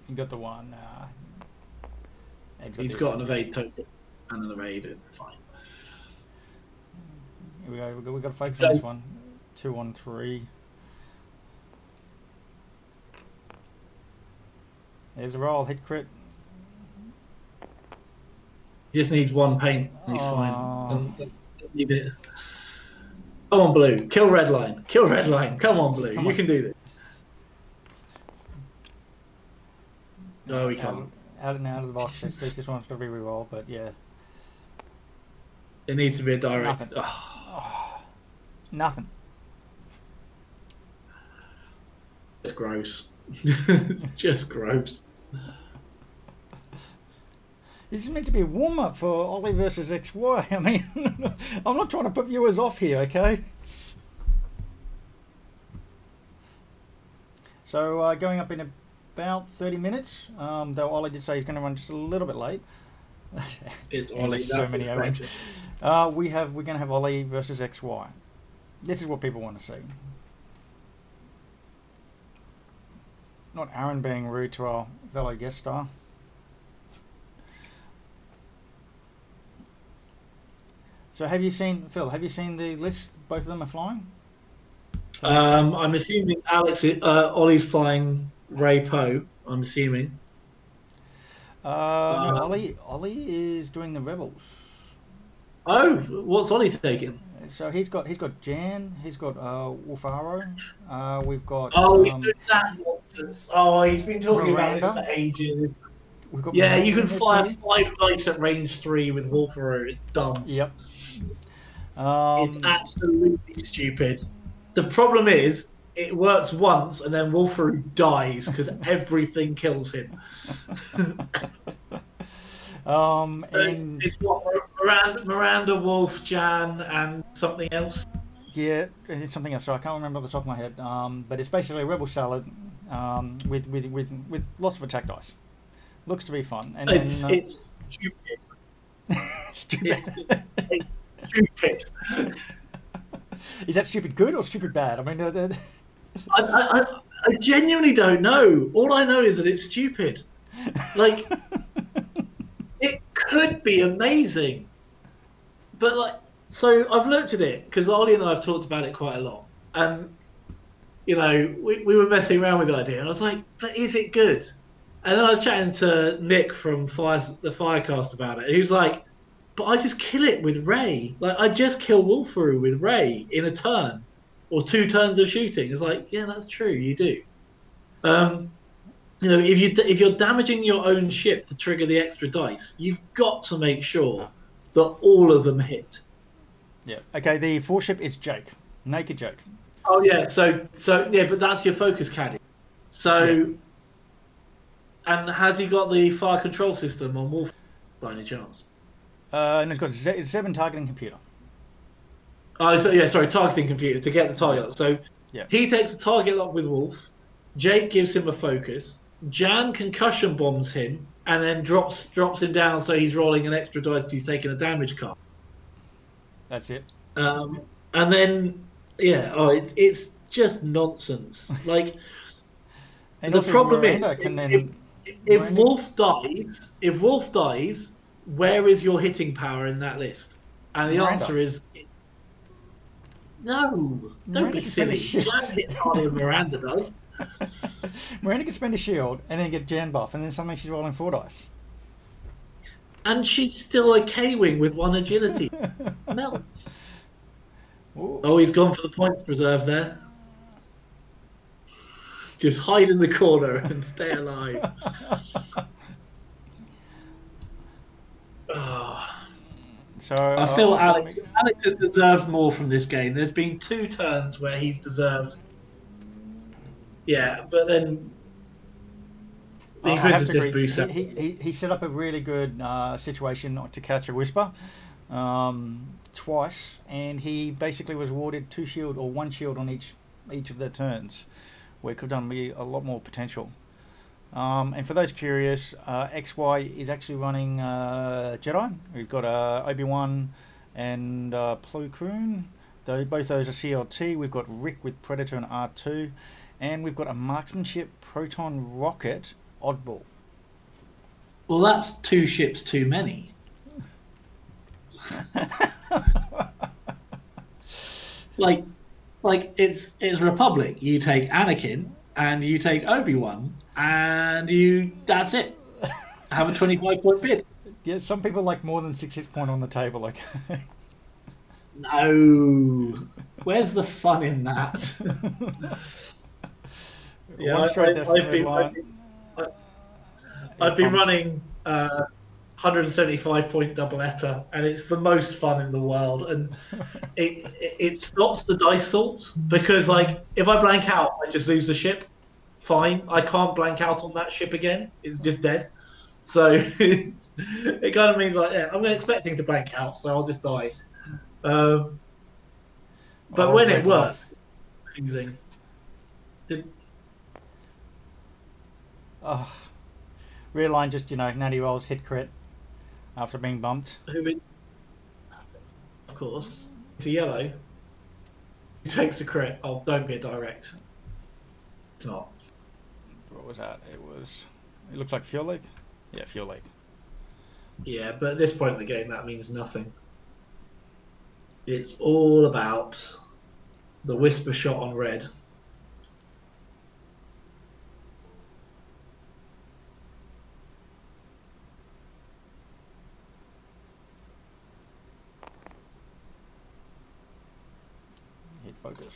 Speaker 1: You got the one.
Speaker 4: He's got an evade token and an evade. It's fine.
Speaker 1: Here we go. We got to focus on this one. 2 on 3. There's a roll. Hit crit.
Speaker 4: He just needs 1 paint. And he's fine. Doesn't need it. Come on, Blue. Kill Red line. Kill Red line. Come on, Blue. You can do this. No, we can't.
Speaker 1: Out of the box. This just wants to be re-roll, but yeah.
Speaker 4: It needs to be a direct.
Speaker 1: Nothing. Oh. Nothing.
Speaker 4: It's gross. It's just gross.
Speaker 1: This is meant to be a warm-up for Ollie versus XY. I mean, I'm not trying to put viewers off here, okay? So going up in about 30 minutes, though Ollie did say he's going to run just a little bit late.
Speaker 4: It's Ollie.
Speaker 1: So many Owens. We're going to have Ollie versus XY. This is what people want to see. Not Aaron being rude to our fellow guest star. So have you seen, Phil, have you seen the list? Both of them are flying?
Speaker 4: I'm assuming Ollie's flying Ray Poe, I'm assuming.
Speaker 1: Ollie is doing the Rebels.
Speaker 4: Oh, what's Ollie taking?
Speaker 1: So he's got Jan, he's got Wolfaro, we've got
Speaker 4: he's doing that nonsense. Oh, he's been talking about this for ages. Yeah, you can fire 5 dice at range 3 with Wolfaro. It's done.
Speaker 1: Yep.
Speaker 4: It's absolutely stupid. The problem is, it works once and then Wolfaro dies because everything kills him. So it's what Miranda, Wolf, Jan, and something else.
Speaker 1: Yeah, it's something else. So I can't remember off the top of my head. But it's basically a Rebel salad with lots of attack dice. Looks to be fun. And
Speaker 4: it's stupid.
Speaker 1: Stupid.
Speaker 4: It's stupid.
Speaker 1: Is that stupid good or stupid bad? I mean,
Speaker 4: I genuinely don't know. All I know is that it's stupid. Like, it could be amazing, but so I've looked at it because Ollie and I have talked about it quite a lot, and we were messing around with the idea, and I was like, but is it good? And then I was chatting to Nick from the Firecast about it. He was like, "But I just kill it with Ray. Like I just kill Wolferoo with Ray in a turn, or 2 turns of shooting." It's like, yeah, that's true. You do. You know, if you're damaging your own ship to trigger the extra dice, you've got to make sure that all of them hit.
Speaker 1: Yeah. Okay. The 4 ship is Jake. Naked Jake.
Speaker 4: Oh yeah. So yeah, but that's your focus caddy. So.
Speaker 1: Yeah.
Speaker 4: And has he got the fire control system on Wolf by any chance?
Speaker 1: And it's got Zeb targeting computer.
Speaker 4: Oh, so yeah, sorry, targeting computer to get the target lock. So
Speaker 1: Yeah.
Speaker 4: he takes the target lock with Wolf. Jake gives him a focus. Jan concussion bombs him and then drops him down, so he's rolling an extra dice. He's taking a damage card.
Speaker 1: That's it.
Speaker 4: And then it's just nonsense. Like
Speaker 1: And
Speaker 4: the
Speaker 1: also
Speaker 4: problem
Speaker 1: Miranda
Speaker 4: is
Speaker 1: can then
Speaker 4: if Wolf dies, where is your hitting power in that list? And the
Speaker 1: Miranda.
Speaker 4: answer is no. Don't
Speaker 1: Miranda
Speaker 4: be
Speaker 1: can spend a
Speaker 4: silly.
Speaker 1: shield.
Speaker 4: Jan hits harder than Miranda does.
Speaker 1: Miranda can spend a shield and then get Jan buff, and then suddenly she's rolling 4 dice.
Speaker 4: And she's still a K-wing with 1 agility. Melts.
Speaker 1: Ooh.
Speaker 4: Oh, he's gone for the points reserve there. Just hide in the corner and stay alive. Oh.
Speaker 1: So
Speaker 4: I feel Alex has deserved more from this game. There's been 2 turns where he's deserved. Yeah, but then the
Speaker 1: I have to
Speaker 4: Inquisitive
Speaker 1: agree.
Speaker 4: boost.
Speaker 1: He set up a really good situation to catch a Whisper twice, and he basically was awarded 2 shield or 1 shield on each of their turns, where it could have done me a lot more potential. And for those curious, XY is actually running Jedi. We've got Obi-Wan and Plo Koon. Both those are CLT. We've got Rick with Predator and R2. And we've got a marksmanship proton rocket oddball.
Speaker 4: Well, that's 2 ships too many. like it's Republic. You take Anakin and you take Obi-Wan and that's it. Have a 25-point bid.
Speaker 1: Yeah, some people like more than 6 hit point on the table. Like,
Speaker 4: no, where's the fun in that? Yeah, I've been running 175-point double-etta, and it's the most fun in the world. And it stops the dice salt because, like, if I blank out, I just lose the ship. Fine, I can't blank out on that ship again. It's just dead. So it kind of means like, yeah, I'm expecting to blank out, so I'll just die. But when it works, it's amazing.
Speaker 1: Oh, Rearline just, natty rolls, hit crit after being bumped.
Speaker 4: Of course. To yellow. He takes a crit. Oh, don't be a direct. It's not.
Speaker 1: What was that? It looks like Fuel Lake? Yeah, Fuel Lake.
Speaker 4: Yeah, but at this point in the game, that means nothing. It's all about the Whisper shot on red.
Speaker 1: Hit focus.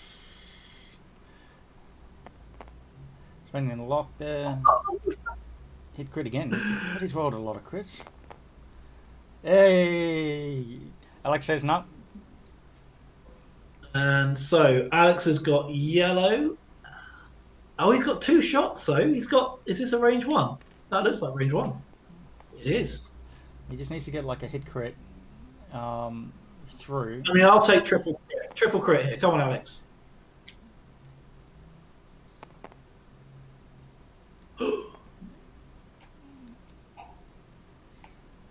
Speaker 1: Spending in lock there. Hit crit again. But he's rolled a lot of crits. Hey! Alex says no.
Speaker 4: And so Alex has got yellow. Oh, he's got 2 shots though. Is this a range 1? That looks like range 1. It is.
Speaker 1: He just needs to get like a hit crit through.
Speaker 4: I mean, I'll take triple crit here. Come on, Alex.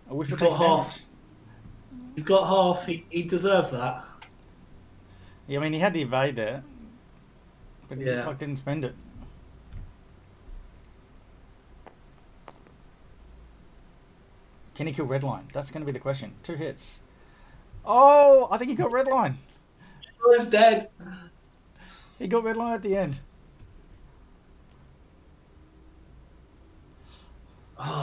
Speaker 1: I wish
Speaker 4: He's
Speaker 1: we
Speaker 4: got half. He's got half. He deserved that.
Speaker 1: Yeah, I mean, he had the evade there, but he
Speaker 4: Yeah.
Speaker 1: didn't spend it. Can he kill Redline? That's going to be the question. 2 hits. Oh, I think he got Redline.
Speaker 4: He's dead.
Speaker 1: He got Redline at the end.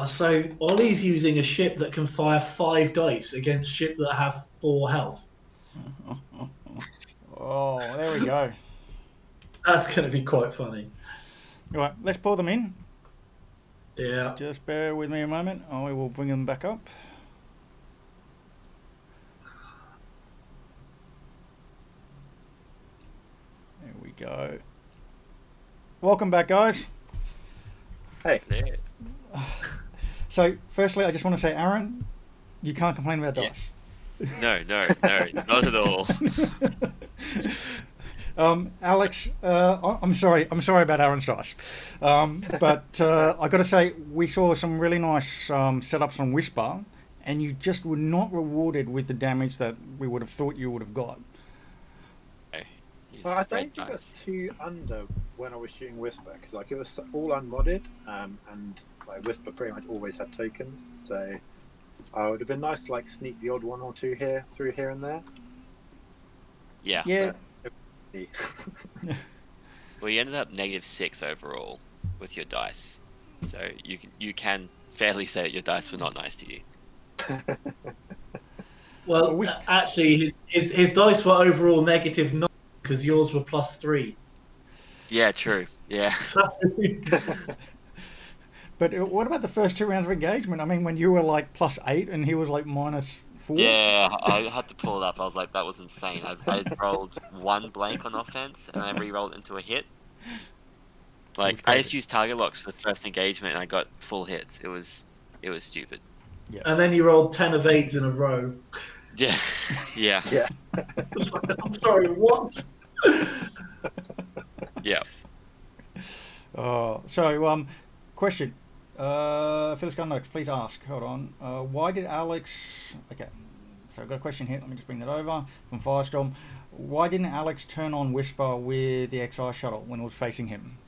Speaker 4: So Ollie's using a ship that can fire 5 dice against ship that have 4 health.
Speaker 1: Oh, there we go.
Speaker 4: That's going to be quite funny.
Speaker 1: Right, let's pull them in.
Speaker 4: Yeah.
Speaker 1: Just bear with me a moment. I will bring them back up. There we go. Welcome back, guys.
Speaker 2: Hey.
Speaker 1: So, firstly, I just want to say, Aaron, you can't complain about dice.
Speaker 3: No, not at all.
Speaker 1: Alex, I'm sorry about Aaron's dice, but I got to say we saw some really nice setups on Whisper, and you just were not rewarded with the damage that we would have thought you would have got.
Speaker 2: Well, I don't think it was too under when I was shooting Whisper, because like it was all unmodded, and like Whisper pretty much always had tokens, so it would have been nice to like sneak the odd 1 or 2 through here and there.
Speaker 3: Yeah. Well, you ended up -6 overall with your dice, so you can fairly say that your dice were not nice to you.
Speaker 4: Well, actually, his dice were overall -9 because yours were +3.
Speaker 3: Yeah, true. Yeah.
Speaker 4: So...
Speaker 1: But what about the first 2 rounds of engagement? I mean, when you were like +8 and he was like -4.
Speaker 3: Yeah, I had to pull it up. I was like, that was insane. I rolled 1 blank on offense, and I re-rolled into a hit. Like, I just used target locks for the first engagement, and I got full hits. It was stupid.
Speaker 1: Yeah.
Speaker 4: And then you rolled 10 evades in a row.
Speaker 3: Yeah, yeah.
Speaker 2: Yeah.
Speaker 4: I'm sorry, what?
Speaker 3: Yeah.
Speaker 1: So, question. Phyllis Gunnox, please ask. Hold on. Why did Alex... Okay, so I've got a question here. Let me just bring that over from Firestorm. Why didn't Alex turn on Whisper with the XI shuttle when it was facing him?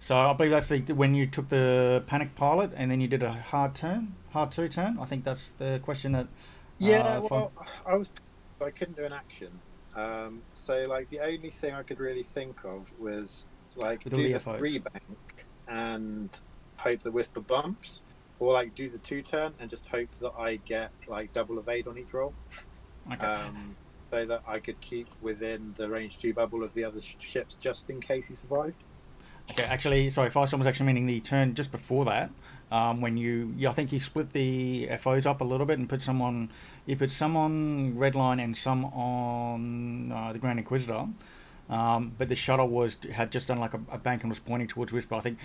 Speaker 1: So I believe that's when you took the panic pilot and then you did a hard 2 turn. I think that's the question that...
Speaker 2: well, I couldn't do an action. So like the only thing I could really think of was like do the 3 bank and hope the Whisper bumps, or like do the 2 turn and just hope that I get like double evade on each roll.
Speaker 1: Okay.
Speaker 2: So that I could keep within the range 2 bubble of the other ships just in case he survived.
Speaker 1: Okay, actually, sorry, Firestorm was actually meaning the turn just before that, when I think you split the FOs up a little bit and put some on Redline and some on the Grand Inquisitor, but the shuttle had just done like a bank and was pointing towards Whisper. I think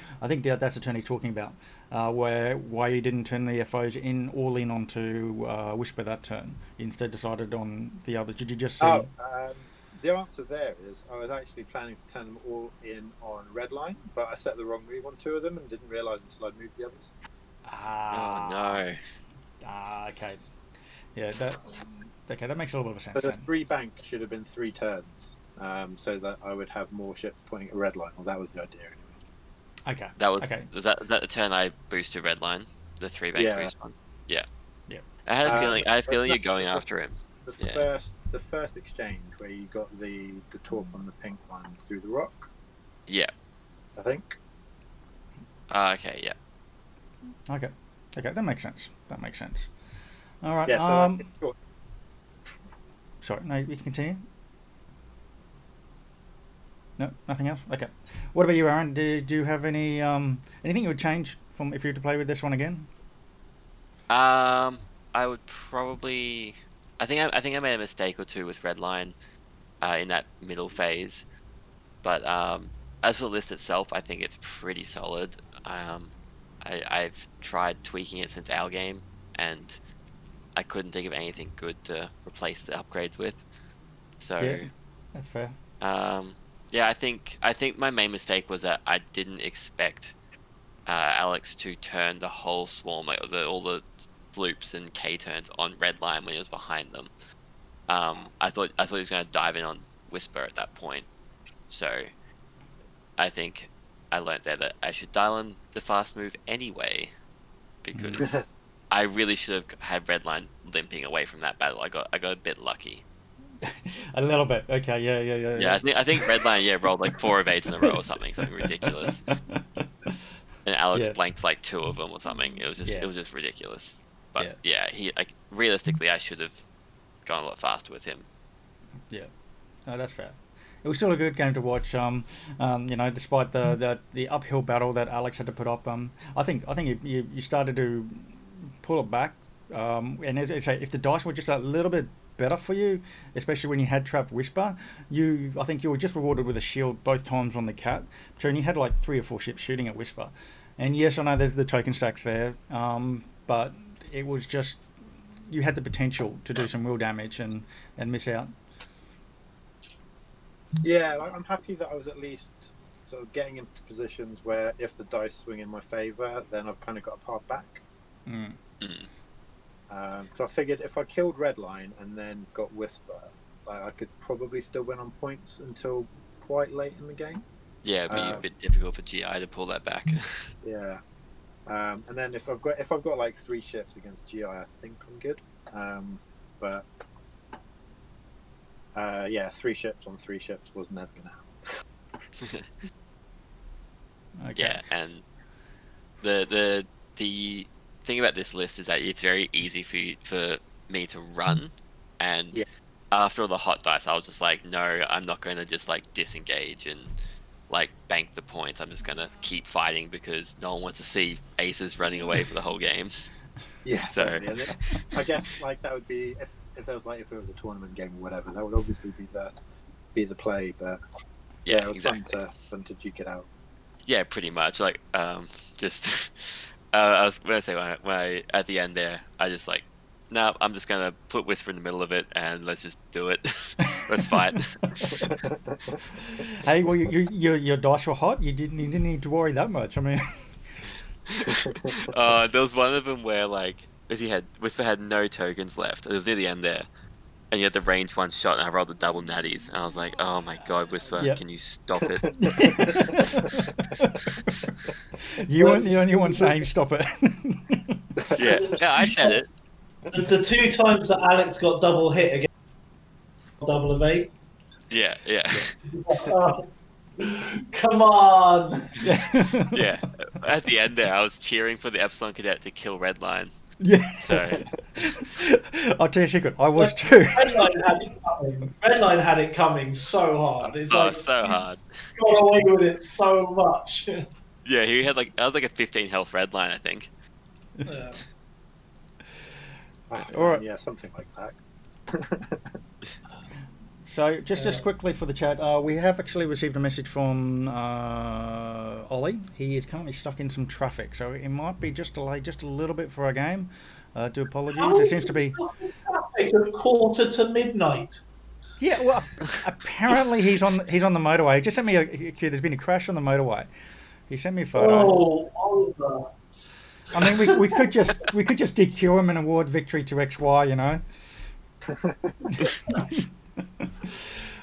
Speaker 1: that's the turn he's talking about, why you didn't turn the FOs all in onto Whisper that turn. You instead decided on the others. Did you just see?
Speaker 2: The answer there is I was actually planning to turn them all in on Redline, but I set the wrong move on 2 of them and didn't realise until I'd moved the others.
Speaker 3: Oh no.
Speaker 1: Okay. Yeah, that makes a little bit of sense.
Speaker 2: But the 3 bank should have been 3 turns, so that I would have more ships pointing at Redline. Well, that was the idea anyway.
Speaker 1: Okay.
Speaker 3: Was that the turn I boosted Redline? The 3 bank boost one? Yeah.
Speaker 1: Yeah.
Speaker 3: I had a feeling you're going after him.
Speaker 2: The first exchange where you got the talk on the pink one through the rock.
Speaker 3: Yeah.
Speaker 2: I think.
Speaker 3: Okay. Yeah.
Speaker 1: Okay, that makes sense. All right.
Speaker 2: Yeah.
Speaker 1: Sorry. No, you can continue. No, nothing else. Okay. What about you, Aaron? Do you have any anything you would change from if you were to play with this one again?
Speaker 3: I would probably. I think I made a mistake or 2 with Redline in that middle phase, but as for the list itself, I think it's pretty solid. I've tried tweaking it since our game, and I couldn't think of anything good to replace the upgrades with. So
Speaker 1: yeah, that's fair.
Speaker 3: Yeah, I think my main mistake was that I didn't expect Alex to turn the whole swarm, like all the sloops and K turns on Redline when he was behind them. I thought he was going to dive in on Whisper at that point. So I think I learned there that I should dial in the fast move anyway, because I really should have had Redline limping away from that battle. I got a bit lucky.
Speaker 1: A little bit. Okay. Yeah.
Speaker 3: Yeah, I think Redline rolled like 4 evades in a row or something ridiculous. and Alex
Speaker 1: Yeah.
Speaker 3: blanked like 2 of them or something. It was just ridiculous. But yeah, he like realistically, I should have gone a lot faster with him.
Speaker 1: Yeah, no, that's fair. It was still a good game to watch. Despite the uphill battle that Alex had to put up. I think you started to pull it back. And as I say, if the dice were just a little bit better for you, especially when you had Trap Whisper, I think you were just rewarded with a shield both times on the cat. So you had like 3 or 4 ships shooting at Whisper. And yes, I know there's the token stacks there, but it was just you had the potential to do some real damage and miss out.
Speaker 2: Yeah, I'm happy that I was at least sort of getting into positions where if the dice swing in my favour, then I've kind of got a path back.
Speaker 1: Mm.
Speaker 2: So I figured if I killed Redline and then got Whisper, I could probably still win on points until quite late in the game.
Speaker 3: Yeah, it'd be a bit difficult for GI to pull that back.
Speaker 2: Yeah, and then if I've got like 3 ships against GI, I think I'm good. But 3 ships on 3 ships was never gonna happen.
Speaker 1: Okay.
Speaker 3: Yeah, and the thing about this list is that it's very easy for me to run, and after all the hot dice, I was just like, no, I'm not going to just like disengage and like bank the points. I'm just going to keep fighting because no one wants to see aces running away for the whole game.
Speaker 2: Yeah,
Speaker 3: so
Speaker 2: I guess like that would be if it was a tournament game or whatever, that would obviously be the play, but it was
Speaker 3: exactly.
Speaker 2: fun to duke it out.
Speaker 3: Yeah, pretty much. Like just I was gonna say when I at the end there, I just like, no, I'm just gonna put Whisper in the middle of it and let's just do it. Let's fight.
Speaker 1: Hey, well, your dice were hot. You didn't need to worry that much. I mean,
Speaker 3: there was one of them where like Whisper had no tokens left. It was near the end there, and you had the range 1 shot, and I rolled the double natties, and I was like, oh my god, Whisper, can you stop it?
Speaker 1: You weren't the only one saying stop it.
Speaker 3: Yeah, I said it.
Speaker 4: The 2 times that Alex got double hit against double evade.
Speaker 3: Yeah.
Speaker 4: Come on.
Speaker 3: Yeah. At the end there, I was cheering for the Epsilon Cadet to kill Redline.
Speaker 1: Yeah.
Speaker 3: So
Speaker 1: I'll tell you a secret. I was too.
Speaker 4: Redline had it coming so hard. It's like
Speaker 3: so hard.
Speaker 4: Got away with it so much.
Speaker 3: Yeah, he had like, I was like a 15 health Redline, I think.
Speaker 4: Yeah.
Speaker 1: Alright.
Speaker 2: Yeah, something like that.
Speaker 1: So just quickly for the chat, we have actually received a message from Ollie. He is currently stuck in some traffic, so it might be just delayed just a little bit for our game. Do apologies. It seems to be
Speaker 4: a 1:45 to midnight.
Speaker 1: Yeah, well, apparently he's on the motorway. He just sent me a cue. There's been a crash on the motorway. He sent me a photo.
Speaker 4: Oh, Oliver.
Speaker 1: I mean, we could just DQ him and award victory to XY, you know.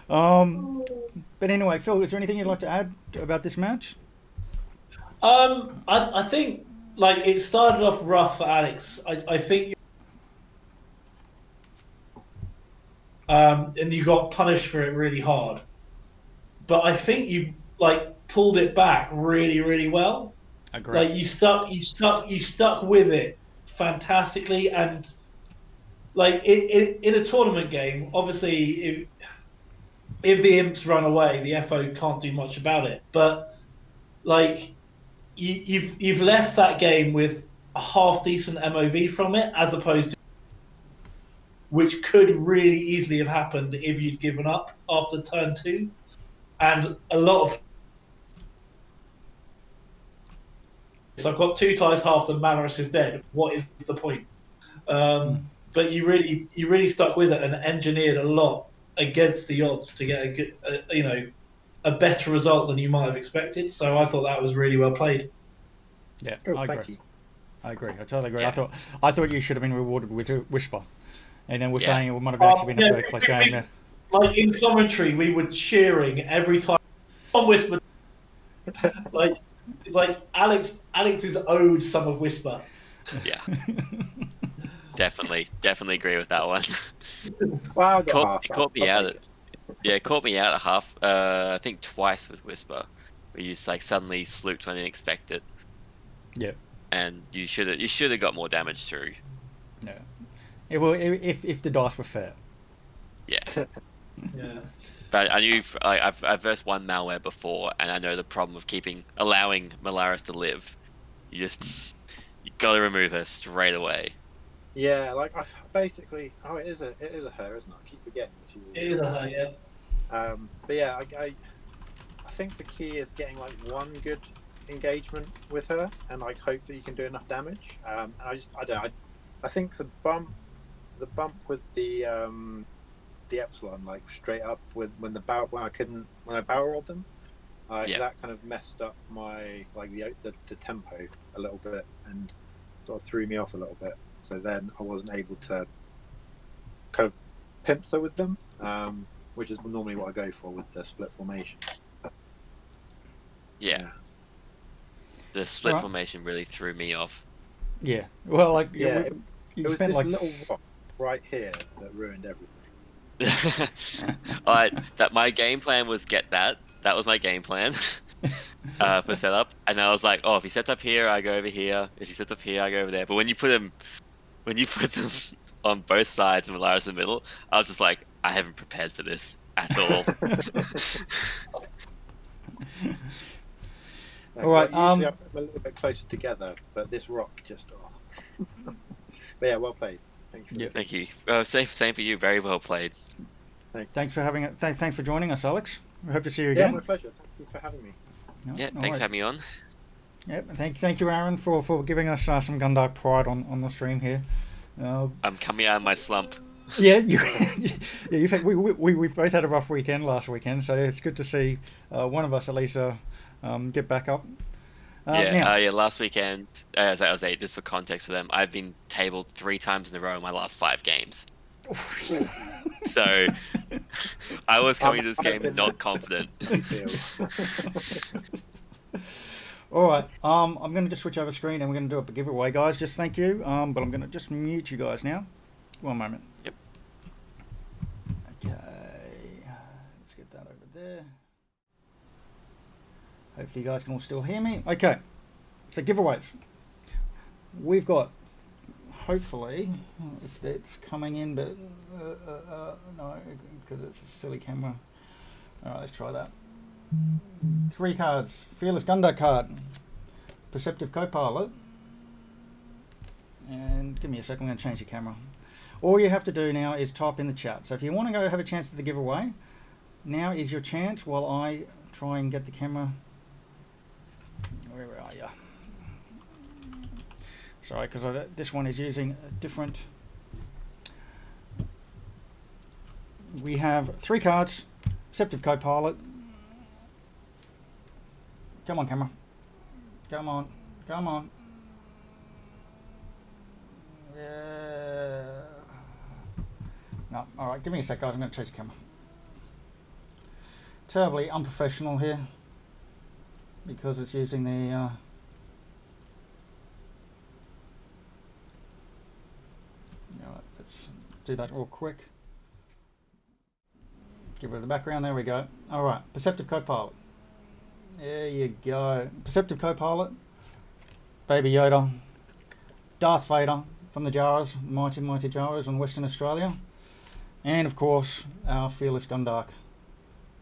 Speaker 1: But anyway, Phil, is there anything you'd like to add about this match?
Speaker 4: I think like it started off rough for Alex. I think, and you got punished for it really hard. But I think you like pulled it back really, really well.
Speaker 1: Agree.
Speaker 4: Like you stuck with it fantastically, and like in a tournament game, obviously if the imps run away, the FO can't do much about it. But like you've left that game with a half decent MOV from it, as opposed to which could really easily have happened if you'd given up after turn 2, and a lot of. So I've got 2 ties halved and Malarus is dead. What is the point? But you really stuck with it and engineered a lot against the odds to get a good, a better result than you might have expected. So I thought that was really well played.
Speaker 1: Yeah,
Speaker 2: Thank you.
Speaker 1: I agree. I totally agree.
Speaker 3: Yeah.
Speaker 1: I thought you should have been rewarded with a Whisper, and then we're saying it might have actually been a very close game. Yeah.
Speaker 4: Like in commentary, we were cheering every time on Whisper. like Alex is owed some of Whisper.
Speaker 3: Yeah. Definitely agree with that one.
Speaker 2: Wow,
Speaker 3: It caught me out at half. I think twice with Whisper, where you just like suddenly slooped when I didn't expect it.
Speaker 1: Yeah.
Speaker 3: And you should have got more damage through.
Speaker 1: Yeah. Well, if the dice were fair.
Speaker 3: Yeah.
Speaker 4: Yeah.
Speaker 3: But I knew I've versed one malware before, and I know the problem of allowing Malaris to live. You gotta remove her straight away.
Speaker 2: Yeah, like I basically. Oh, it is a her, isn't it? I keep forgetting.
Speaker 4: It is a her, yeah.
Speaker 2: But yeah, I think the key is getting like one good engagement with her, and like hope that you can do enough damage. I think the bump with the Epsilon, like straight up when I barrel rolled them, that kind of messed up my like the tempo a little bit and sort of threw me off a little bit. So then I wasn't able to kind of pincer with them, which is normally what I go for with the split formation.
Speaker 3: Yeah. The split formation really threw me off.
Speaker 1: Yeah. Well, like
Speaker 2: it was
Speaker 1: spent
Speaker 2: this
Speaker 1: like
Speaker 2: little rock right here that ruined everything.
Speaker 3: That my game plan was get that. That was my game plan for setup. And I was like, oh, if he sets up here, I go over here. If he sets up here, I go over there. But when you put them on both sides and Malaris in the middle, I was just like, I haven't prepared for this at all.
Speaker 2: All right. Usually I'm a little bit closer together, but this rock just. Oh. But yeah, well played. Thank you.
Speaker 3: Thank you. Same for you. Very well played.
Speaker 1: Thanks for having it. Thanks for joining us, Alex. We hope to see you again.
Speaker 2: Yeah, my pleasure. Thank you for having me.
Speaker 3: Thanks for having me on.
Speaker 1: Yep. Thank you, Aaron, for giving us some Gundam pride on the stream here.
Speaker 3: I'm coming out of my slump.
Speaker 1: Yeah, we've both had a rough weekend last weekend, so it's good to see one of us at least get back up.
Speaker 3: Last weekend, as I was saying, just for context for them, I've been tabled 3 times in a row in my last 5 games. So I was coming to this game not confident.
Speaker 1: All right, I'm going to just switch over screen and we're going to do a giveaway, guys. Just thank you, but I'm going to just mute you guys now. One moment.
Speaker 3: Yep.
Speaker 1: Okay, let's get that over there. Hopefully you guys can all still hear me. Okay, so giveaways. We've got, hopefully, if it's coming in, but no, because it's a silly camera. All right, let's try that. 3 cards. Fearless Gundam card. Perceptive Copilot. And give me a second, I'm going to change the camera. All you have to do now is type in the chat. So if you want to go have a chance at the giveaway, now is your chance while I try and get the camera. Where are you? Sorry, because this one is using a different. We have 3 cards. Perceptive Copilot. Come on, camera. Come on. Come on. Yeah. No, alright, give me a sec, guys. I'm going to change the camera. Terribly unprofessional here. Because it's using the... let's do that real quick. Get rid of the background. There we go. Alright, Perceptive Copilot. There you go. Perceptive Copilot, Baby Yoda, Darth Vader from the Jaras, Mighty Jaras in Western Australia, and of course our Fearless Gundam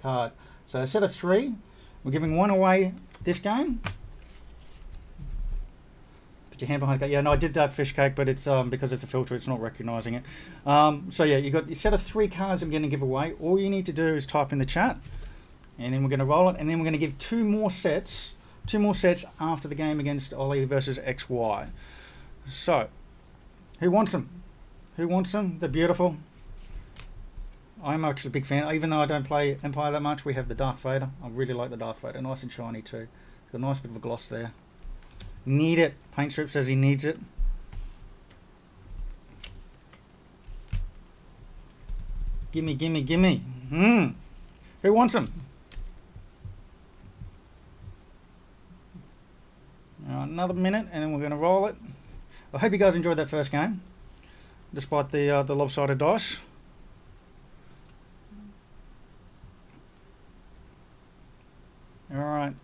Speaker 1: card. So a set of 3. We're giving 1 away this game. Put your hand behind the... Yeah, no, I did that fish cake, but it's because it's a filter, it's not recognising it. So yeah, you got your set of 3 cards I'm going to give away. All you need to do is type in the chat. And then we're going to roll it, and then we're going to give 2 more sets after the game against Ollie versus XY. So, who wants them? Who wants them? They're beautiful. I'm actually a big fan. Even though I don't play Empire that much, we have the Darth Vader. I really like the Darth Vader. Nice and shiny too. Got a nice bit of a gloss there. Need it. Paint Strip says he needs it. Gimme, gimme, gimme. Who wants them? Another minute and then we're going to roll it. I hope you guys enjoyed that first game, despite the lopsided dice. Alright,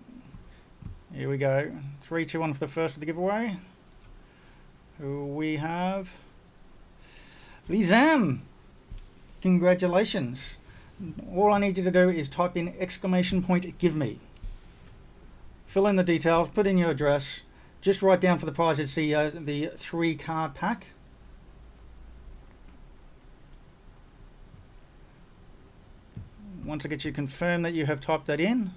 Speaker 1: Here we go. 3, 2, 1 for the first of the giveaway. Who we have? Lizam! Congratulations. All I need you to do is type in ! give me. Fill in the details, put in your address. Just write down for the prize, it's the 3 card pack. Once I get you confirmed that you have typed that in.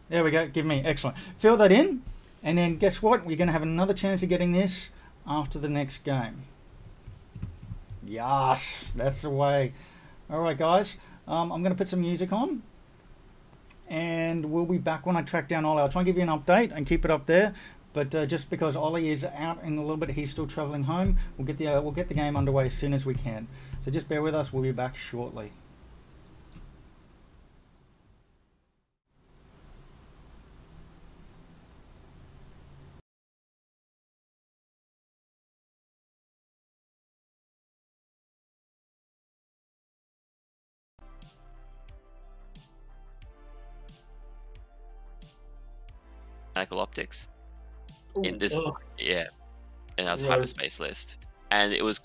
Speaker 1: There we go, give me, excellent. Fill that in, and then guess what? We're going to have another chance of getting this after the next game. Yes, that's the way. All right, guys, I'm going to put some music on, and we'll be back when I track down Ollie. I'll try and give you an update and keep it up there, but just because Ollie is out in a little bit, he's still traveling home, we'll get the game underway as soon as we can. So just bear with us, we'll be back shortly.
Speaker 3: Mechanical optics
Speaker 4: Ooh,
Speaker 3: in this,
Speaker 4: oh,
Speaker 3: yeah, in our
Speaker 4: Right.
Speaker 3: hyperspace list, and it was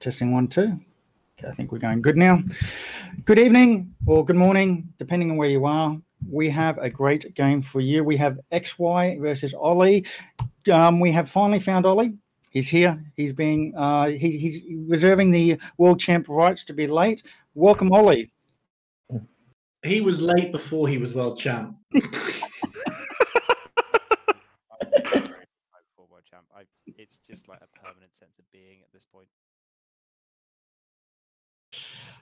Speaker 1: Testing 1, 2. Okay, I think we're going good now. Good evening or good morning, depending on where you are. We have a great game for you. We have XY versus Ollie. We have finally found Ollie. He's here. He's being he's reserving the world champ rights to be late. Welcome, Ollie.
Speaker 4: He was late before he was world champ.
Speaker 5: It's just like a permanent sense of being at this point.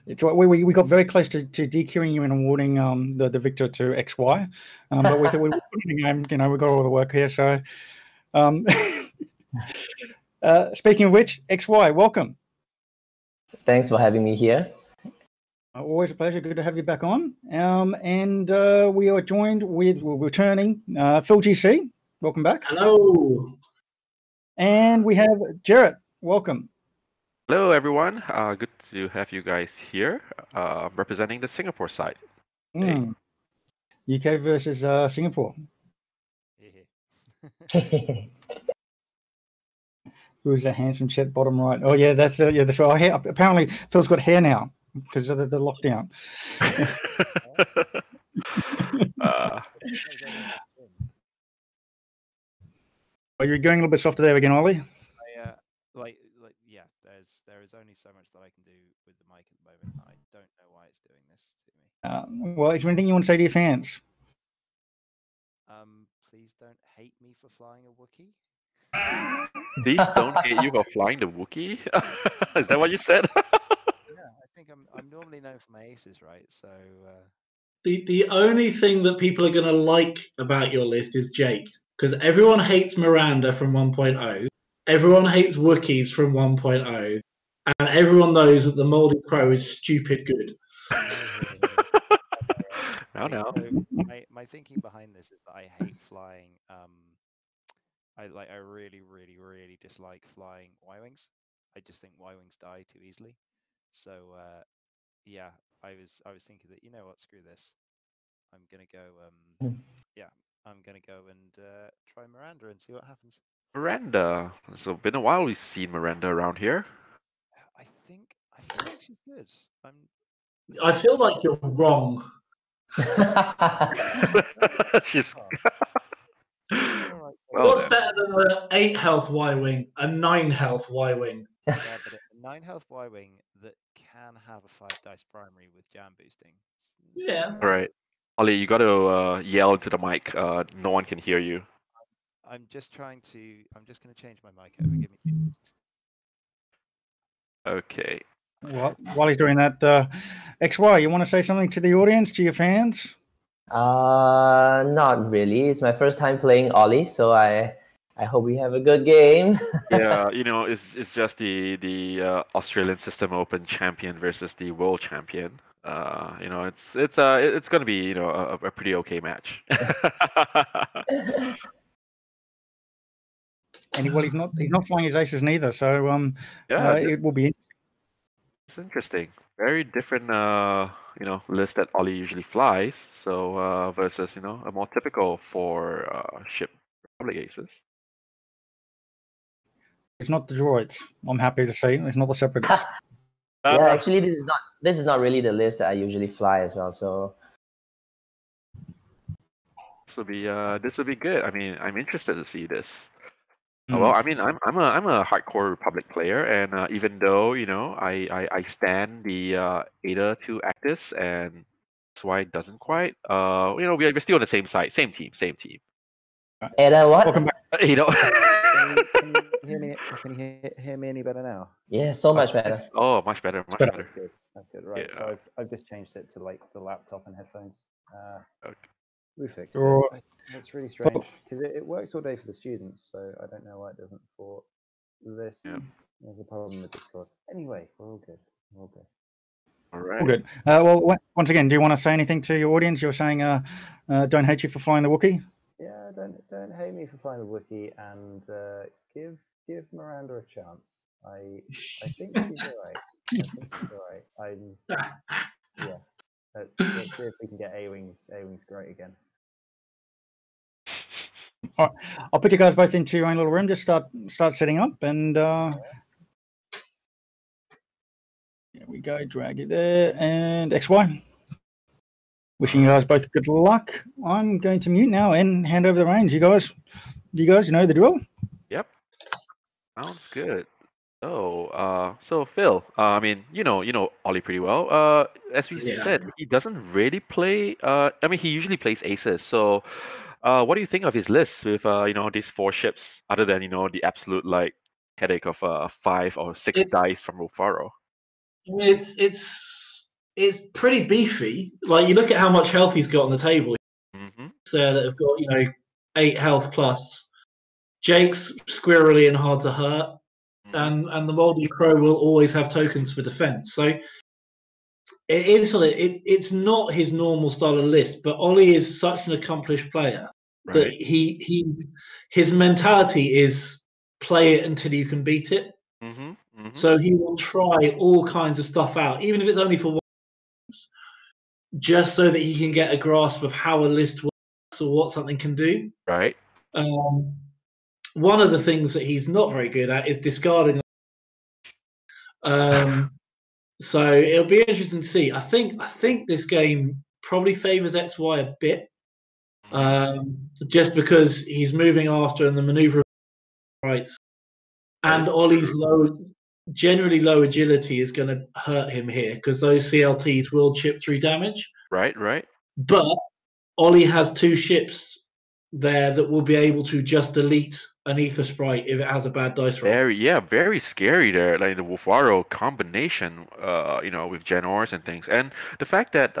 Speaker 1: It's right. We got very close to DQing you and awarding the victor to XY, but we thought we were putting the game. You know, we got all the work here. So, speaking of which, XY, welcome.
Speaker 6: Thanks for having me here.
Speaker 1: Always a pleasure. Good to have you back on. And we are joined with returning Phil GC. Welcome back.
Speaker 4: Hello.
Speaker 1: And we have Jarrett. Welcome.
Speaker 7: Hello, everyone. Good to have you guys here, representing the Singapore side.
Speaker 1: UK versus Singapore. Who's that handsome chap bottom right? Oh yeah, that's that's right. Apparently, Phil's got hair now because of the lockdown. Are you going a little bit softer there again, Ollie?
Speaker 5: There is only so much that I can do with the mic at the moment. I don't know why it's doing this to me.
Speaker 1: Well, is there anything you want to say to your fans?
Speaker 5: Please don't hate me for flying a Wookiee.
Speaker 7: Please don't hate you for flying the Wookiee? Is that what you said?
Speaker 5: Yeah, I think I'm normally known for my aces, right? So
Speaker 4: the only thing that people are going to like about your list is Jake, because everyone hates Miranda from 1.0. Everyone hates Wookiees from 1.0, and everyone knows that the Moldy Crow is stupid good.
Speaker 7: No.
Speaker 5: So my thinking behind this is that I hate flying. I really, really, really dislike flying Y-wings. I just think Y-wings die too easily. So yeah, I was thinking that, you know what, screw this. I'm gonna go. I'm gonna go and try Miranda and see what happens.
Speaker 7: Miranda. So been a while we've seen Miranda around here.
Speaker 5: I feel like she's good.
Speaker 4: I feel like you're wrong.
Speaker 7: She's.
Speaker 4: What's better than an 8 health Y-wing, a 9 health Y-wing?
Speaker 5: Yeah, but a 9 health Y-wing that can have a 5 dice primary with jam boosting.
Speaker 4: Yeah.
Speaker 7: All right, Ollie, you got to yell into the mic. No one can hear you.
Speaker 5: I'm just going to change my mic over. Give me 2 seconds.
Speaker 7: Okay.
Speaker 1: Well, while he's doing that, XY, you want to say something to the audience, to your fans?
Speaker 6: Not really. It's my first time playing Ollie, so I hope we have a good game.
Speaker 7: Yeah, it's just the Australian System Open champion versus the world champion. It's gonna be a pretty okay match.
Speaker 1: And well, he's not flying his aces neither, so it will be.
Speaker 7: It's interesting. Very different, list that Ollie usually flies. So versus a more typical for ship Republic aces.
Speaker 1: It's not the droids. I'm happy to say it's not the separatists.
Speaker 6: Yeah, actually, this is not really the list that I usually fly as well. So
Speaker 7: this will be good. I mean, I'm interested to see this. Well, I mean, I'm a hardcore Republic player, and even though I stand the Ada 2 Actis, and XY doesn't quite. We're still on the same side, same team.
Speaker 6: Ada, what?
Speaker 1: Welcome back.
Speaker 5: Can you hear me any better now?
Speaker 6: Yeah, so much better.
Speaker 7: Oh, much better.
Speaker 5: That's good. Right.
Speaker 7: Yeah.
Speaker 5: So I've just changed it to like the laptop and headphones.
Speaker 7: Okay.
Speaker 5: We fixed
Speaker 1: Sure.
Speaker 5: it. That's really strange because it works all day for the students, so I don't know why it doesn't for this.
Speaker 7: Yeah.
Speaker 5: There's a problem with Discord. Anyway, we're all good.
Speaker 7: All right.
Speaker 1: All good. Well, once again, do you want to say anything to your audience? You're saying, don't hate you for flying the Wookiee.
Speaker 5: Yeah, don't hate me for flying the Wookiee, and give Miranda a chance. I think she's alright. Yeah. Let's see if we can get A-wings great again.
Speaker 1: All right. I'll put you guys both into your own little room. Just start setting up, and we go. Drag it there. And XY. Wishing you guys both good luck. I'm going to mute now and hand over the reins. You guys know the drill?
Speaker 7: Yep. Sounds good. So Phil, I mean, you know Ollie pretty well. As we
Speaker 4: Yeah.
Speaker 7: said, he doesn't really play. I mean, he usually plays aces. So, what do you think of his list with these 4 ships, other than the absolute like headache of 5 or 6
Speaker 4: It's-
Speaker 7: dice from Wolfaro?
Speaker 4: It's pretty beefy. Like, you look at how much health he's got on the table.
Speaker 7: Mm-hmm.
Speaker 4: There that have got 8 health plus. Jake's squirrely and hard to hurt, and the Moldy Crow will always have tokens for defense. So it's not his normal style of list, but Ollie is such an accomplished player that
Speaker 7: Right.
Speaker 4: his mentality is play it until you can beat it.
Speaker 7: Mm-hmm. Mm-hmm.
Speaker 4: So he will try all kinds of stuff out, even if it's only for once, just so that he can get a grasp of how a list works or what something can do.
Speaker 7: Right.
Speaker 4: One of the things that he's not very good at is discarding. So it'll be interesting to see. I think this game probably favors XY a bit, just because he's moving after and the maneuver rights, and Ollie's generally low agility is going to hurt him here because those CLTs will chip through damage.
Speaker 7: Right.
Speaker 4: But Ollie has 2 ships there that will be able to just delete an Ether Sprite if it has a bad dice roll.
Speaker 7: Very scary there, like the Wolfaro combination, with Gen Ors and things, and the fact that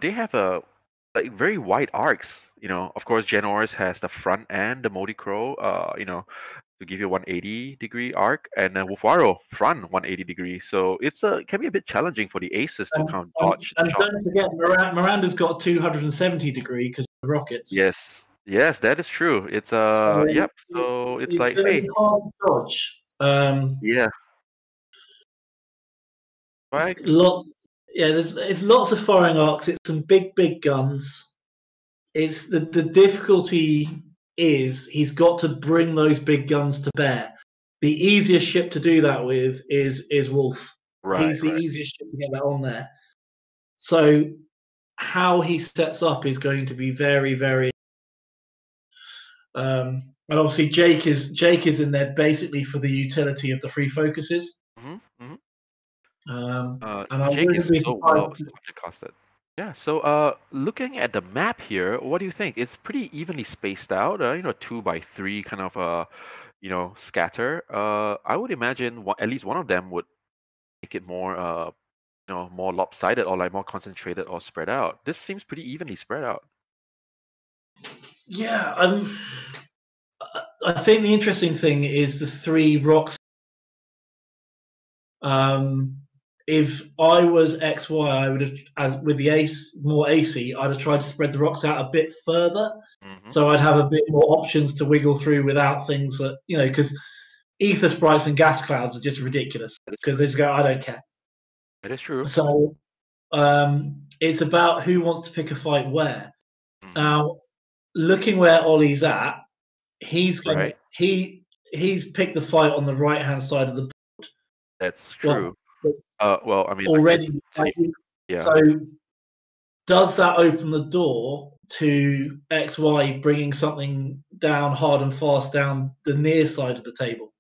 Speaker 7: they have like very wide arcs. Of course, Gen Ors has the front and the Moldy Crow, to give you 180-degree arc, and then Wolfaro front 180 degrees. So it can be a bit challenging for the aces to kind of dodge.
Speaker 4: And don't forget, Miranda's got 270-degree because of the rockets.
Speaker 7: Yes, that is true. It's yep. So it's like, hey,
Speaker 4: hard to dodge.
Speaker 7: Yeah. Right.
Speaker 4: There's lots of firing arcs. It's some big guns. It's the difficulty is he's got to bring those big guns to bear. The easiest ship to do that with is Wolf.
Speaker 7: Right.
Speaker 4: He's the easiest ship to get that on there. So how he sets up is going to be very, very. And obviously Jake is in there basically for the utility of the free focuses.
Speaker 7: And
Speaker 4: Jake
Speaker 7: is so well costed. Yeah. So looking at the map here, what do you think? It's pretty evenly spaced out. 2x3 kind of scatter. I would imagine at least one of them would make it more more lopsided or like more concentrated or spread out. This seems pretty evenly spread out.
Speaker 4: Yeah, I think the interesting thing is the 3 rocks. If I was XY, I would have, as with the ace more AC, I'd have tried to spread the rocks out a bit further, so I'd have a bit more options to wiggle through without things that because Ether Sprites and gas clouds are just ridiculous because they just go, I don't care.
Speaker 7: That is true.
Speaker 4: So it's about who wants to pick a fight where. Now, looking where Ollie's at, he's picked the fight on the right hand side of the board.
Speaker 7: That's true. Well, I mean,
Speaker 4: already. So, does that open the door to XY bringing something down hard and fast down the near side of the table?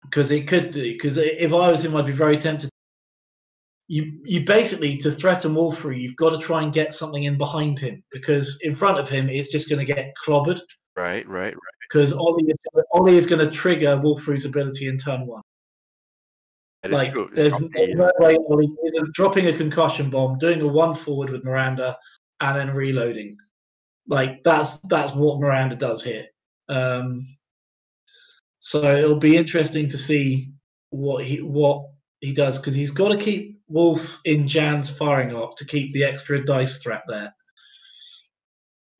Speaker 4: Because it could do. Because if I was him, I'd be very tempted. You basically, to threaten Wolfrey, you've got to try and get something in behind him, because in front of him it's just going to get clobbered.
Speaker 7: Right.
Speaker 4: Because Ollie is going to trigger Wolfrey's ability in turn 1. Like, there's no way Ollie is dropping a concussion bomb, doing a 1 forward with Miranda, and then reloading. Like, that's what Miranda does here. So it'll be interesting to see what he does, because he's got to keep Wolf in Jan's firing arc to keep the extra dice threat there.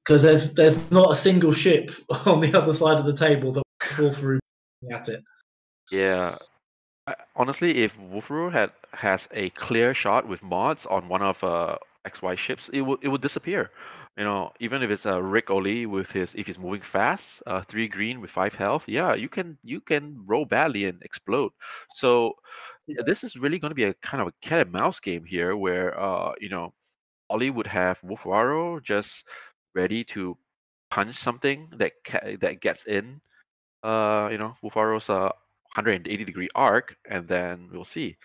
Speaker 4: Because there's not a single ship on the other side of the table that Wolf Roo at it.
Speaker 7: Yeah. Honestly, if Wolfaro has a clear shot with mods on one of XY ships, it would disappear. Even if it's a Rick Oli if he's moving fast, 3 green with 5 health, yeah, you can roll badly and explode. So this is really going to be a kind of a cat and mouse game here, where Ollie would have Wolfaro just ready to punch something that gets in. Wolfaro's 180-degree arc, and then we'll see.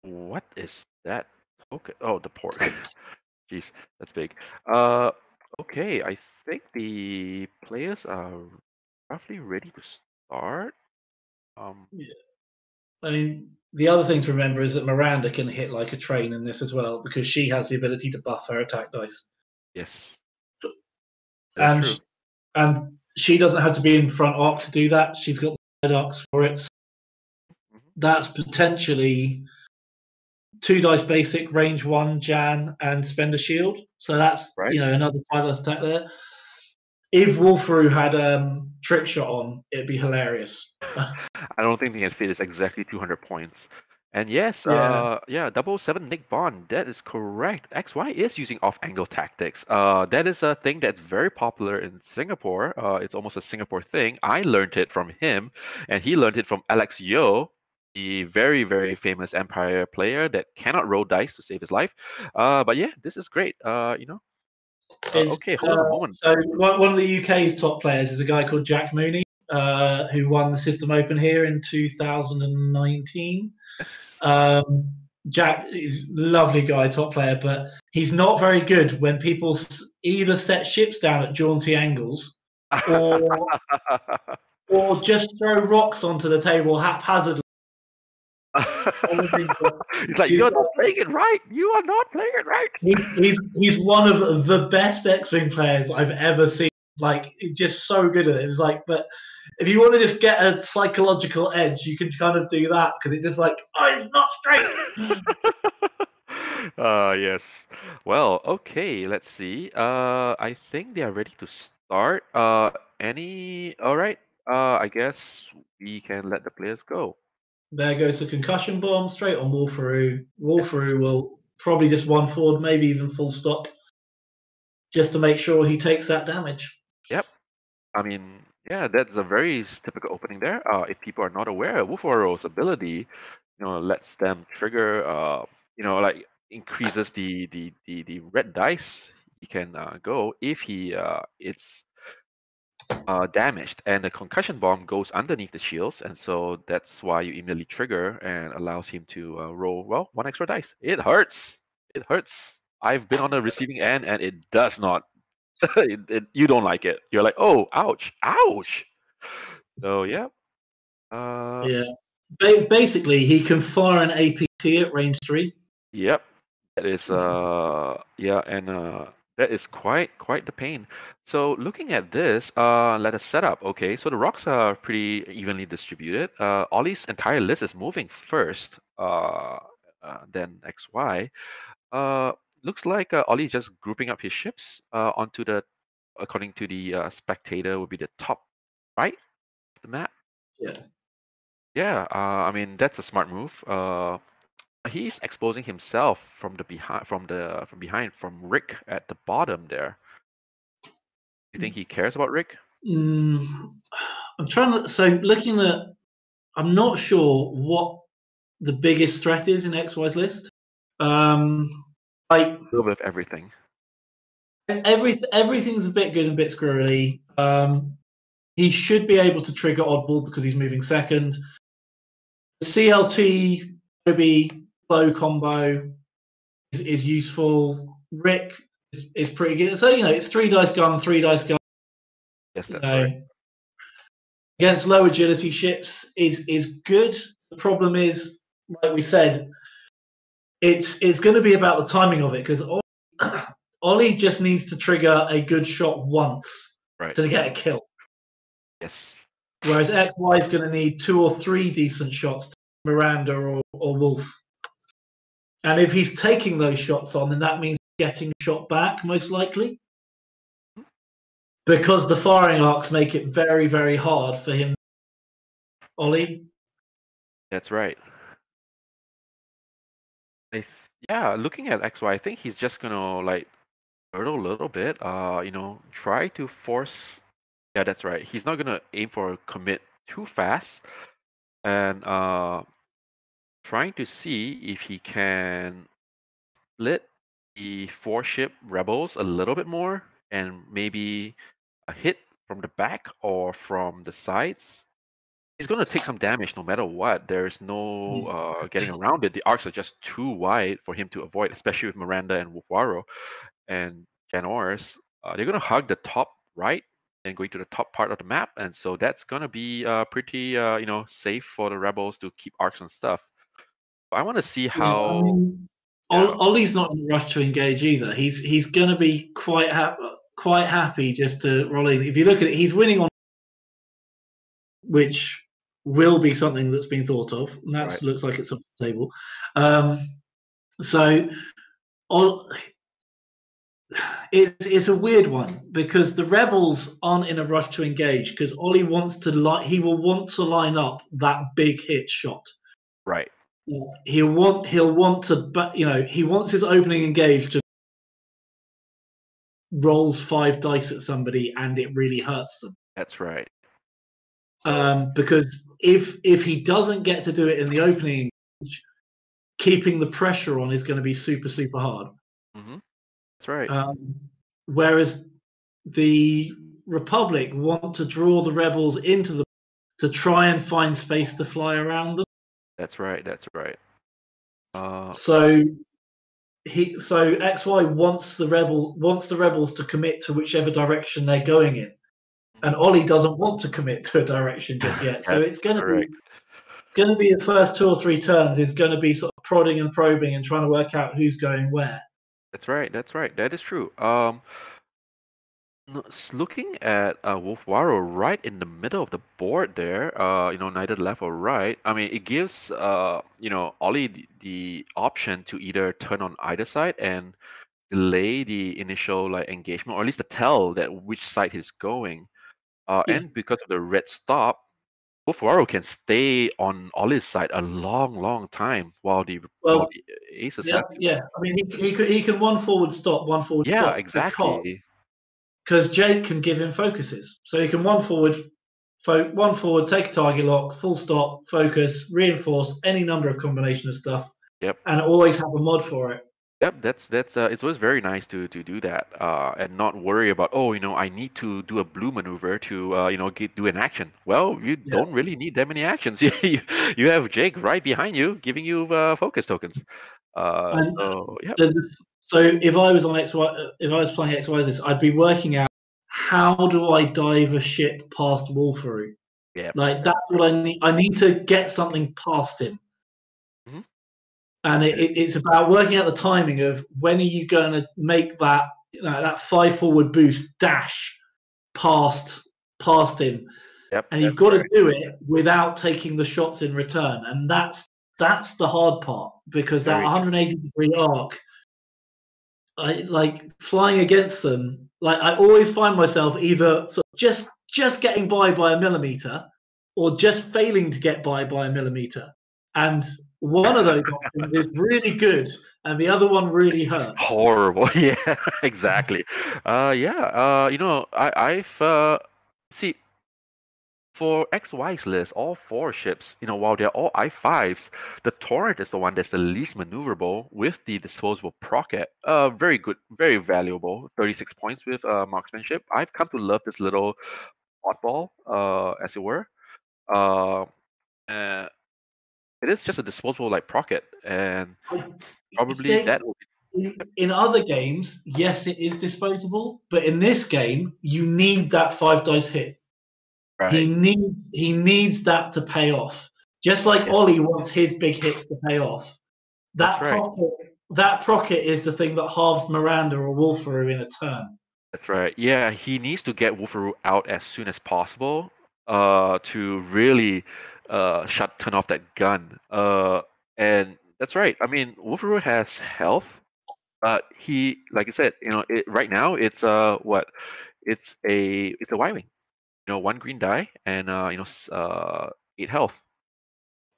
Speaker 7: What is that? Okay. Oh, the pork. Jeez, that's big. Okay. I think the players are roughly ready to start.
Speaker 4: I mean, the other thing to remember is that Miranda can hit like a train in this as well, because she has the ability to buff her attack dice.
Speaker 7: Yes.
Speaker 4: And
Speaker 7: That's true.
Speaker 4: and she doesn't have to be in front arc to do that. She's got the third arcs for it. That's potentially 2 dice basic, range 1, Jan, and spend a shield. So that's
Speaker 7: Right.
Speaker 4: another 5 dice attack there. If Wolfaro had trick shot on, it'd be hilarious.
Speaker 7: I don't think they can fit. It's exactly 200 points. And yes,
Speaker 4: Yeah.
Speaker 7: 007 Nick Bond, that is correct. XY is using off-angle tactics. That is a thing that's very popular in Singapore. It's almost a Singapore thing. I learned it from him, and he learned it from Alex Yo, the very, very famous Empire player that cannot roll dice to save his life. But yeah, this is great. Okay, hold on a moment.
Speaker 4: So one of the UK's top players is a guy called Jack Mooney, who won the System Open here in 2019. Jack is a lovely guy, top player, but he's not very good when people either set ships down at jaunty angles or just throw rocks onto the table haphazardly.
Speaker 7: He's like, you're not playing it right. You are not playing it right.
Speaker 4: He's one of the best X-Wing players I've ever seen. Like, just so good at it. It's like, but if you want to just get a psychological edge, you can kind of do that, because it's just like, oh, it's not straight.
Speaker 7: Yes. Well, okay, let's see. I think they are ready to start. All right. I guess we can let the players go.
Speaker 4: There goes the concussion bomb straight on Wolfaro. Wolfaro will probably just one forward, maybe even full stop, just to make sure he takes that damage.
Speaker 7: Yep. I mean, yeah, that's a very typical opening there. If people are not aware, Wolfaro's ability, lets them trigger, like increases the red dice he can go if he it's damaged, and the concussion bomb goes underneath the shields, and so that's why you immediately trigger and allows him to roll 1 extra dice. It hurts. It hurts. I've been on the receiving end, and it does not. You don't like it. You're like, oh, ouch, ouch. So yeah.
Speaker 4: Yeah. Basically, he can fire an APT at range 3.
Speaker 7: Yep. That is that is quite the pain. So looking at this, let us set up. Okay, so the rocks are pretty evenly distributed. Ollie's entire list is moving first, then XY. Looks like Ollie's just grouping up his ships onto the, according to the spectator, would be the top right of the map.
Speaker 4: Yeah.
Speaker 7: Yeah, I mean that's a smart move. He's exposing himself from behind from Rick at the bottom there. You think he cares about Rick?
Speaker 4: I'm trying to. So looking at, I'm not sure what the biggest threat is in XY's list. Like
Speaker 7: a little bit of everything.
Speaker 4: Everything's a bit good and a bit squirrely. He should be able to trigger oddball because he's moving second. CLT Obi flow combo is useful. Rick is pretty good. So it's 3 dice gun, 3 dice gun.
Speaker 7: Yes, that's right.
Speaker 4: Against low agility ships is good. The problem is, like we said, it's going to be about the timing of it, because Ollie just needs to trigger a good shot once to get a kill.
Speaker 7: Yes.
Speaker 4: Whereas XY is going to need 2 or 3 decent shots to Miranda or Wolf. And if he's taking those shots on, then that means getting shot back, most likely. Because the firing arcs make it very, very hard for him. Ollie?
Speaker 7: That's right. Looking at XY, I think he's just gonna like hurdle a little bit. Try to force. Yeah, that's right. He's not gonna aim for a commit too fast. and trying to see if he can split the 4-ship rebels a little bit more and maybe a hit from the back or from the sides. He's going to take some damage no matter what. There's no getting around it. The arcs are just too wide for him to avoid, especially with Miranda and Wolfwaro and Janor's. They're going to hug the top right and going to the top part of the map, and so that's going to be pretty safe for the rebels to keep arcs and stuff. I want to see how.
Speaker 4: I mean, Ollie's not in a rush to engage either. He's going to be quite happy just to roll in. If you look at it, he's winning on, which will be something that's been thought of, and that looks like it's off the table. So, it's a weird one because the rebels aren't in a rush to engage because Ollie wants to he will want to line up that big hit shot.
Speaker 7: Right.
Speaker 4: He'll want to, he wants his opening engage to rolls 5 dice at somebody and it really hurts them.
Speaker 7: That's right.
Speaker 4: Because if he doesn't get to do it in the opening engage, keeping the pressure on is going to be super, super hard.
Speaker 7: Mm-hmm. That's right.
Speaker 4: Whereas the Republic want to draw the rebels to try and find space to fly around them.
Speaker 7: That's right.
Speaker 4: So XY wants the rebels to commit to whichever direction they're going in, and Ollie doesn't want to commit to a direction just yet. So it's going to be the first 2 or 3 turns is going to be sort of prodding and probing and trying to work out who's going where.
Speaker 7: That's right. That is true. Looking at Wolfwaro right in the middle of the board there, neither left or right. I mean, it gives Ollie the option to either turn on either side and delay the initial engagement, or at least to tell that which side he's going. And because of the red stop, Wolfwaro can stay on Ollie's side a long time while the aces have.
Speaker 4: Yeah. I mean, he can one forward stop, one forward stop.
Speaker 7: Yeah, exactly.
Speaker 4: Because Jake can give him focuses, so he can one forward, take a target lock, full stop, focus, reinforce, any number of combination of stuff.
Speaker 7: Yep.
Speaker 4: And always have a mod for it.
Speaker 7: Yep, that's it's always very nice to do that and not worry about I need to do a blue maneuver to do an action. Well, you don't really need that many actions. you have Jake right behind you giving you focus tokens.
Speaker 4: So if I was on XY, if I was flying XY, I'd be working out how do I dive a ship past Wolfwaro.
Speaker 7: Yeah,
Speaker 4: that's what I need. I need to get something past him.
Speaker 7: Mm-hmm.
Speaker 4: And it's about working out the timing of when are you going to make that that 5 forward boost dash past him.
Speaker 7: Yep,
Speaker 4: and you've got to do it without taking the shots in return. And that's the hard part because that 180-degree arc, like flying against them, I always find myself either sort of just getting by a millimeter or just failing to get by a millimeter. And one of those options is really good, and the other one really hurts.
Speaker 7: Horrible. Yeah, exactly. I've see for XY's list, all 4 ships, while they're all I5s, the Torrent is the one that's the least maneuverable with the disposable procket. Very good, very valuable. 36 points with marksmanship. I've come to love this little oddball, as it were. It is just a disposable procket, and probably that will be.
Speaker 4: In other games, yes, it is disposable, but in this game, you need that 5 dice hit.
Speaker 7: Right.
Speaker 4: He needs that to pay off. Just like Ollie wants his big hits to pay off. That procket is the thing that halves Miranda or Wolfwaro in a turn.
Speaker 7: That's right. Yeah, he needs to get Wolfwaro out as soon as possible to really turn off that gun. And that's right. I mean, Wolfwaro has health, but he, like I said, right now it's it's a Y-wing. 1 green die and 8 health.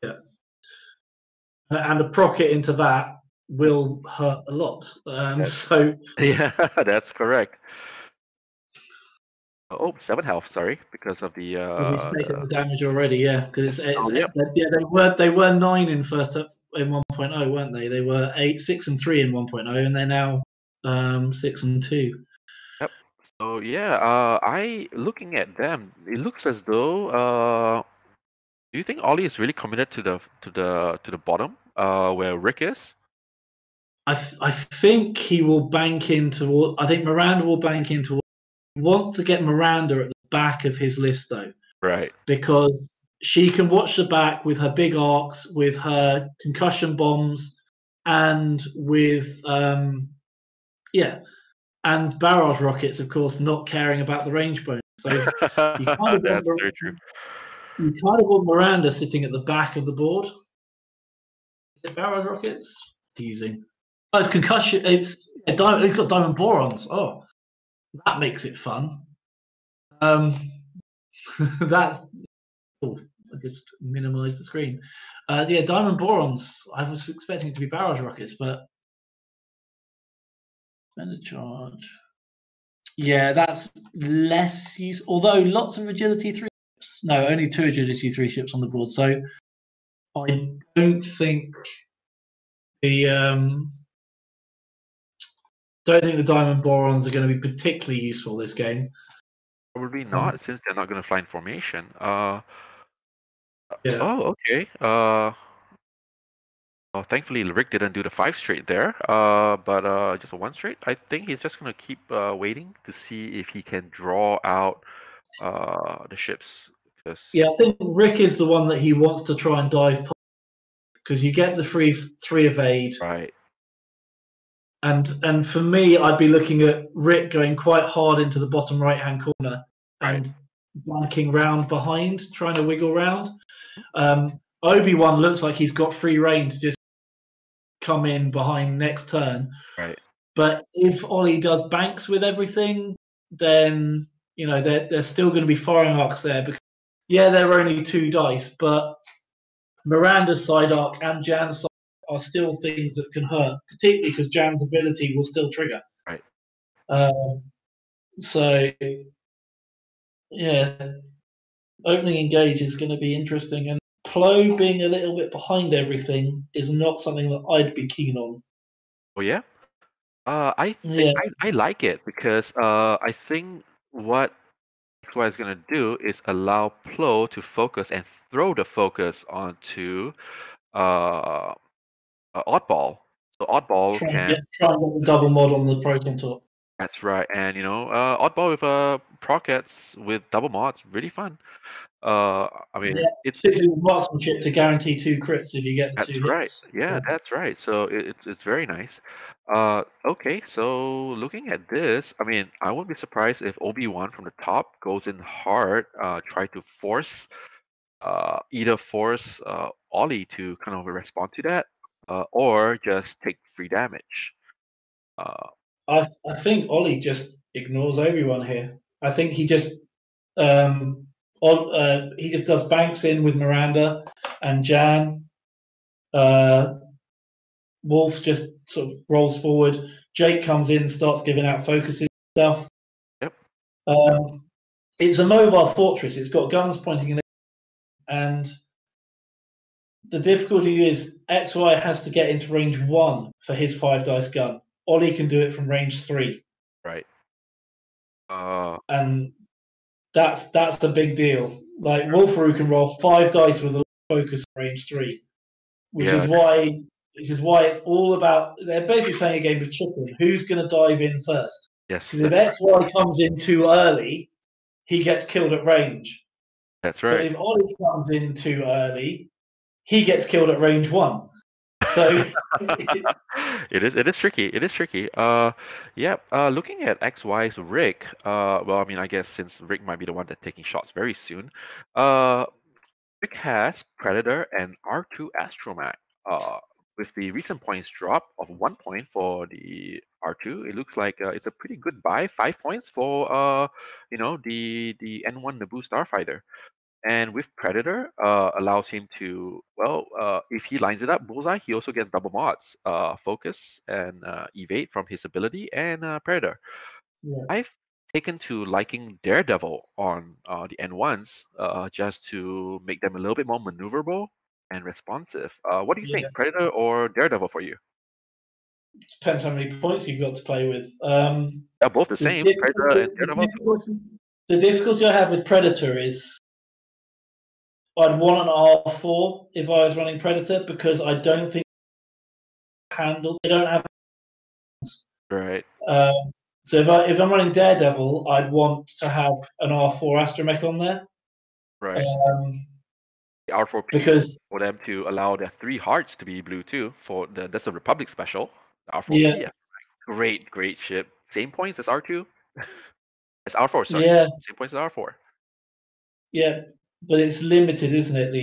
Speaker 4: Yeah, and a procket into that will hurt a lot. So
Speaker 7: yeah, that's correct. Oh, 7 health, sorry, because of the
Speaker 4: Because he's taken the damage already, yeah. Because
Speaker 7: yep.
Speaker 4: they were 9 in first up in 1.0, weren't they? They were 6 and 3 in 1.0, and they're now 6 and 2.
Speaker 7: Yep. So yeah, I looking at them, it looks as though do you think Ollie is really committed to the bottom, where Rick is?
Speaker 4: I think he will bank into. I think Miranda will bank into. He wants to get Miranda at the back of his list though,
Speaker 7: Right.
Speaker 4: because she can watch the back with her big arcs, with her concussion bombs, and with and barrage rockets, of course, not caring about the range bonus. So you kind of
Speaker 7: That's very true.
Speaker 4: You kind of want Miranda sitting at the back of the board. The barrage rockets teasing. Oh, it's concussion. It's got diamond borons. Oh, that makes it fun. That's. Oh, I just minimize the screen. Yeah, diamond borons. I was expecting it to be barrage rockets, but spend a charge. Yeah, that's less use. Although lots of agility 3 ships. No, only 2 agility 3 ships on the board. So I don't think the diamond borons are going to be particularly useful this game.
Speaker 7: Probably not, since they're not going to fly in formation.
Speaker 4: Yeah.
Speaker 7: Oh, okay. Well, thankfully Rick didn't do the 5 straight there. But just a 1 straight. I think he's just going to keep waiting to see if he can draw out the ships.
Speaker 4: Yeah, I think Rick is the one that he wants to try and dive past, because you get the 3 evade.
Speaker 7: Right.
Speaker 4: And for me, I'd be looking at Rick going quite hard into the bottom right-hand corner and blanking round behind, trying to wiggle round. Obi-Wan looks like he's got free reign to just come in behind next turn.
Speaker 7: Right.
Speaker 4: But if Ollie does banks with everything, then there's still going to be firing arcs there. Because there are only 2 dice, but Miranda's side arc and Jan's side are still things that can hurt, particularly because Jan's ability will still trigger.
Speaker 7: Right.
Speaker 4: So, yeah, opening engage is going to be interesting, and Plo being a little bit behind everything is not something that I'd be keen on.
Speaker 7: Oh yeah. I think I like it because I think what XY is gonna do is allow Plo to focus and throw the focus onto Oddball. So Oddball
Speaker 4: Try
Speaker 7: can.
Speaker 4: and get the double mod on the Proton top.
Speaker 7: That's right, and Oddball with Prockets with double mods, really fun. I mean, it's
Speaker 4: particularly with marksmanship to guarantee 2 crits if you get the 2 hits.
Speaker 7: Right. Yeah, that's right. So it's very nice. Okay, so looking at this, I mean, I wouldn't be surprised if Obi-Wan from the top goes in hard, try to force, either force Ollie to kind of respond to that, or just take free damage.
Speaker 4: I think Ollie just ignores Obi-Wan here. I think he just does banks in with Miranda and Jan. Wolf just sort of rolls forward. Jake comes in, starts giving out focuses and stuff.
Speaker 7: Yep.
Speaker 4: It's a mobile fortress. It's got guns pointing in it, and the difficulty is XY has to get into range 1 for his 5 dice gun. Ollie can do it from range 3.
Speaker 7: Right.
Speaker 4: And that's a big deal. Like Wolfaroo can roll 5 dice with a focus range 3, which is why it's all about. They're basically playing a game of chicken. Who's going to dive in first?
Speaker 7: Yes.
Speaker 4: Because if XY comes in too early, he gets killed at range.
Speaker 7: That's right.
Speaker 4: But if Ollie comes in too early, he gets killed at range 1. So
Speaker 7: it is tricky. It is tricky. Looking at XY's Rick, well, I mean, I guess since Rick might be the one that's taking shots very soon, Rick has Predator and R2 Astromech. With the recent points drop of 1 point for the R2, it looks like it's a pretty good buy. 5 points for the N1 Naboo Starfighter. And with Predator, allows him to, if he lines it up bullseye, he also gets double mods, focus and evade from his ability and Predator.
Speaker 4: Yeah.
Speaker 7: I taken to liking Daredevil on the N1s, just to make them a little bit more maneuverable and responsive. What do you
Speaker 4: Yeah.
Speaker 7: think, Predator or Daredevil for you?
Speaker 4: Depends how many points you've got to play with.
Speaker 7: They're both the same, Predator and Daredevil.
Speaker 4: The difficulty I have with Predator is I'd want an R4 if I was running Predator, because I don't think they don't have.
Speaker 7: Right.
Speaker 4: So if I'm running Daredevil, I'd want to have an R4 Astromech on there.
Speaker 7: Right. The R4P
Speaker 4: because
Speaker 7: for them to allow their 3 hearts to be blue too. That's a Republic special. The R4P,
Speaker 4: Yeah.
Speaker 7: great ship. Same points as R2. It's R4, sorry.
Speaker 4: Yeah.
Speaker 7: Same points as R4.
Speaker 4: Yeah, but it's limited, isn't it?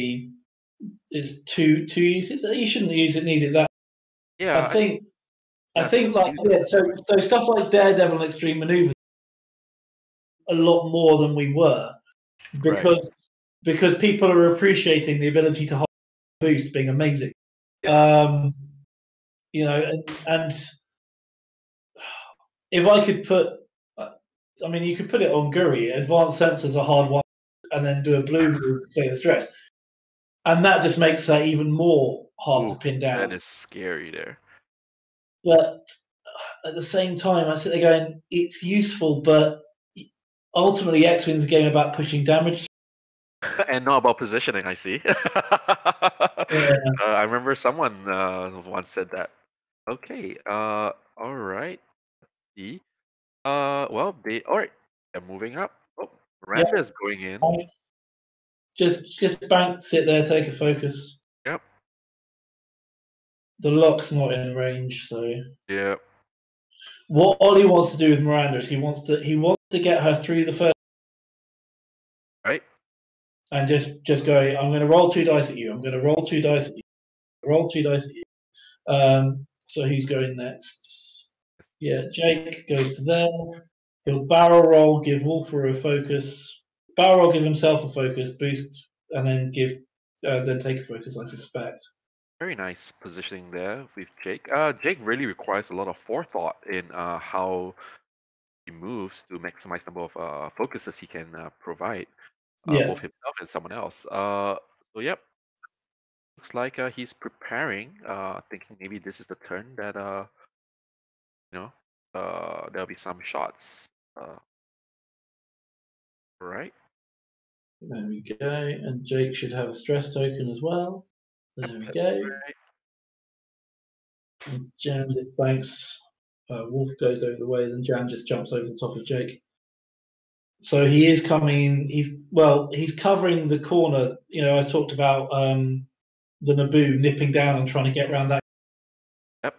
Speaker 4: It's two uses. You shouldn't need it that.
Speaker 7: Yeah.
Speaker 4: I think like so stuff like Daredevil and Extreme Maneuvers a lot more than we were, because people are appreciating the ability to hold boost being amazing.
Speaker 7: Yes.
Speaker 4: You know, and if I could put, I mean, you could put it on Guri. Advanced sensors are hard one, and then do a blue move to clear the stress, and that just makes that even more hard to pin down.
Speaker 7: That is scary there.
Speaker 4: But at the same time, I sit there going, it's useful, but ultimately, X-Wing's a game about pushing damage.
Speaker 7: And not about positioning, I see.
Speaker 4: Yeah.
Speaker 7: I remember someone once said that. Okay, all right. Let's see. Well, all right. They're moving up. Oh, Miranda's going in.
Speaker 4: Just bank, sit there, take a focus.
Speaker 7: Yep.
Speaker 4: The lock's not in range, so.
Speaker 7: Yeah.
Speaker 4: What Ollie wants to do with Miranda is he wants to get her through the first.
Speaker 7: Right.
Speaker 4: And just go, I'm going to roll 2 dice at you. I'm going to roll 2 dice at you. Roll 2 dice at you. So who's going next? Yeah, Jake goes to there. He'll barrel roll, give Wolfer a focus. Barrel roll, give himself a focus, boost, and then then take a focus, I suspect.
Speaker 7: Very nice positioning there with Jake. Jake really requires a lot of forethought in how he moves to maximize number of focuses he can provide, both himself and someone else. So yep, looks like he's preparing, thinking maybe this is the turn that there'll be some shots. Right.
Speaker 4: There we go, and Jake should have a stress token as well. There we go.
Speaker 7: Right.
Speaker 4: And Jan just banks. Wolf goes over the way, then Jan just jumps over the top of Jake. So he is coming. He's covering the corner. You know, I talked about the Naboo nipping down and trying to get around that.
Speaker 7: Yep.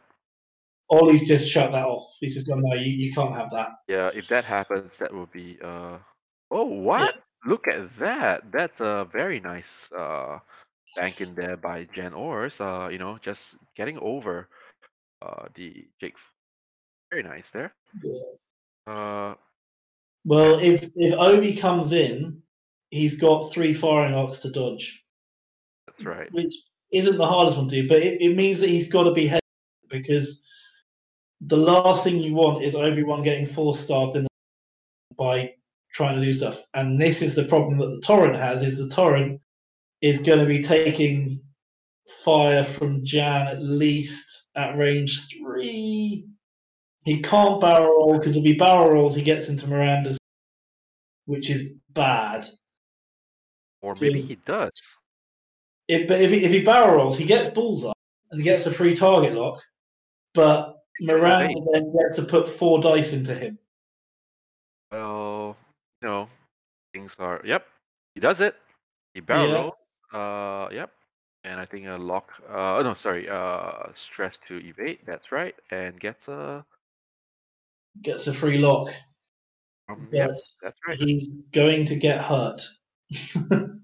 Speaker 4: Ollie's just shut that off. He's just gone, no, you can't have that.
Speaker 7: Yeah, if that happens, that will be. Oh, what? Yeah. Look at that! That's a very nice bank in there by Jan Ors. Just getting over the Jake. Very nice there.
Speaker 4: Yeah. Well, if Obi comes in, he's got 3 firing arcs to dodge.
Speaker 7: That's right.
Speaker 4: Which isn't the hardest one to do, but it means that he's got to be heavy, because the last thing you want is Obi-Wan getting force-starved by trying to do stuff. And this is the problem that the Torrent has, is the Torrent is going to be taking fire from Jan at least at range 3. He can't barrel roll, because if he barrel rolls, he gets into Miranda's, which is bad.
Speaker 7: Or maybe he does.
Speaker 4: But if he barrel rolls, he gets bullseye and he gets a free target lock. But Miranda then gets to put 4 dice into him.
Speaker 7: Well, things are. Yep, he does it. He barrel roll. Yep. And I think a lock. Stress to evade. That's right, and gets a
Speaker 4: free lock.
Speaker 7: Yep, that's right.
Speaker 4: He's going to get hurt.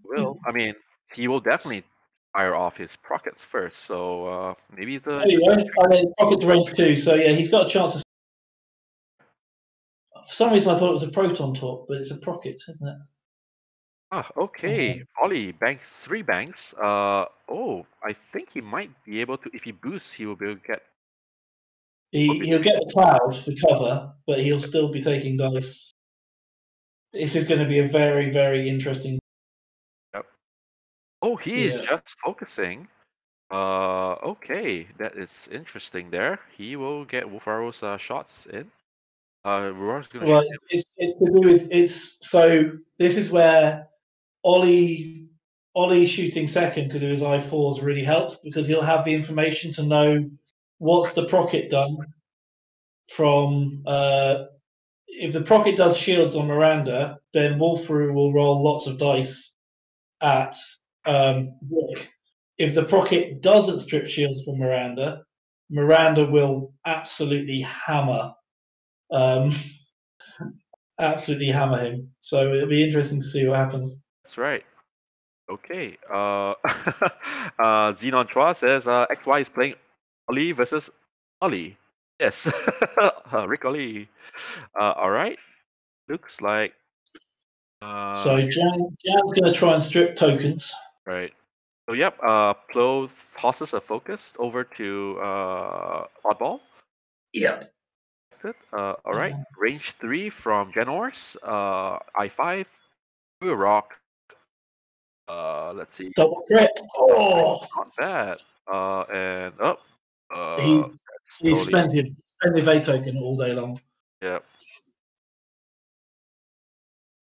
Speaker 7: Well, I mean, he will definitely fire off his prockets first. So maybe the.
Speaker 4: Prockets range 2. So yeah, he's got a chance of. For some reason, I thought it was a proton torp, but it's a procket, isn't it?
Speaker 7: Okay. Ollie banks 3 banks. I think he might be able to. If he boosts, he will be able to get.
Speaker 4: He'll get the cloud for cover, but he'll still be taking dice. this is going to be a very, very interesting.
Speaker 7: Oh, he is
Speaker 4: Yeah.
Speaker 7: just focusing. Okay, that is interesting there. He will get Wolfaro's shots in. Roar's gonna
Speaker 4: Well,
Speaker 7: shoot him.
Speaker 4: it's to do with so this is where Ollie shooting second because of his I4s really helps because he'll have the information to know what's the Procket done from if the Procket does shields on Miranda, then Wolfaroo will roll lots of dice at Rick. If the Procket doesn't strip shields from Miranda, Miranda will absolutely hammer absolutely hammer him. So it'll be interesting to see what happens.
Speaker 7: That's right. Okay. Xenon Chua says XY is playing Ollie versus Ollie. Yes. Rick Ollie. All right. Looks like.
Speaker 4: So Jan's going to try and strip tokens.
Speaker 7: Right. So yep. Plo tosses a focus over to Oddball.
Speaker 4: Yep.
Speaker 7: All right. Range 3 from Genors. I5. Through a rock. Let's see.
Speaker 4: Double crit. Oh,
Speaker 7: Not bad. And up.
Speaker 4: He's spent his A token all day long.
Speaker 7: Yep.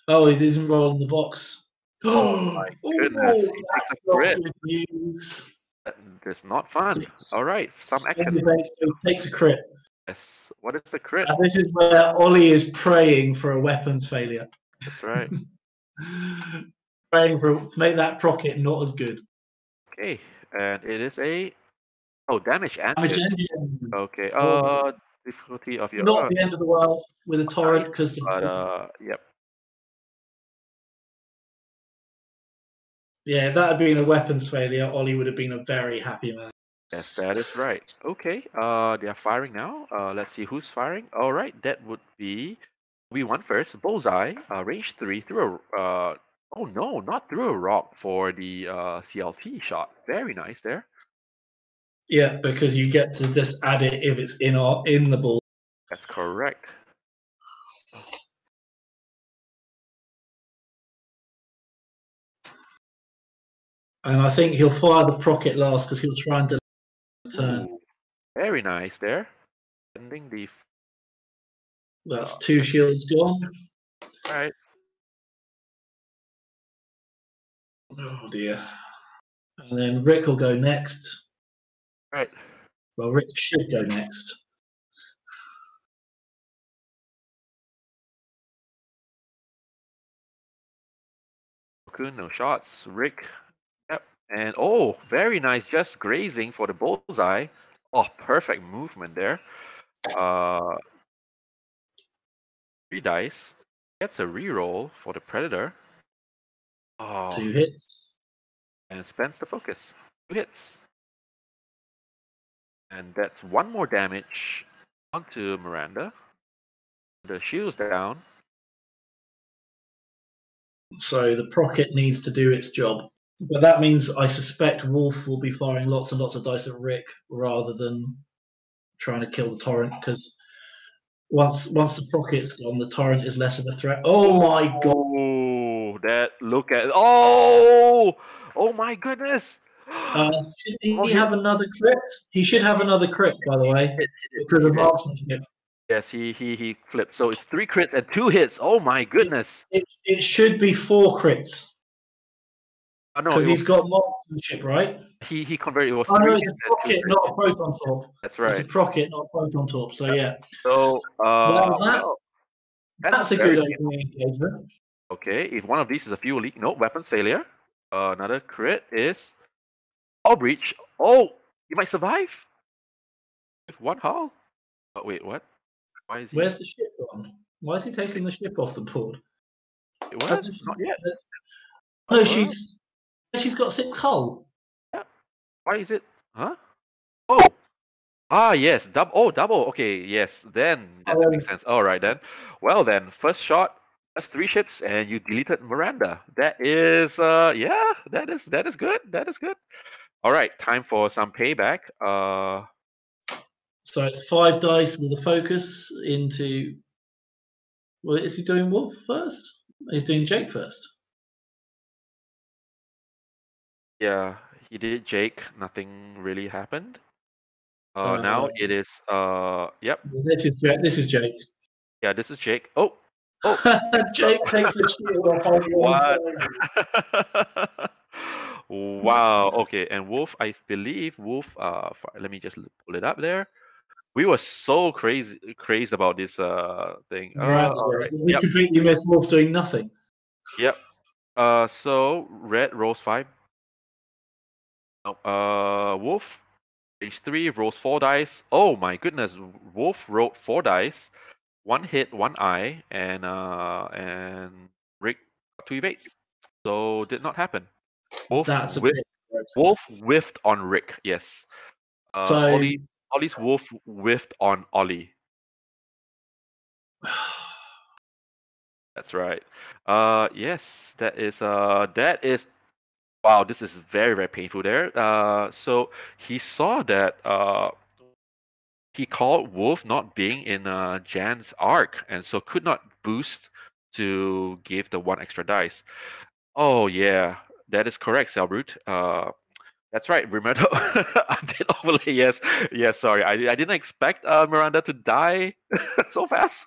Speaker 4: Oh, he didn't roll in the box.
Speaker 7: Oh my goodness. He
Speaker 4: That's
Speaker 7: takes a
Speaker 4: not
Speaker 7: crit.
Speaker 4: good news.
Speaker 7: That's not fun. All right. Some action.
Speaker 4: He takes a crit.
Speaker 7: Yes. What is the crit?
Speaker 4: And this is where Ollie is praying for a weapons failure.
Speaker 7: That's right.
Speaker 4: Praying to make that Procket not as good.
Speaker 7: Okay. And it is a damage and
Speaker 4: Damage engine.
Speaker 7: okay. Difficulty of your
Speaker 4: Not the end of the world with a torrent because
Speaker 7: yep.
Speaker 4: Yeah, if that had been a weapons failure, Ollie would have been a very happy man.
Speaker 7: Yes, that is right. Okay. They are firing now. Let's see who's firing. All right, that would be we1 first. Bullseye. Range 3 through a oh no, not through a rock for the CLT shot. Very nice there.
Speaker 4: Yeah, because you get to just add it if it's in the ball.
Speaker 7: That's correct.
Speaker 4: And I think he'll fire the Procket last because he'll try and delay the turn.
Speaker 7: Ooh, very nice there. Ending the.
Speaker 4: That's 2 shields gone.
Speaker 7: All right.
Speaker 4: Oh dear. And then Rick will go next.
Speaker 7: Right.
Speaker 4: Well, Rick should go next.
Speaker 7: No shots. Rick. Yep. And oh, very nice. Just grazing for the bullseye. Oh, perfect movement there. 3 dice. Gets a reroll for the predator. Oh.
Speaker 4: 2 hits.
Speaker 7: And spends the focus. 2 hits. And that's 1 more damage onto Miranda. The shield's down.
Speaker 4: So the Procket needs to do its job. But that means I suspect Wolf will be firing lots and lots of dice at Rick rather than trying to kill the torrent because once the Procket's gone, the torrent is less of a threat. Oh my god!
Speaker 7: Oh, that look at oh my goodness!
Speaker 4: Should he have another crit? He should have another crit, by the way, because of marksmanship.
Speaker 7: Yes, he flipped. So it's 3 crits and 2 hits. Oh my goodness!
Speaker 4: It should be 4 crits.
Speaker 7: No,
Speaker 4: because he's got marksmanship, right?
Speaker 7: He converted. It was
Speaker 4: no,
Speaker 7: 3
Speaker 4: it's a Procket, not a Proton Torp.
Speaker 7: That's right.
Speaker 4: It's a Procket, not a Proton Torp. So yeah.
Speaker 7: So
Speaker 4: that's a good opening engagement.
Speaker 7: Okay, if one of these is a fuel leak, no weapons failure. Another crit is hull breach. Oh, you might survive with 1 hull. Oh wait, what? Why is he?
Speaker 4: Where's the ship gone? Why is he taking the ship off the board?
Speaker 7: What? Not yet.
Speaker 4: No, she's got 6 hull.
Speaker 7: Yeah. Why is it? Huh? Oh. Ah, yes. Double. Okay, yes. Then that makes sense. All right, then. Well, then, first shot, that's 3 ships, and you deleted Miranda. That is, yeah, that is good. That is good. All right, time for some payback.
Speaker 4: So it's 5 dice with a focus into. Well, is he doing Wolf first? He's doing Jake first.
Speaker 7: Yeah, he did Jake. Nothing really happened. Now it is. Yep.
Speaker 4: This is Jake.
Speaker 7: Yeah, this is Jake. Oh.
Speaker 4: Jake takes a shield off on
Speaker 7: What? Wow. Okay, and Wolf, I believe Wolf. Let me just pull it up there. We were so crazed about this thing.
Speaker 4: Right.
Speaker 7: All right.
Speaker 4: We
Speaker 7: Yep.
Speaker 4: completely missed Wolf doing nothing.
Speaker 7: Yep. So Red rolls 5. Wolf stage 3 rolls 4 dice. Oh my goodness! Wolf rolled 4 dice, 1 hit, 1 eye, and Rick got 2 evades. So did not happen. Wolf Wolf whiffed on Rick. Yes.
Speaker 4: So
Speaker 7: Ollie's Wolf whiffed on Ollie. That's right. Yes, that is wow, this is very, very painful there. So he saw that he called Wolf not being in Jan's arc, and so could not boost to give the 1 extra dice. Oh yeah, that is correct, Celbrute. That's right, Miranda update overlay. Yes. Sorry, I didn't expect Miranda to die so fast.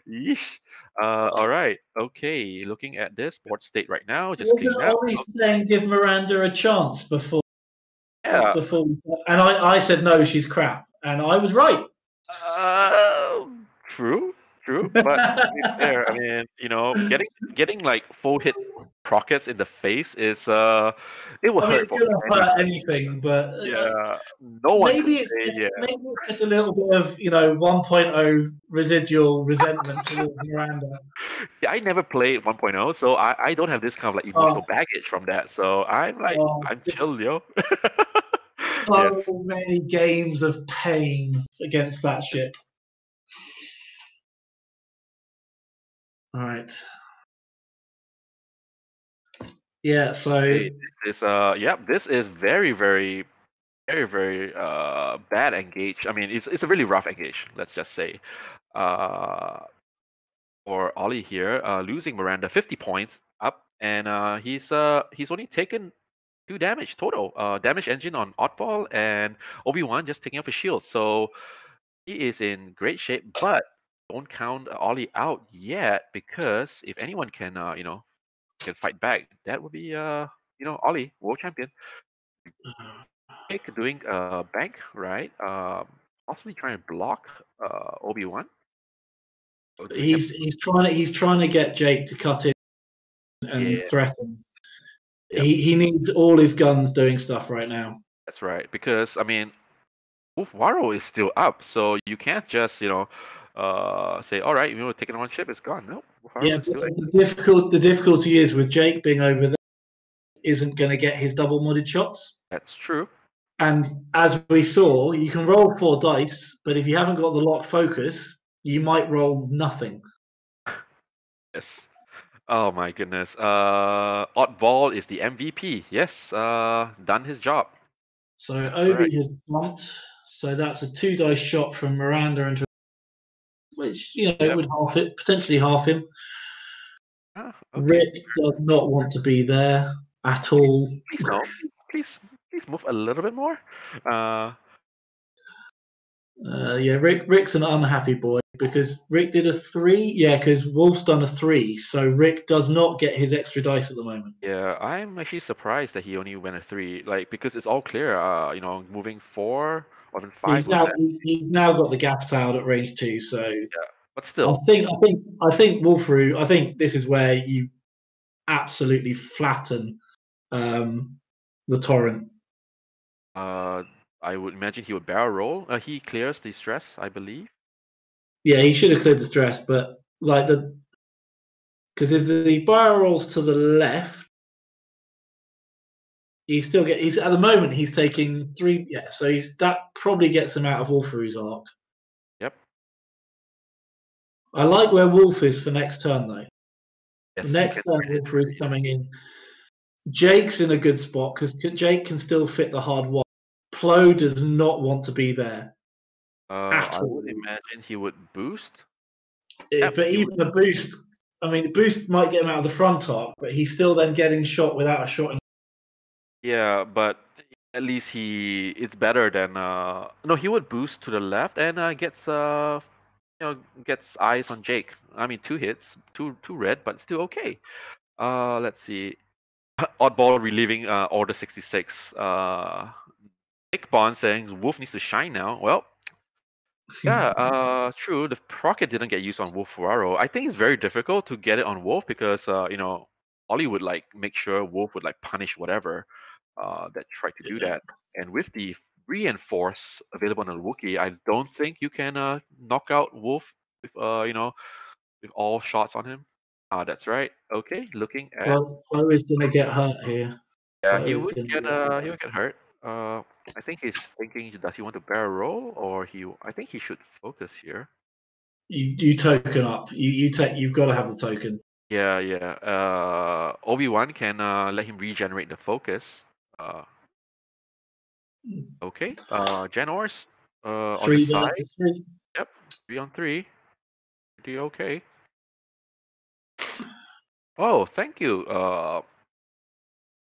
Speaker 7: Yeesh. All right. Okay. Looking at this board state right now, just
Speaker 4: wasn't Ollie saying give Miranda a chance before?
Speaker 7: Yeah.
Speaker 4: And I said no, she's crap, and I was right.
Speaker 7: True. But to be fair, I mean, getting like full hit prockets in the face is it will hurt.
Speaker 4: It could hurt anything, but
Speaker 7: yeah, no one.
Speaker 4: Maybe it's just a little bit of 1.0 residual resentment towards Miranda.
Speaker 7: Yeah, I never played 1.0, so I don't have this kind of like emotional baggage from that. So I'm like I'm chill, yo.
Speaker 4: So many games of pain against that ship. All right. Yeah, so
Speaker 7: this is very, very, very, very bad engage. I mean, it's a really rough engage. Let's just say, for Ollie here, losing Miranda 50 points up, and he's only taken 2 damage total. Damage engine on Oddball and Obi-Wan just taking off his shield. So he is in great shape, but don't count Ollie out yet, because if anyone can can fight back, that would be Ollie, world champion. Jake doing bank, right? Possibly trying to block Obi-Wan.
Speaker 4: He's trying to get Jake to cut in and threaten. Yep. He needs all his guns doing stuff right now.
Speaker 7: That's right, because I mean, Waro is still up, so you can't just say, all right, taking one ship, it's gone. No.
Speaker 4: Yeah, the difficulty is with Jake being over there, isn't going to get his double modded shots.
Speaker 7: That's true.
Speaker 4: And as we saw, you can roll 4 dice, but if you haven't got the lock focus, you might roll nothing.
Speaker 7: Yes. Oh my goodness. Oddball is the MVP. Yes. Done his job.
Speaker 4: So Obi has bumped. So that's a 2 dice shot from Miranda into, which would potentially half him.
Speaker 7: Okay.
Speaker 4: Rick does not want to be there at all.
Speaker 7: Please no. Please move a little bit more.
Speaker 4: Rick's an unhappy boy because Rick did a 3. Yeah, because Wolf's done a 3, so Rick does not get his extra dice at the moment.
Speaker 7: Yeah, I'm actually surprised that he only went a 3, because it's all clear. Moving 4 or even 5.
Speaker 4: He's now got the gas cloud at range 2, so yeah.
Speaker 7: But still,
Speaker 4: I think Wolfroo. I think this is where you absolutely flatten the torrent.
Speaker 7: I would imagine he would barrel roll. He clears the stress, I believe.
Speaker 4: Yeah, he should have cleared the stress, but because if the barrel rolls to the left, he's at the moment he's taking 3. Yeah, so that probably gets him out of Wolfroo's arc.
Speaker 7: Yep.
Speaker 4: I like where Wolf is for next turn though.
Speaker 7: Yes,
Speaker 4: next turn, Wolfroo's coming in. Jake's in a good spot because Jake can still fit the hard one. Plo does not want to be there.
Speaker 7: I would imagine he would boost.
Speaker 4: But even a boost I mean, the boost might get him out of the front arc, but he's still then getting shot without a shot.
Speaker 7: Yeah, but at least it's better than no, he would boost to the left and gets gets eyes on Jake. I mean, 2 hits, two red, but still okay. Let's see. Oddball relieving Order 66. Nick Bond saying Wolf needs to shine now. Well, yeah, true. The procket didn't get used on Wolf Ferraro. I think it's very difficult to get it on Wolf because Ollie would like make sure Wolf would like punish whatever that tried to do that. And with the reinforce available on the Wookiee, I don't think you can knock out Wolf with with all shots on him. That's right. Okay, looking at
Speaker 4: Flo is gonna get hurt here.
Speaker 7: yeah,
Speaker 4: Flo
Speaker 7: he
Speaker 4: is
Speaker 7: would
Speaker 4: gonna
Speaker 7: get
Speaker 4: get
Speaker 7: he would get hurt. I think he's thinking, does he want to barrel roll or I think he should focus here.
Speaker 4: You token up. You've got to have the token.
Speaker 7: Yeah, yeah. Obi-Wan can let him regenerate the focus. Okay. Janors. On the
Speaker 4: 3
Speaker 7: side.
Speaker 4: versus 3.
Speaker 7: Yep. 3 on 3. Pretty okay. Oh, thank you.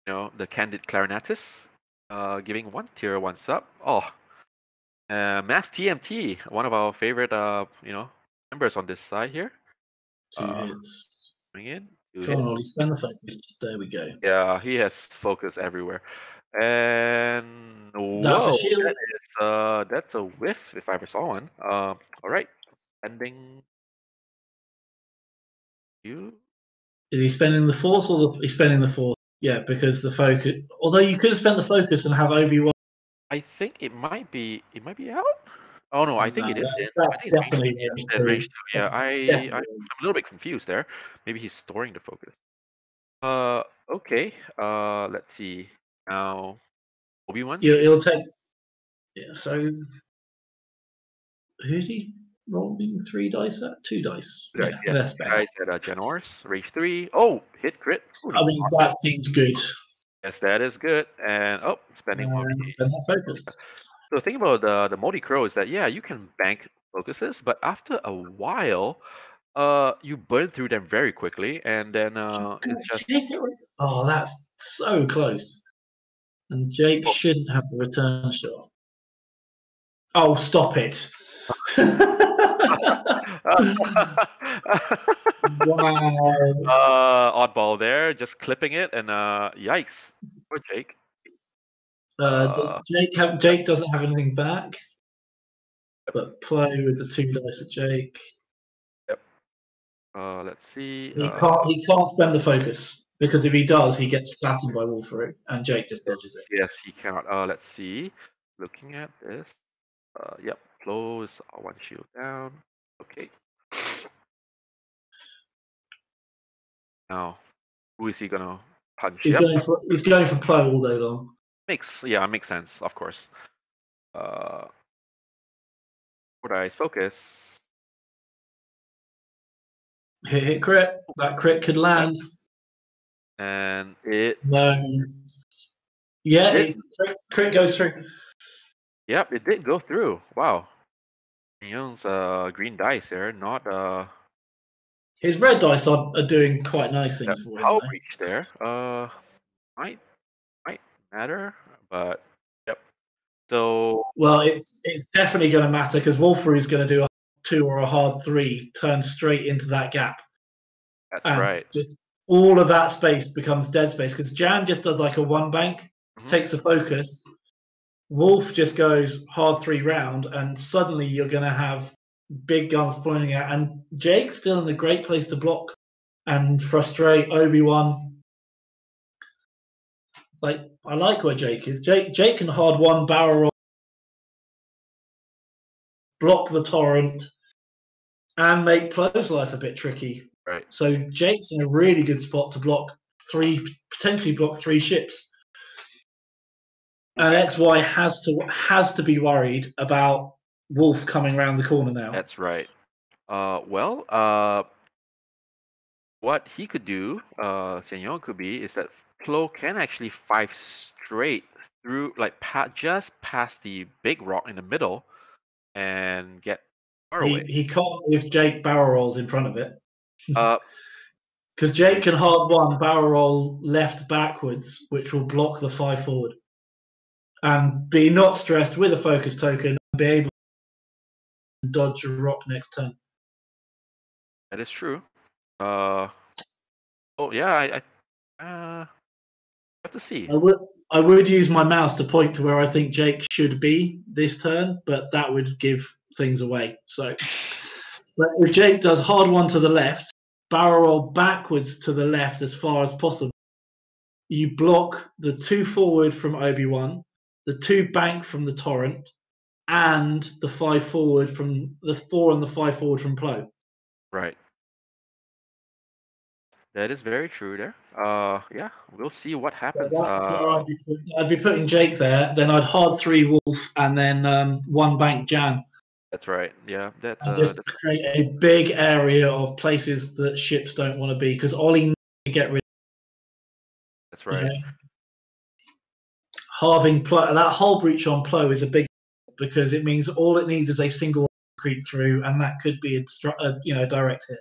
Speaker 7: The Candid Clarinetist. Giving 1 tier 1 sub. Oh. Mass TMT, one of our favorite members on this side here.
Speaker 4: 2 hits.
Speaker 7: Coming in.
Speaker 4: Come on, Ollie, spend the focus. There we go.
Speaker 7: Yeah, he has focus everywhere. And
Speaker 4: That's
Speaker 7: whoa,
Speaker 4: a shield.
Speaker 7: That's a whiff if I ever saw one. All right, spending. You.
Speaker 4: Is he spending the force or he's spending the force? Yeah, because the focus. Although you could have spent the focus and have Obi-Wan.
Speaker 7: I think it might be out. Oh no, I think it is.
Speaker 4: That's definitely
Speaker 7: range 2. Yeah, I'm a little bit confused there. Maybe he's storing the focus. Okay. Let's see. Now, Obi-Wan.
Speaker 4: He'll take. Yeah. So, who's he rolling 3 dice at? 2 dice. Yeah, that's better.
Speaker 7: I said Janors, range 3. Oh, hit crit.
Speaker 4: I mean, that seems good.
Speaker 7: Yes, that is good. And spending more.
Speaker 4: Spend that focus.
Speaker 7: So the thing about the Modi Crow is that you can bank focuses, but after a while, you burn through them very quickly, and then it's just.
Speaker 4: Oh, that's so close. And Jake shouldn't have the return shot. Oh, stop it!
Speaker 7: Wow. Oddball there, just clipping it, and yikes. Poor Jake.
Speaker 4: Jake doesn't have anything back, but play with the 2 dice at Jake.
Speaker 7: Yep. Let's see.
Speaker 4: He can't spend the focus because if he does, he gets flattened by Wolfrey, and Jake just dodges it.
Speaker 7: Yes, he cannot. Let's see. Looking at this. Yep. Close 1 shield down. Okay. Now, who is he gonna punch?
Speaker 4: He's going for Plo all day long.
Speaker 7: Makes sense, of course. 4 dice focus.
Speaker 4: Hit crit. That crit could land.
Speaker 7: And it.
Speaker 4: No. Yeah, crit goes through.
Speaker 7: Yep, it did go through. Wow. Young's green dice here, not
Speaker 4: His red dice are doing quite nice things for him.
Speaker 7: Power breach there. Might matter, but yep. So
Speaker 4: well, it's definitely going to matter because Wolfrey is going to do a 2 or a hard 3, turn straight into that gap.
Speaker 7: That's
Speaker 4: and
Speaker 7: right.
Speaker 4: Just all of that space becomes dead space because Jan just does like a 1 bank, takes a focus. Wolf just goes hard 3 round, and suddenly you're going to have big guns pointing out. And Jake's still in a great place to block and frustrate Obi-Wan. Like, I like where Jake is. Jake can hard 1 barrel roll, block the torrent, and make Plo's life a bit tricky.
Speaker 7: Right.
Speaker 4: So Jake's in a really good spot to potentially block 3 ships. And XY has to be worried about Wolf coming around the corner now.
Speaker 7: That's right. What he could do, Senor could be, is that Plo can actually 5 straight through, like just past the big rock in the middle, and get far away.
Speaker 4: He can't if Jake barrel rolls in front of it. Because Jake can hard one barrel roll left backwards, which will block the 5 forward, and be not stressed with a focus token and be able to dodge a rock next turn.
Speaker 7: That is true. Oh yeah, I have to see.
Speaker 4: I would use my mouse to point to where I think Jake should be this turn, but that would give things away. So, but if Jake does hard one to the left, barrel roll backwards to the left as far as possible, you block the 2 forward from Obi-Wan, the 2 bank from the Torrent, and the 5 forward from the 4 and the 5 forward from Plo.
Speaker 7: Right. That is very true there. Yeah, we'll see what happens.
Speaker 4: So that's where I'd be putting Jake there. Then I'd hard 3 Wolf and then 1 bank Jan.
Speaker 7: That's right. Yeah, that's
Speaker 4: just create a big area of places that ships don't want to be, because Ollie needs to get rid.
Speaker 7: That's right.
Speaker 4: Halving Plo, that hull breach on Plo is a big, because it means all it needs is a single creep through, and that could be a direct hit.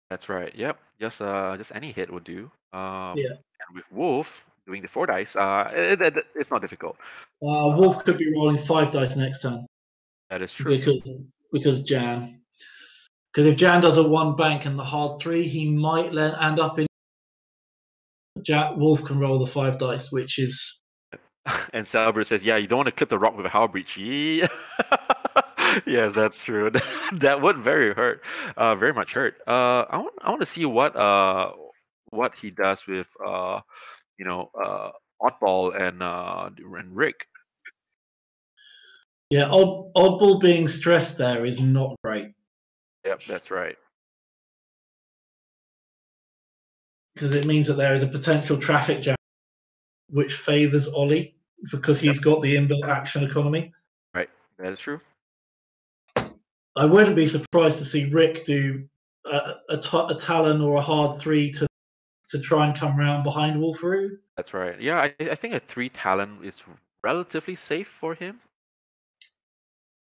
Speaker 7: That's right. Yep. Just any hit would do.
Speaker 4: Yeah.
Speaker 7: And with Wolf doing the 4 dice, it's not difficult.
Speaker 4: Wolf could be rolling 5 dice next turn.
Speaker 7: That is true.
Speaker 4: Because Jan. Because if Jan does a 1 bank and the hard 3, he might then end up in. Wolf can roll the 5 dice, which is.
Speaker 7: And Salbert says, "Yeah, you don't want to clip the rock with a hull breach." Yeah. Yes, that's true. That would very much hurt. I want to see what he does with Oddball and Rick.
Speaker 4: Yeah, Oddball being stressed there is not great.
Speaker 7: Yep, that's right.
Speaker 4: Because it means that there is a potential traffic jam, which favors Ollie, because he's got the inbuilt action economy.
Speaker 7: Right, that is true.
Speaker 4: I wouldn't be surprised to see Rick do a Talon or a hard 3 to try and come around behind Wolferoo.
Speaker 7: That's right. Yeah, I think a 3 Talon is relatively safe for him.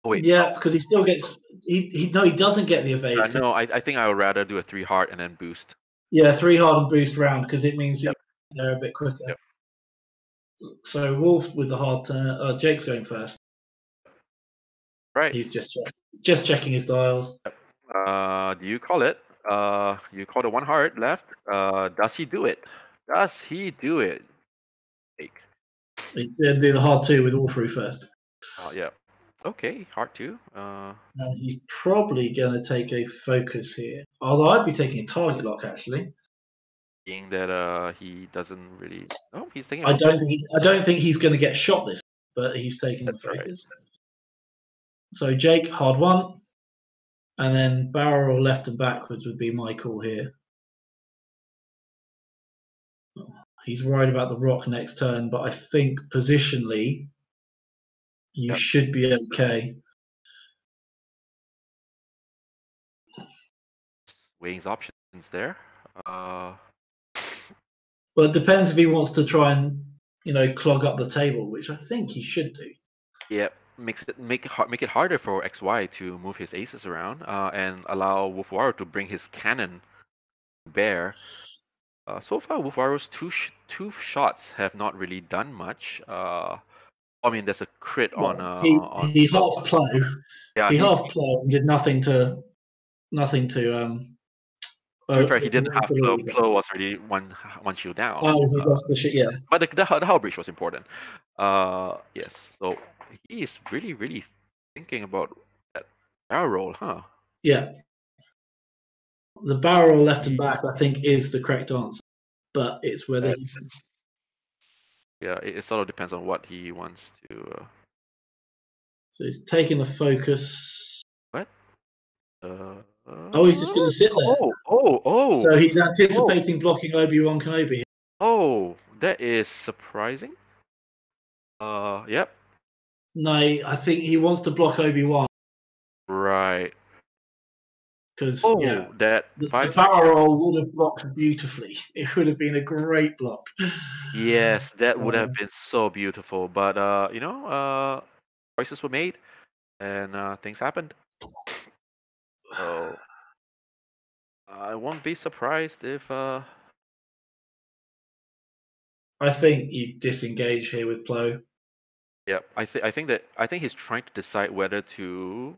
Speaker 7: Oh, wait,
Speaker 4: yeah, because he still gets he doesn't get the evade.
Speaker 7: No, I think I would rather do a 3 hard and then boost.
Speaker 4: Yeah, 3 hard and boost round, because it means they're a bit quicker.
Speaker 7: Yep.
Speaker 4: So Wolf with the hard turn. Jake's going first.
Speaker 7: Right.
Speaker 4: He's just checking his dials.
Speaker 7: Do you call it? You call the 1 hard left. Does he do it? Does he do it? Jake.
Speaker 4: He did do the hard 2 with Wolferoo first.
Speaker 7: Oh yeah. Okay, hard 2.
Speaker 4: And he's probably going to take a focus here. Although I'd be taking a target lock, actually.
Speaker 7: Being that he doesn't really. Oh, he's taking.
Speaker 4: I don't think he's going to get shot this, but he's taking the focus. Right. So Jake, hard 1, and then barrel left and backwards would be my call here. He's worried about the rock next turn, but I think positionally, you should be okay.
Speaker 7: Weighing his options there.
Speaker 4: Well, it depends if he wants to try and clog up the table, which I think he should do.
Speaker 7: Yeah, make it harder for XY to move his aces around, and allow Wolfwaro to bring his cannon to bear. So far, Wolfwaro's two shots have not really done much. I mean, there's a crit on.
Speaker 4: He half Plo.
Speaker 7: Yeah,
Speaker 4: he half Plo and did nothing to.
Speaker 7: To be fair, he didn't have Plo. Plo was already one shield down.
Speaker 4: Oh, he lost the shit. Yeah,
Speaker 7: but the hull breach was important. Yes. So he is really thinking about that barrel roll, huh?
Speaker 4: Yeah. The barrel roll left and back, I think, is the correct answer, but it's whether.
Speaker 7: Yeah, it sort of depends on what he wants to.
Speaker 4: So he's taking the focus.
Speaker 7: What?
Speaker 4: He's just going to sit there.
Speaker 7: Oh!
Speaker 4: So he's anticipating blocking Obi-Wan Kenobi.
Speaker 7: Oh, that is surprising. Yep.
Speaker 4: No, I think he wants to block Obi-Wan.
Speaker 7: Right.
Speaker 4: Because
Speaker 7: that
Speaker 4: the barrel roll would have blocked beautifully. It would have been a great block.
Speaker 7: Yes, that would have been so beautiful. But choices were made, and things happened. So I won't be surprised if
Speaker 4: I think you disengage here with Plo.
Speaker 7: yeah, I think he's trying to decide whether to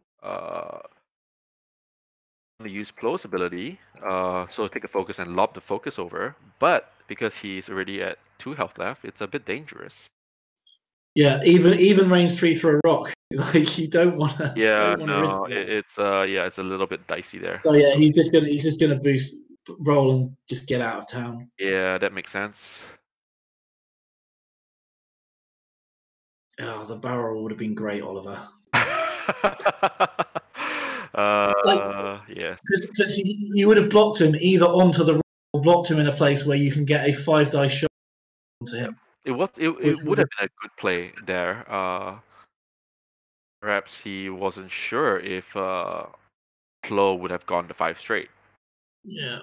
Speaker 7: use Plo's ability, so take a focus and lob the focus over, but because he's already at 2 health left, it's a bit dangerous.
Speaker 4: Yeah, even range 3 through a rock. Like you don't want to.
Speaker 7: Yeah,
Speaker 4: risk
Speaker 7: no,
Speaker 4: it.
Speaker 7: it's it's a little bit dicey there.
Speaker 4: So yeah, he's just gonna boost roll and just get out of town.
Speaker 7: Yeah, that makes sense.
Speaker 4: Oh, the barrel would have been great, Oliver.
Speaker 7: Yes.
Speaker 4: Because you would have blocked him either onto the roll or blocked him in a place where you can get a 5 dice shot onto him.
Speaker 7: It would have been a good play there. Perhaps he wasn't sure if Plo would have gone the 5 straight.
Speaker 4: Yeah.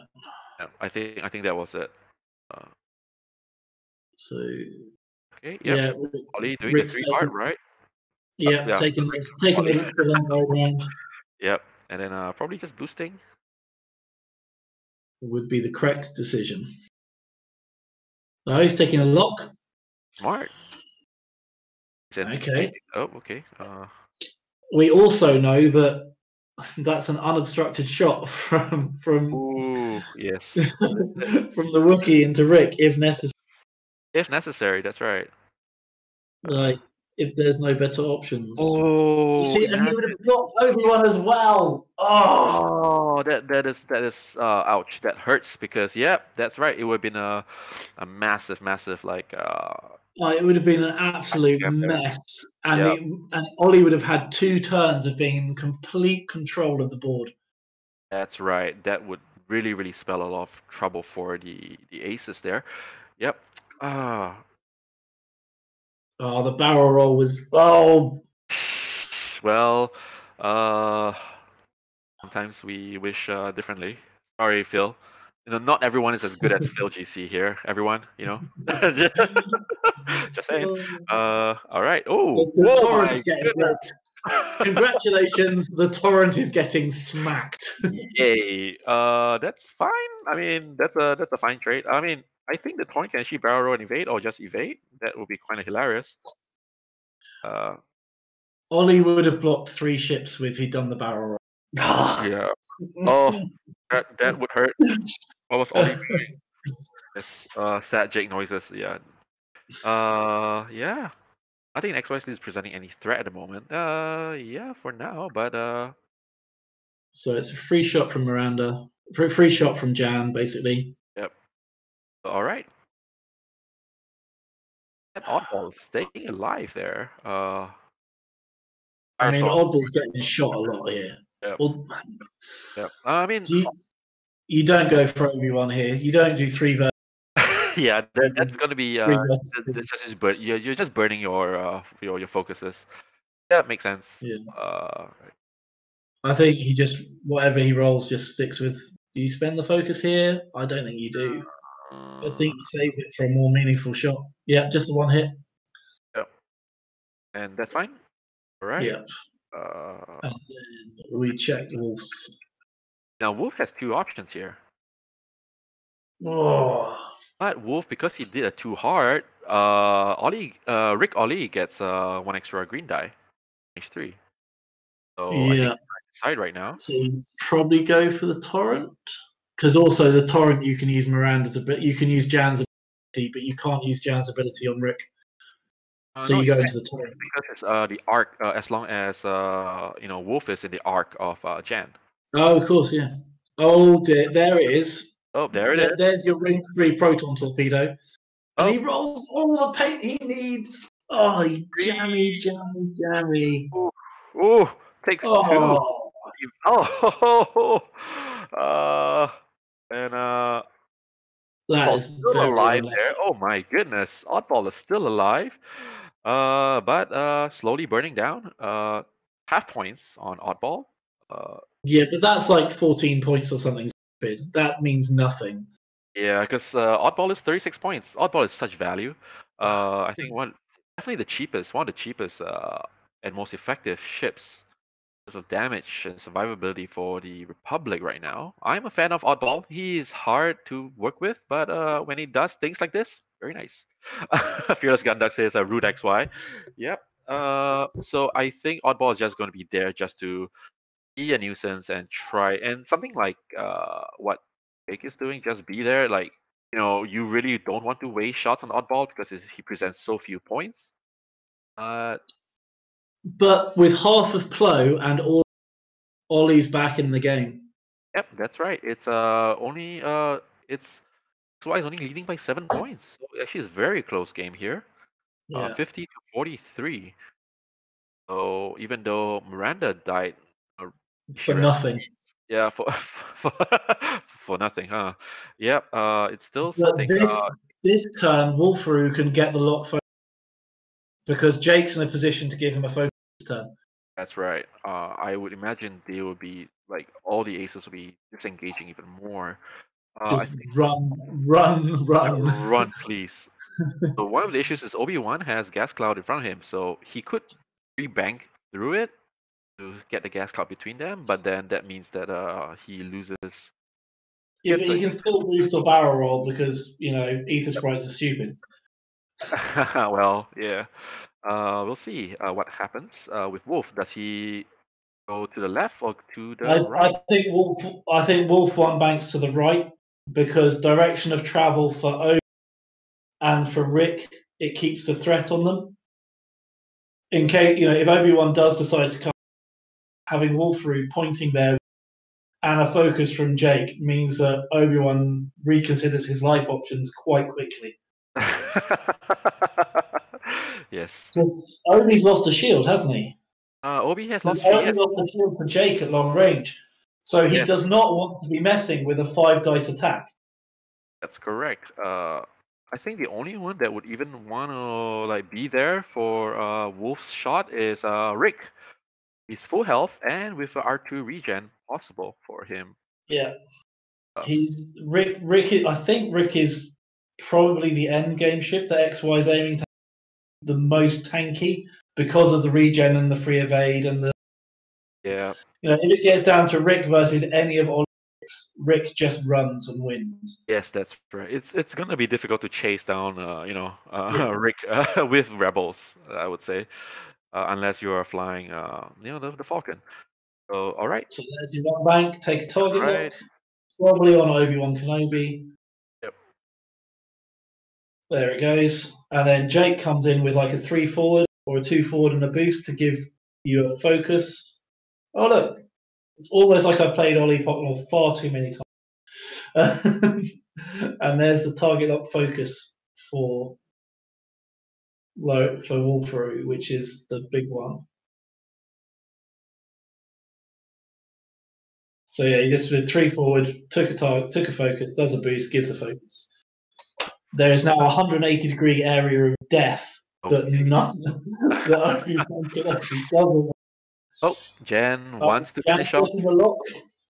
Speaker 7: Yeah, I think that was it.
Speaker 4: So
Speaker 7: Okay. Yep.
Speaker 4: yeah,
Speaker 7: Ollie doing
Speaker 4: Rick's
Speaker 7: the 3 hard, right?
Speaker 4: Yeah,
Speaker 7: yeah.
Speaker 4: taking the long round
Speaker 7: Yep. And then probably just boosting.
Speaker 4: would be the correct decision. No, he's taking a lock.
Speaker 7: Smart.
Speaker 4: Okay.
Speaker 7: Oh, okay.
Speaker 4: We also know that that's an unobstructed shot from
Speaker 7: Ooh, yes.
Speaker 4: from the Wookiee into Rick if necessary.
Speaker 7: If necessary, that's right.
Speaker 4: Like if there's no better options.
Speaker 7: Oh,
Speaker 4: You see, and he would have blocked Obi-Wan as well. Oh,
Speaker 7: that is ouch. That hurts because that's right. It would have been a massive like
Speaker 4: it would have been an absolute mess, and Ollie would have had 2 turns of being in complete control of the board.
Speaker 7: That's right. That would really spell a lot of trouble for the aces there. Yep.
Speaker 4: The barrel roll was
Speaker 7: well, sometimes we wish differently. Sorry, Phil. Not everyone is as good as Phil GC here. Everyone, just saying. All right. Oh,
Speaker 4: the torrent's getting wrecked. Congratulations, the torrent is getting smacked.
Speaker 7: Yay. That's fine. I mean, that's a fine trade. I mean, I think the torrent can actually barrel roll and evade, or just evade. That would be kind of hilarious.
Speaker 4: Ollie would have blocked 3 ships if he'd done the barrel roll.
Speaker 7: Yeah. Oh, that would hurt. What was Ollie doing? Yes. Sad Jake noises. Yeah. Yeah. I think XYZ is presenting any threat at the moment. Yeah, for now, but
Speaker 4: So it's a free shot from Miranda, free shot from Jan, basically.
Speaker 7: Yep. All right. That oddball is staying alive there.
Speaker 4: I mean, oddball's getting shot a lot here.
Speaker 7: Yep.
Speaker 4: Well,
Speaker 7: yep. I mean,
Speaker 4: you don't go for Obi-Wan here. You don't do 3 versus.
Speaker 7: Yeah, that's gonna be you're just burning your focuses. Yeah, makes sense.
Speaker 4: Yeah. I think he just whatever he rolls just sticks with. Do you spend the focus here? I don't think you do. I think you save it for a more meaningful shot. Yeah, just the 1 hit.
Speaker 7: Yep. And that's fine. All right.
Speaker 4: Yeah. And then we check Wolf.
Speaker 7: Now Wolf has 2 options here.
Speaker 4: Oh.
Speaker 7: But Wolf, because he did a 2 hard, Rick Ollie gets 1 extra green die, H3. So I think he's decide right now.
Speaker 4: So you probably go for the torrent, because also the torrent you can use Miranda's ability, you can use Jan's ability, but you can't use Jan's ability on Rick. So you go into the torrent
Speaker 7: because it's the arc. As long as Wolf is in the arc of Jan.
Speaker 4: Oh, of course, yeah. Oh, there it is.
Speaker 7: Oh, there it is.
Speaker 4: There's your ring 3 proton torpedo. And he rolls all the paint he needs. Oh, jammy.
Speaker 7: Ooh, takes 2. And
Speaker 4: that is
Speaker 7: still alive there. Oh my goodness, Oddball is still alive. But slowly burning down. Half points on Oddball.
Speaker 4: Yeah, but that's like 14 points or something stupid. That means nothing.
Speaker 7: Yeah, because Oddball is 36 points. Oddball is such value. I think definitely one of the cheapest and most effective ships of damage and survivability for the Republic right now. I'm a fan of Oddball. He is hard to work with, but when he does things like this, very nice. Fearless Gunduck says Rude XY. Yep. So I think Oddball is just going to be there just to be a nuisance and try, and something like what Jake is doing, just be there. Like, you really don't want to waste shots on Oddball because he presents so few points.
Speaker 4: But with half of Plo and all Ollie's back in the game.
Speaker 7: Yep, that's right. It's Swa is only leading by 7 points. So actually, it's a very close game here.
Speaker 4: Yeah.
Speaker 7: 50 to 43. So even though Miranda died
Speaker 4: For nothing.
Speaker 7: Yeah, for for nothing, huh? Yep. It's still
Speaker 4: But
Speaker 7: something.
Speaker 4: this turn, Wolferoo can get the lock focus because Jake's in a position to give him a focus turn.
Speaker 7: That's right. I would imagine they will be like all the aces will be disengaging even more.
Speaker 4: Just run,
Speaker 7: run, please. So one of the issues is Obi-Wan has gas cloud in front of him, so he could re-bank through it to get the gas cloud between them, but then that means that he loses.
Speaker 4: Yeah, but he can still boost or barrel roll because Ether Sprites are stupid.
Speaker 7: Well, yeah. We'll see what happens with Wolf. Does he go to the left or to the right?
Speaker 4: I think Wolf one banks to the right because direction of travel for Obi and for Rick, it keeps the threat on them. In case if Obi-Wan does decide to come, having Wolferoo pointing there and a focus from Jake means that Obi-Wan reconsiders his life options quite quickly.
Speaker 7: Yes.
Speaker 4: Obi's lost a shield, hasn't he?
Speaker 7: Obi has lost
Speaker 4: Obi lost a shield for Jake at long range. So he does not want to be messing with a 5 dice attack.
Speaker 7: That's correct. I think the only one that would even want to be there for Wolf's shot is Rick. He's full health and with R2 regen possible for him.
Speaker 4: Yeah. Rick. I think Rick is probably the end game ship that XY is aiming to the most tanky because of the regen and the free evade and the.
Speaker 7: Yeah.
Speaker 4: If it gets down to Rick versus any of Ollie's, Rick just runs and wins.
Speaker 7: Yes, that's right. It's gonna be difficult to chase down, Rick with rebels. I would say, unless you are flying, the Falcon. So, all right.
Speaker 4: So there's your one bank. Take a target lock. Probably on Obi-Wan Kenobi.
Speaker 7: Yep.
Speaker 4: There it goes. And then Jake comes in with like a 3 forward or a 2 forward and a boost to give you a focus. Oh, look. It's almost like I played Ollie Pocknell far too many times. And there's the target lock focus for Wolferoo, which is the big one. So yeah, he just with 3 forward, took a focus, does a boost, gives a focus. There is now a 180-degree area of death that Obi-Wan Kenobi doesn't.
Speaker 7: Oh, Jan wants to finish off.
Speaker 4: The lock.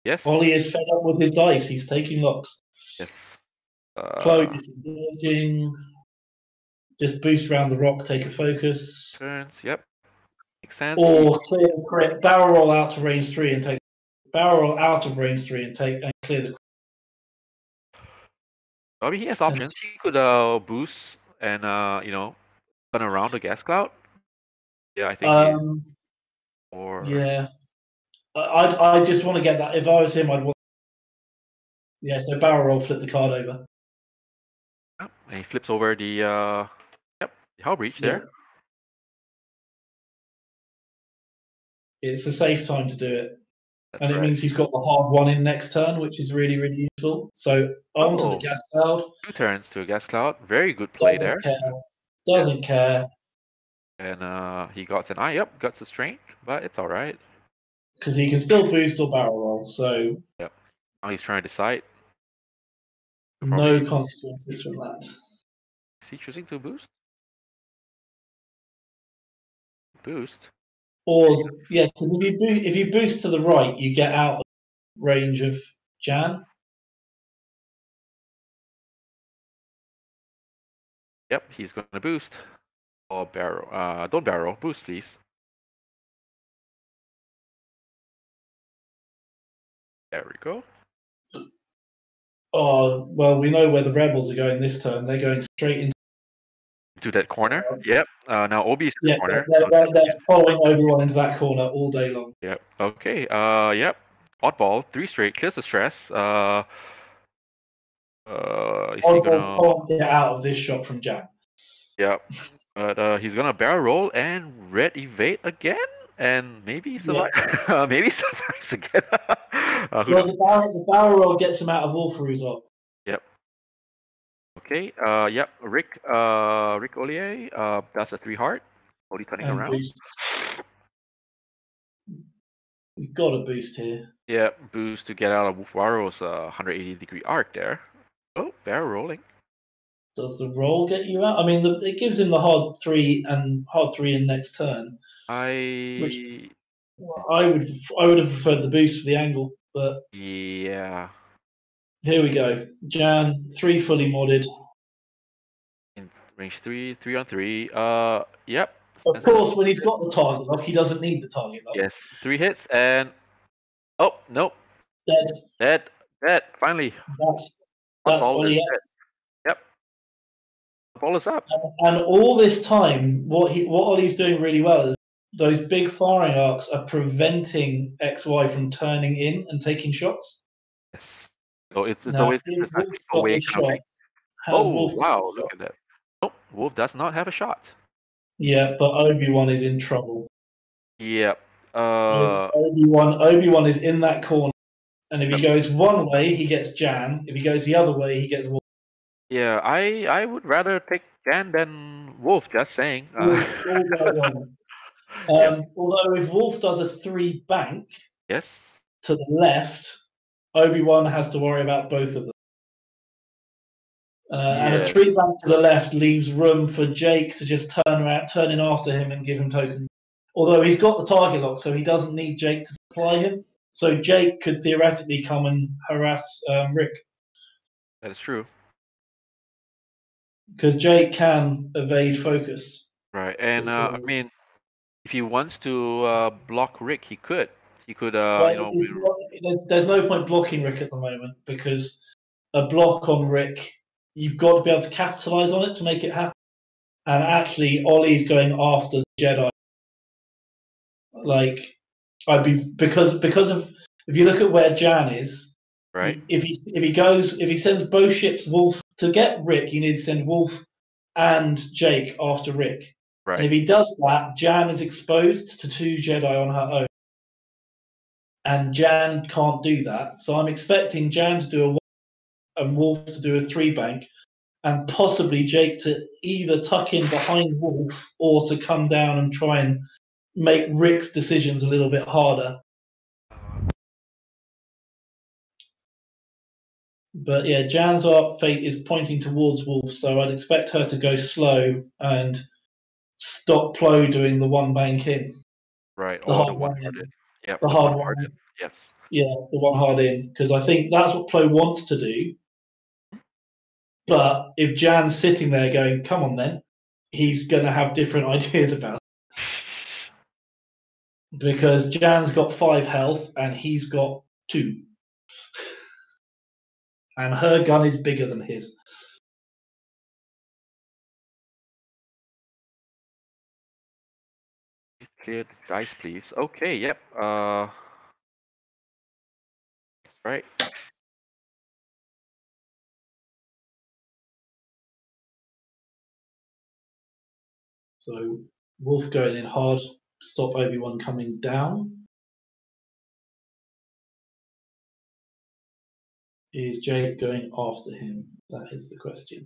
Speaker 7: Yes.
Speaker 4: Ollie is fed up with his dice. He's taking locks.
Speaker 7: Yes.
Speaker 4: Chloe disengaging. Just boost around the rock, take a focus.
Speaker 7: Turns, yep. Makes sense.
Speaker 4: Or clear barrel roll out to range 3 and take barrel roll out of range 3 and clear the.
Speaker 7: Maybe he has options. He could boost and run around the gas cloud. Yeah, I think.
Speaker 4: Yeah, I just want to get that. If I was him, I'd want. Yeah, so barrel roll, flip the card over.
Speaker 7: Yep, and he flips over the hull breach there.
Speaker 4: It's a safe time to do it. That's it means he's got the hard one in next turn, which is really, really useful. So on to the gas cloud.
Speaker 7: 2 turns to a gas cloud. Very good play there.
Speaker 4: Doesn't care.
Speaker 7: And he got an eye. Yep, got the strain, but it's all right.
Speaker 4: Because he can still boost or barrel roll. So
Speaker 7: yep. Now he's trying to decide.
Speaker 4: No consequences from that.
Speaker 7: Is he choosing to boost? Boost.
Speaker 4: Or because if you boost to the right, you get out of range of Jan.
Speaker 7: Yep, he's going to boost. Or barrel. Don't barrel. Boost, please. There we go.
Speaker 4: Oh, well, we know where the rebels are going this turn. They're going straight into.
Speaker 7: To that corner. Yep. Now Obi's in the
Speaker 4: Yeah,
Speaker 7: corner.
Speaker 4: they're following Obi-Wan into that corner all day long.
Speaker 7: Yep. Okay. Yep. Oddball, 3 straight, kills the stress. Is he
Speaker 4: Oddball
Speaker 7: gonna?
Speaker 4: can't get out of this shot from Jan.
Speaker 7: Yep. But he's gonna barrel roll and red evade again, and maybe survive. Maybe survives again. Who
Speaker 4: Well,
Speaker 7: knows?
Speaker 4: the barrel roll gets him out of Wolferu's up.
Speaker 7: Yep. Okay. Yep. Rick Ollier. That's a 3 heart. Only turning
Speaker 4: And
Speaker 7: around.
Speaker 4: boost. We've got a boost here.
Speaker 7: Yeah, boost to get out of Wolfaro's 180-degree arc there. Oh, barrel rolling.
Speaker 4: Does the roll get you out? I mean, it gives him the hard 3 in next turn.
Speaker 7: I
Speaker 4: I would have preferred the boost for the angle, but
Speaker 7: yeah.
Speaker 4: here we go. Jan 3 fully modded.
Speaker 7: In range 3, 3 on 3. Yep.
Speaker 4: Of course, when he's got the target lock, he doesn't need the target lock.
Speaker 7: Yes, 3 hits and oh no,
Speaker 4: Dead.
Speaker 7: dead. Finally,
Speaker 4: That's
Speaker 7: ball is
Speaker 4: Ollie.
Speaker 7: dead. Yep, the ball is up.
Speaker 4: And all this time, what Ollie's doing really well is those big firing arcs are preventing XY from turning in and taking shots.
Speaker 7: Yes. So it's
Speaker 4: Now,
Speaker 7: always
Speaker 4: if
Speaker 7: it's a
Speaker 4: Wolf's got
Speaker 7: away
Speaker 4: a shot,
Speaker 7: coming.
Speaker 4: has
Speaker 7: Oh
Speaker 4: Wolf got
Speaker 7: wow,
Speaker 4: a
Speaker 7: look
Speaker 4: shot?
Speaker 7: at that. Nope, Wolf does not have a shot.
Speaker 4: Yeah, but Obi-Wan is in trouble.
Speaker 7: Yep.
Speaker 4: Obi-Wan is in that corner, and if he goes one way, he gets Jan. If he goes the other way, he gets Wolf.
Speaker 7: Yeah, I would rather take Jan than Wolf. Just saying. Yes.
Speaker 4: Although if Wolf does a 3 bank
Speaker 7: Yes.
Speaker 4: to the left, Obi-Wan has to worry about both of them. And a 3 bank to the left leaves room for Jake to just turn in after him and give him tokens. Although he's got the target lock, so he doesn't need Jake to supply him. So Jake could theoretically come and harass Rick.
Speaker 7: That is true.
Speaker 4: Because Jake can evade focus.
Speaker 7: Right, and I mean, if he wants to block Rick, he could. He could,
Speaker 4: there's no point blocking Rick at the moment because a block on Rick, you've got to be able to capitalize on it to make it happen. And actually, Ollie's going after the Jedi. Like, because of if you look at where Jan is,
Speaker 7: right?
Speaker 4: If he sends both ships Wolf to get Rick, you need to send Wolf and Jake after Rick.
Speaker 7: Right.
Speaker 4: And if he does that, Jan is exposed to 2 Jedi on her own. And Jan can't do that. So I'm expecting Jan to do a 1 and Wolf to do a 3 bank, and possibly Jake to either tuck in behind Wolf or to come down and try and make Rick's decisions a little bit harder. But yeah, Jan's art fate is pointing towards Wolf, so I'd expect her to go slow and stop Plo doing the 1 bank in.
Speaker 7: Right,
Speaker 4: the
Speaker 7: or the 1 hard in. Yeah,
Speaker 4: the hard one.
Speaker 7: In. Yes.
Speaker 4: Yeah, the 1 hard in, because I think that's what Plo wants to do. But if Jan's sitting there going, come on then, he's going to have different ideas about it. Because Jan's got 5 health and he's got 2. And her gun is bigger than his.
Speaker 7: Clear the dice, please. Okay, yep. That's right.
Speaker 4: So Wolf going in hard to stop Obi-Wan coming down. Is Jake going after him? That is the question.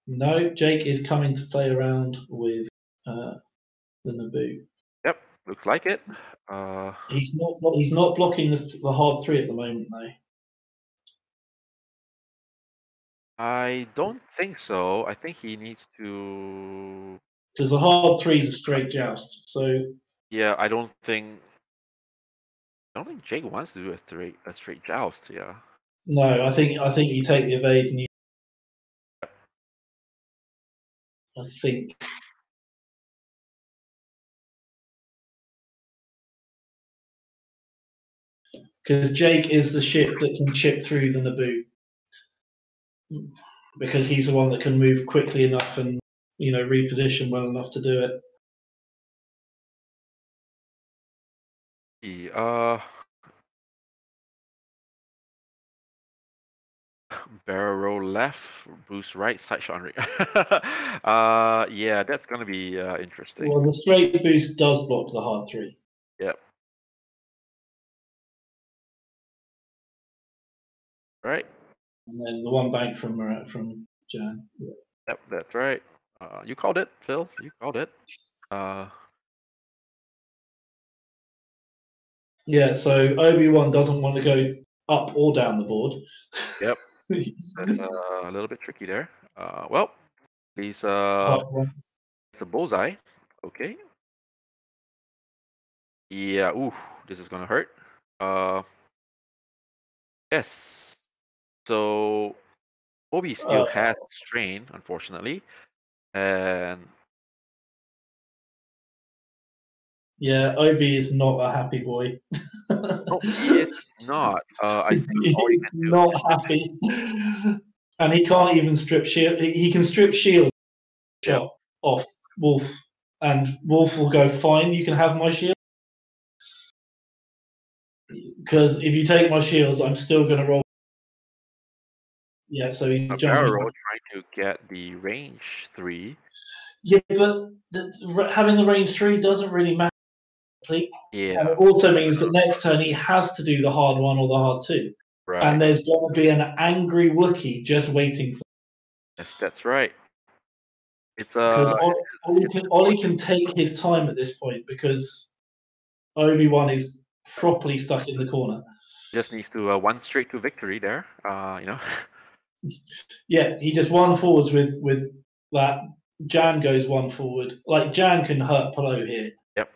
Speaker 4: No, Jake is coming to play around with the Naboo.
Speaker 7: Yep, looks like it.
Speaker 4: He's not blocking the hard 3 at the moment, though.
Speaker 7: I don't think so. I think he needs to.
Speaker 4: Because the hard 3 is a straight joust. So
Speaker 7: yeah, I don't think Jake wants to do a straight joust. Yeah.
Speaker 4: No, I think you take the evade and you. I think. because Jake is the ship that can chip through the Naboo, because he's the one that can move quickly enough and reposition well enough to do it.
Speaker 7: Barrel roll left, boost right, side shot on Rick. Yeah, that's gonna be interesting.
Speaker 4: Well, the straight boost does block the hard 3.
Speaker 7: Yep. Right.
Speaker 4: And then the one bank from Jan. Yeah.
Speaker 7: Yep, that's right. You called it, Phil. You called it.
Speaker 4: Yeah, so Obi-Wan doesn't want to go up or down the board.
Speaker 7: Yep. That's a little bit tricky there. Well, please it's a bullseye. Okay. Yeah, ooh, this is gonna hurt. Yes. So Obi still has strain, unfortunately. And
Speaker 4: yeah, Obi is not a happy boy.
Speaker 7: no, he is not. I think
Speaker 4: he's not happy. And he can't even strip shield. He can strip shield shot off Wolf, and Wolf will go, fine, you can have my shield. Because if you take my shields, I'm still going to roll. Yeah, so he's
Speaker 7: jumping. Trying to get the range 3.
Speaker 4: Yeah, but having the range 3 doesn't really matter.
Speaker 7: Yeah.
Speaker 4: And it also means that next turn he has to do the hard 1 or the hard 2.
Speaker 7: Right.
Speaker 4: And there's going to be an angry Wookiee just waiting for.
Speaker 7: Yes, that's right. It's
Speaker 4: because Ollie can take his time at this point because Obi-Wan is properly stuck in the corner.
Speaker 7: Just needs to one straight to victory there.
Speaker 4: Yeah, he just one forwards with that. Jan goes one forward. Like Jan can hurt Plo here.
Speaker 7: Yep.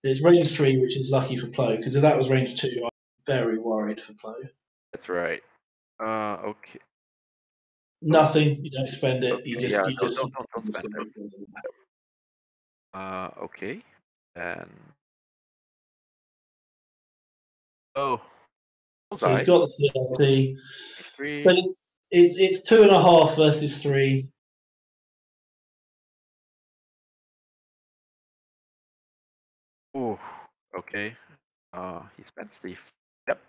Speaker 4: It's range 3, which is lucky for Plo, because if that was range 2, I'm very worried for Plo.
Speaker 7: That's right. Okay.
Speaker 4: Nothing. You don't spend it. You just
Speaker 7: don't spend it. Okay. And so
Speaker 4: he's got the CLT, but it's 2.5 versus 3.
Speaker 7: Oh, okay. He spends the yep,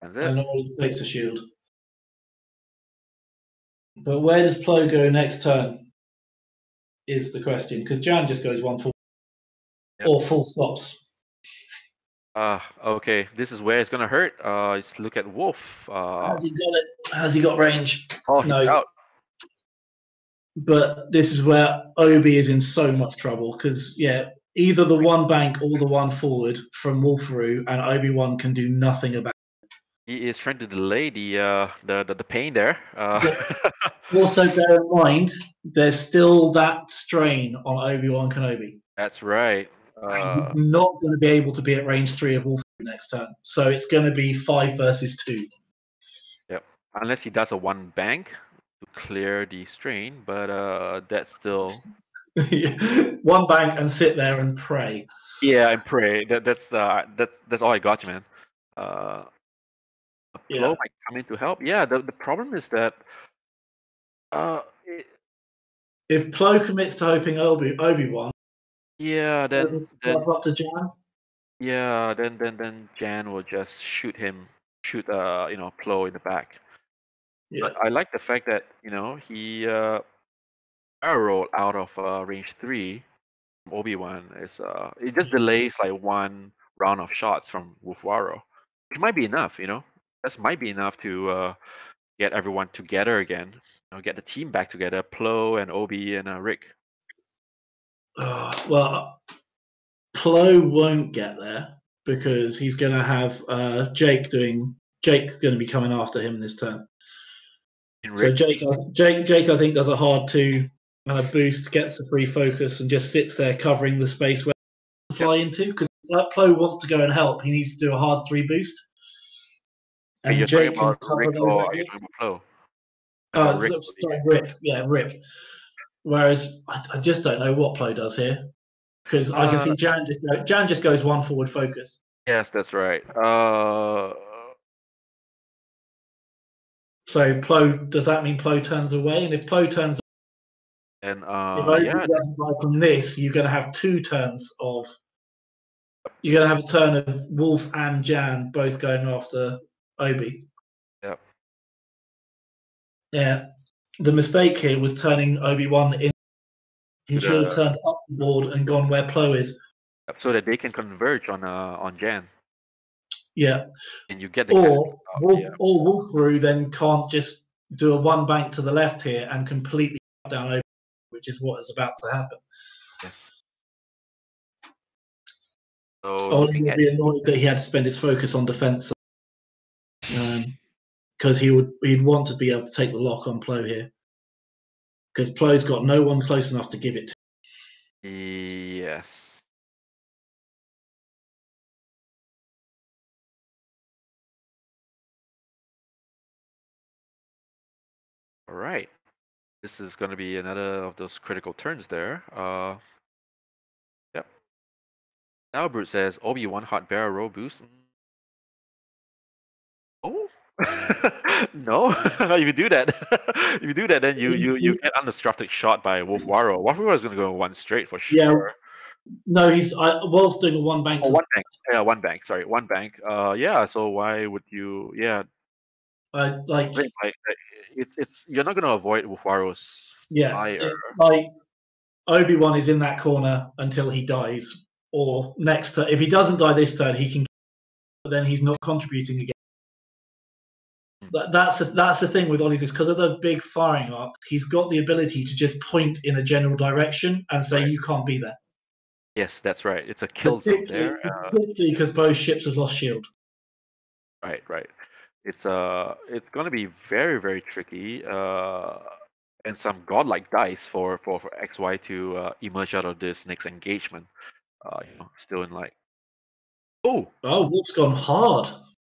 Speaker 7: and then
Speaker 4: and all he takes a shield. But where does Plo go next turn? Is the question, because Jan just goes one full or full stops.
Speaker 7: Okay. This is where it's gonna hurt. Let's look at Wolf.
Speaker 4: Has he got it? Has he got range?
Speaker 7: Oh, no. He's out.
Speaker 4: But this is where Obi is in so much trouble because either the one bank or the one forward from Wolferoo, and Obi-Wan can do nothing about it.
Speaker 7: He is trying to delay the pain there.
Speaker 4: Also, bear in mind, there's still that strain on Obi-Wan Kenobi.
Speaker 7: That's right.
Speaker 4: He's not going to be able to be at range 3 of Wolferoo next turn. So it's going to be 5 versus 2.
Speaker 7: Yep. Unless he does a one bank to clear the strain, but that's still
Speaker 4: one bank and sit there and pray.
Speaker 7: Yeah, and pray. That's all I got, you, man. Plo might come in to help. Yeah, the problem is that
Speaker 4: if Plo commits to hoping Obi-Wan,
Speaker 7: then
Speaker 4: up to Jan.
Speaker 7: Yeah, then Jan will just shoot Plo in the back.
Speaker 4: Yeah.
Speaker 7: But I like the fact that he rolled out of range 3 from Obi-Wan. It just delays like one round of shots from Wolfwaro, which might be enough. That might be enough to get everyone together again. Get the team back together. Plo and Obi and Rick.
Speaker 4: Well, Plo won't get there because he's going to have Jake's going to be coming after him this turn. So Jake, I think does a hard 2 and a boost, gets the free focus, and just sits there covering the space where he fly into. Because Plo wants to go and help, he needs to do a hard 3 boost. And Jake can cover
Speaker 7: Plo.
Speaker 4: Sorry, Rick. Yeah, Rick. Whereas I just don't know what Plo does here, because I can see Jan just goes one forward focus.
Speaker 7: Yes, that's right.
Speaker 4: So Plo, does that mean Plo turns away? And if Plo turns,
Speaker 7: and
Speaker 4: if Obi
Speaker 7: yeah,
Speaker 4: doesn't die from this, you're going to have 2 turns of. You're going to have a turn of Wolf and Jan both going after Obi.
Speaker 7: Yep.
Speaker 4: Yeah. The mistake here was turning Obi-Wan in. He should have turned up the board and gone where Plo is.
Speaker 7: so that they can converge on Jan,
Speaker 4: Yeah.
Speaker 7: and you get the
Speaker 4: Or Wolf,
Speaker 7: yeah.
Speaker 4: or Wolfbrew then can't just do a 1 bank to the left here and completely shut down Obi, which is what is about to happen.
Speaker 7: Yes. So
Speaker 4: Ollie would be annoyed that he had to spend his focus on defense, because he'd want to be able to take the lock on Plo here, because Plo's got no one close enough to give it to.
Speaker 7: Yes. All right. This is going to be another of those critical turns there. Yep. Albert says Obi-Wan hot barrel roll boost. Oh. No. If you do that, then you get undistracted shot by Wolf Waro. Wolf Waro is going to go 1 straight for sure.
Speaker 4: Yeah. No, Wolf's doing a 1 bank.
Speaker 7: Oh, 1 bank. Yeah, 1 bank. Sorry, 1 bank. Yeah. So why would you? Yeah. It's you're not going to avoid Wolf Waro's fire.
Speaker 4: Like Obi-Wan is in that corner until he dies, or next turn. If he doesn't die this turn, he can. But then he's not contributing again. That's the thing with Ollie's, is because of the big firing arcs, he's got the ability to just point in a general direction and say you can't be there.
Speaker 7: Yes, that's right. It's a kill zone there.
Speaker 4: Particularly because both ships have lost shield.
Speaker 7: Right. It's going to be very, very tricky. And some godlike dice for XY to emerge out of this next engagement. Still in like. Oh,
Speaker 4: Wolf's gone hard.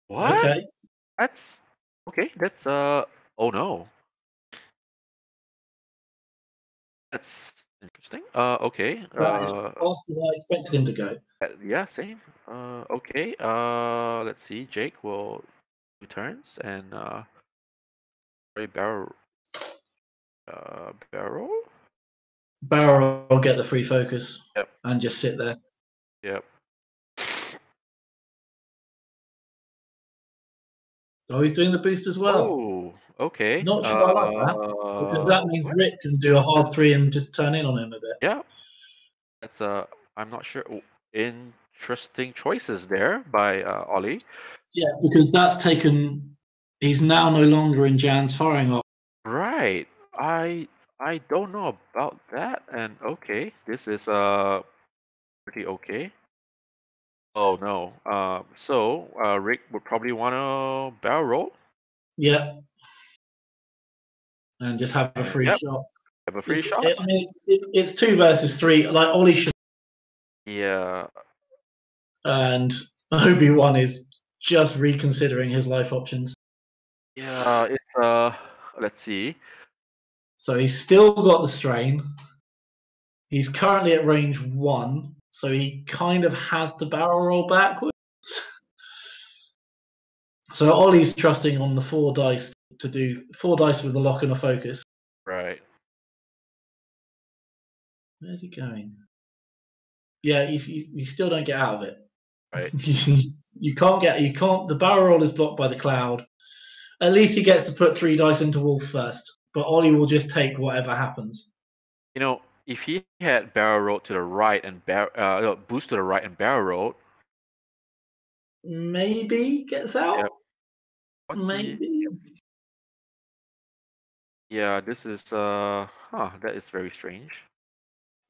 Speaker 7: What?
Speaker 4: Okay.
Speaker 7: That's okay. That's oh no. That's interesting. Okay.
Speaker 4: That is faster than I expected him to go.
Speaker 7: Yeah, same. Okay. Let's see. Jake will 2 turns and barrel.
Speaker 4: Barrel will get the free focus.
Speaker 7: Yep.
Speaker 4: And just sit there.
Speaker 7: Yep.
Speaker 4: Oh, he's doing the boost as well.
Speaker 7: Oh, okay.
Speaker 4: Not sure I like that, because that means Rick can do a hard 3 and just turn in on him a bit.
Speaker 7: Yeah. That's I'm not sure. Interesting choices there by Ollie.
Speaker 4: Yeah, because that's taken. He's now no longer in Jan's firing arc.
Speaker 7: Right. I don't know about that. And okay, this is pretty okay. Oh no. So Rick would probably want to barrel roll.
Speaker 4: Yeah. And just have a free shot.
Speaker 7: Have a free shot.
Speaker 4: I mean, it's 2 versus 3. Like Ollie should.
Speaker 7: Yeah.
Speaker 4: And Obi-Wan is just reconsidering his life options.
Speaker 7: Yeah, it's let's see.
Speaker 4: So he's still got the strain. He's currently at range 1, so he kind of has to barrel roll backwards. So Ollie's trusting on the 4 dice to do 4 dice with a lock and a focus.
Speaker 7: Right.
Speaker 4: Where's he going? Yeah, you still don't get out of it.
Speaker 7: Right.
Speaker 4: You can't. The barrel roll is blocked by the cloud. At least he gets to put 3 dice into Wolf first, but Ollie will just take whatever happens.
Speaker 7: If he had barrel roll to the right and boost to the right and barrel roll,
Speaker 4: maybe gets out. Yeah. Maybe.
Speaker 7: Yeah, this is that is very strange.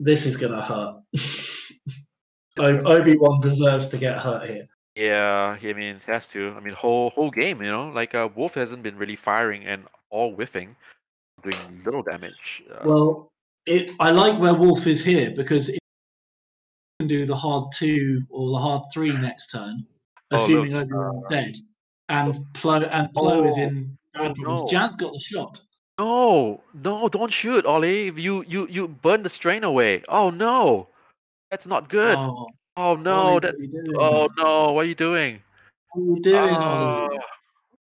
Speaker 4: This is gonna hurt. Obi-Wan deserves to get hurt here.
Speaker 7: Yeah, I mean, it has to. I mean, whole game, Wolf hasn't been really firing and all whiffing, doing little damage.
Speaker 4: Well, I like where Wolf is here, because if he can do the hard 2 or the hard 3 next turn, assuming Obi-Wan's dead, and Plo is in bad problems. Jan's got the shot.
Speaker 7: No, don't shoot, Ollie. You burn the strain away. Oh no, that's not good.
Speaker 4: Oh,
Speaker 7: Oh no,
Speaker 4: Ollie,
Speaker 7: that.
Speaker 4: what are you doing?
Speaker 7: Oh no, what are you doing?
Speaker 4: What are you doing,
Speaker 7: Oh,
Speaker 4: Ollie?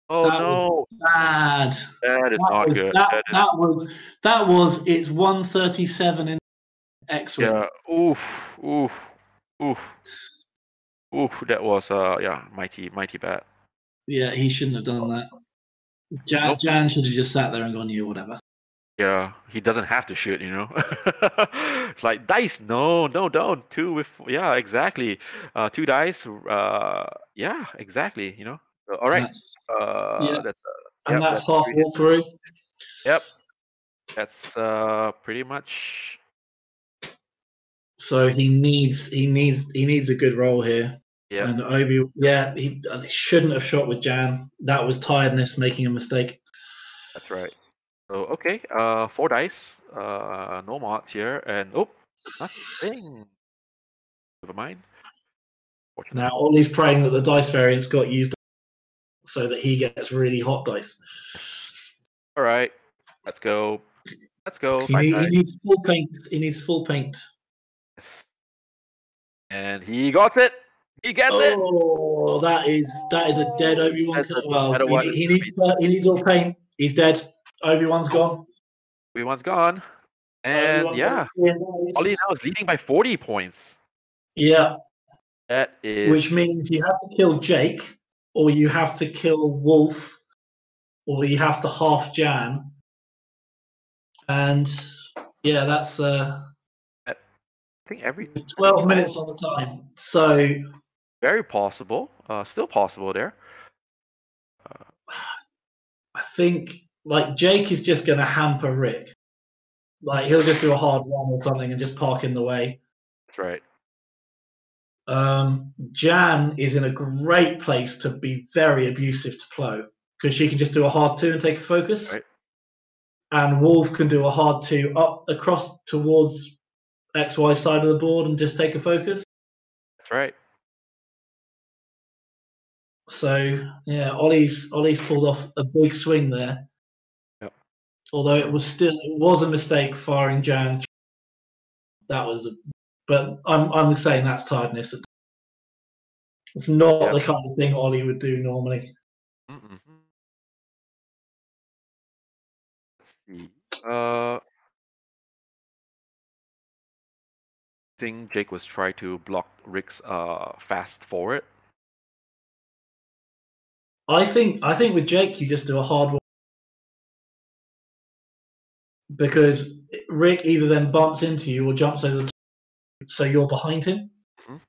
Speaker 7: oh
Speaker 4: That was
Speaker 7: no,
Speaker 4: bad.
Speaker 7: that is
Speaker 4: That
Speaker 7: not
Speaker 4: was
Speaker 7: good.
Speaker 4: that
Speaker 7: That is,
Speaker 4: that was it's 137 in X-wing.
Speaker 7: yeah. Oof, oof, oof, oof. That was yeah, mighty bad.
Speaker 4: Yeah, he shouldn't have done that.
Speaker 7: Nope.
Speaker 4: Jan should have just sat there and gone, "You whatever."
Speaker 7: Yeah, he doesn't have to shoot, you know. It's like dice. No, no, don't. Two with yeah, exactly. Two dice. Yeah, exactly. You know. All right.
Speaker 4: That's yeah,
Speaker 7: That's
Speaker 4: and
Speaker 7: yep.
Speaker 4: that's
Speaker 7: That's
Speaker 4: half
Speaker 7: three.
Speaker 4: all through.
Speaker 7: Yep. That's pretty much.
Speaker 4: So he needs a good roll here.
Speaker 7: Yep.
Speaker 4: And Obi, yeah, he shouldn't have shot with Jan. That was tiredness making a mistake.
Speaker 7: That's right. So okay. 4 dice. No mods here, and oh, nothing. Never mind.
Speaker 4: Now
Speaker 7: Fortunate.
Speaker 4: Ollie's praying that the dice variants got used so that he gets really hot dice.
Speaker 7: All right. Let's go. Let's go.
Speaker 4: He,
Speaker 7: 5
Speaker 4: he
Speaker 7: dice.
Speaker 4: needs full paint. He needs full paint.
Speaker 7: Yes. And he got it. He gets it.
Speaker 4: Oh, that is a dead Obi-Wan.
Speaker 7: That's a, no
Speaker 4: Well,
Speaker 7: matter what.
Speaker 4: he needs all paint. He's dead. Obi-Wan's gone.
Speaker 7: Everyone's gone. And
Speaker 4: Obi-Wan's
Speaker 7: yeah, Ollie now is leading by 40 points.
Speaker 4: Yeah,
Speaker 7: That is.
Speaker 4: which means you have to kill Jake, or you have to kill Wolf, or you have to half Jan. And yeah, that's
Speaker 7: I think every
Speaker 4: 12 minutes on the time. So
Speaker 7: very possible. Still possible there.
Speaker 4: I think like Jake is just going to hamper Rick. Like he'll just do a hard one or something and just park in the way.
Speaker 7: That's right.
Speaker 4: Jan is in a great place to be very abusive to Plo because she can just do a hard 2 and take a focus.
Speaker 7: Right.
Speaker 4: And Wolf can do a hard 2 up across towards XY side of the board and just take a focus.
Speaker 7: That's right.
Speaker 4: So yeah, Ollie's pulled off a big swing there.
Speaker 7: Yep.
Speaker 4: Although it was a mistake firing Jan. But I'm saying that's tiredness. It's not the kind of thing Ollie would do normally.
Speaker 7: Mm-mm. Let's see. Think Jake was trying to block Rick's fast forward.
Speaker 4: I think with Jake you just do a hard one because Rick either then bumps into you or jumps over the top, so you're behind him.
Speaker 7: Mhm.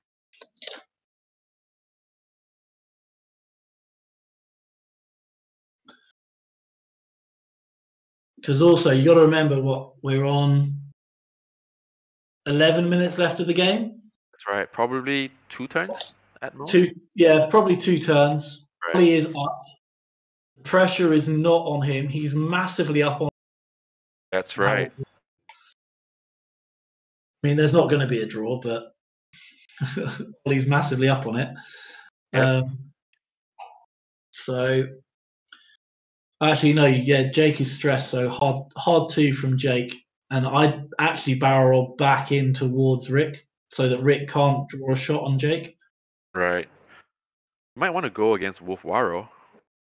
Speaker 4: Because also you got to remember what we're on. 11 minutes left of the game.
Speaker 7: That's right. Probably 2 turns at most.
Speaker 4: Probably 2 turns.
Speaker 7: Right.
Speaker 4: Ollie is up. Pressure is not on him. He's massively up on.
Speaker 7: That's right.
Speaker 4: I mean, there's not going to be a draw, but Ollie's massively up on it.
Speaker 7: Yep.
Speaker 4: So, actually, no, yeah, Jake is stressed, so hard 2 from Jake. And I actually barrel roll back in towards Rick so that Rick can't draw a shot on Jake.
Speaker 7: Right. You might want to go against Wolf Waro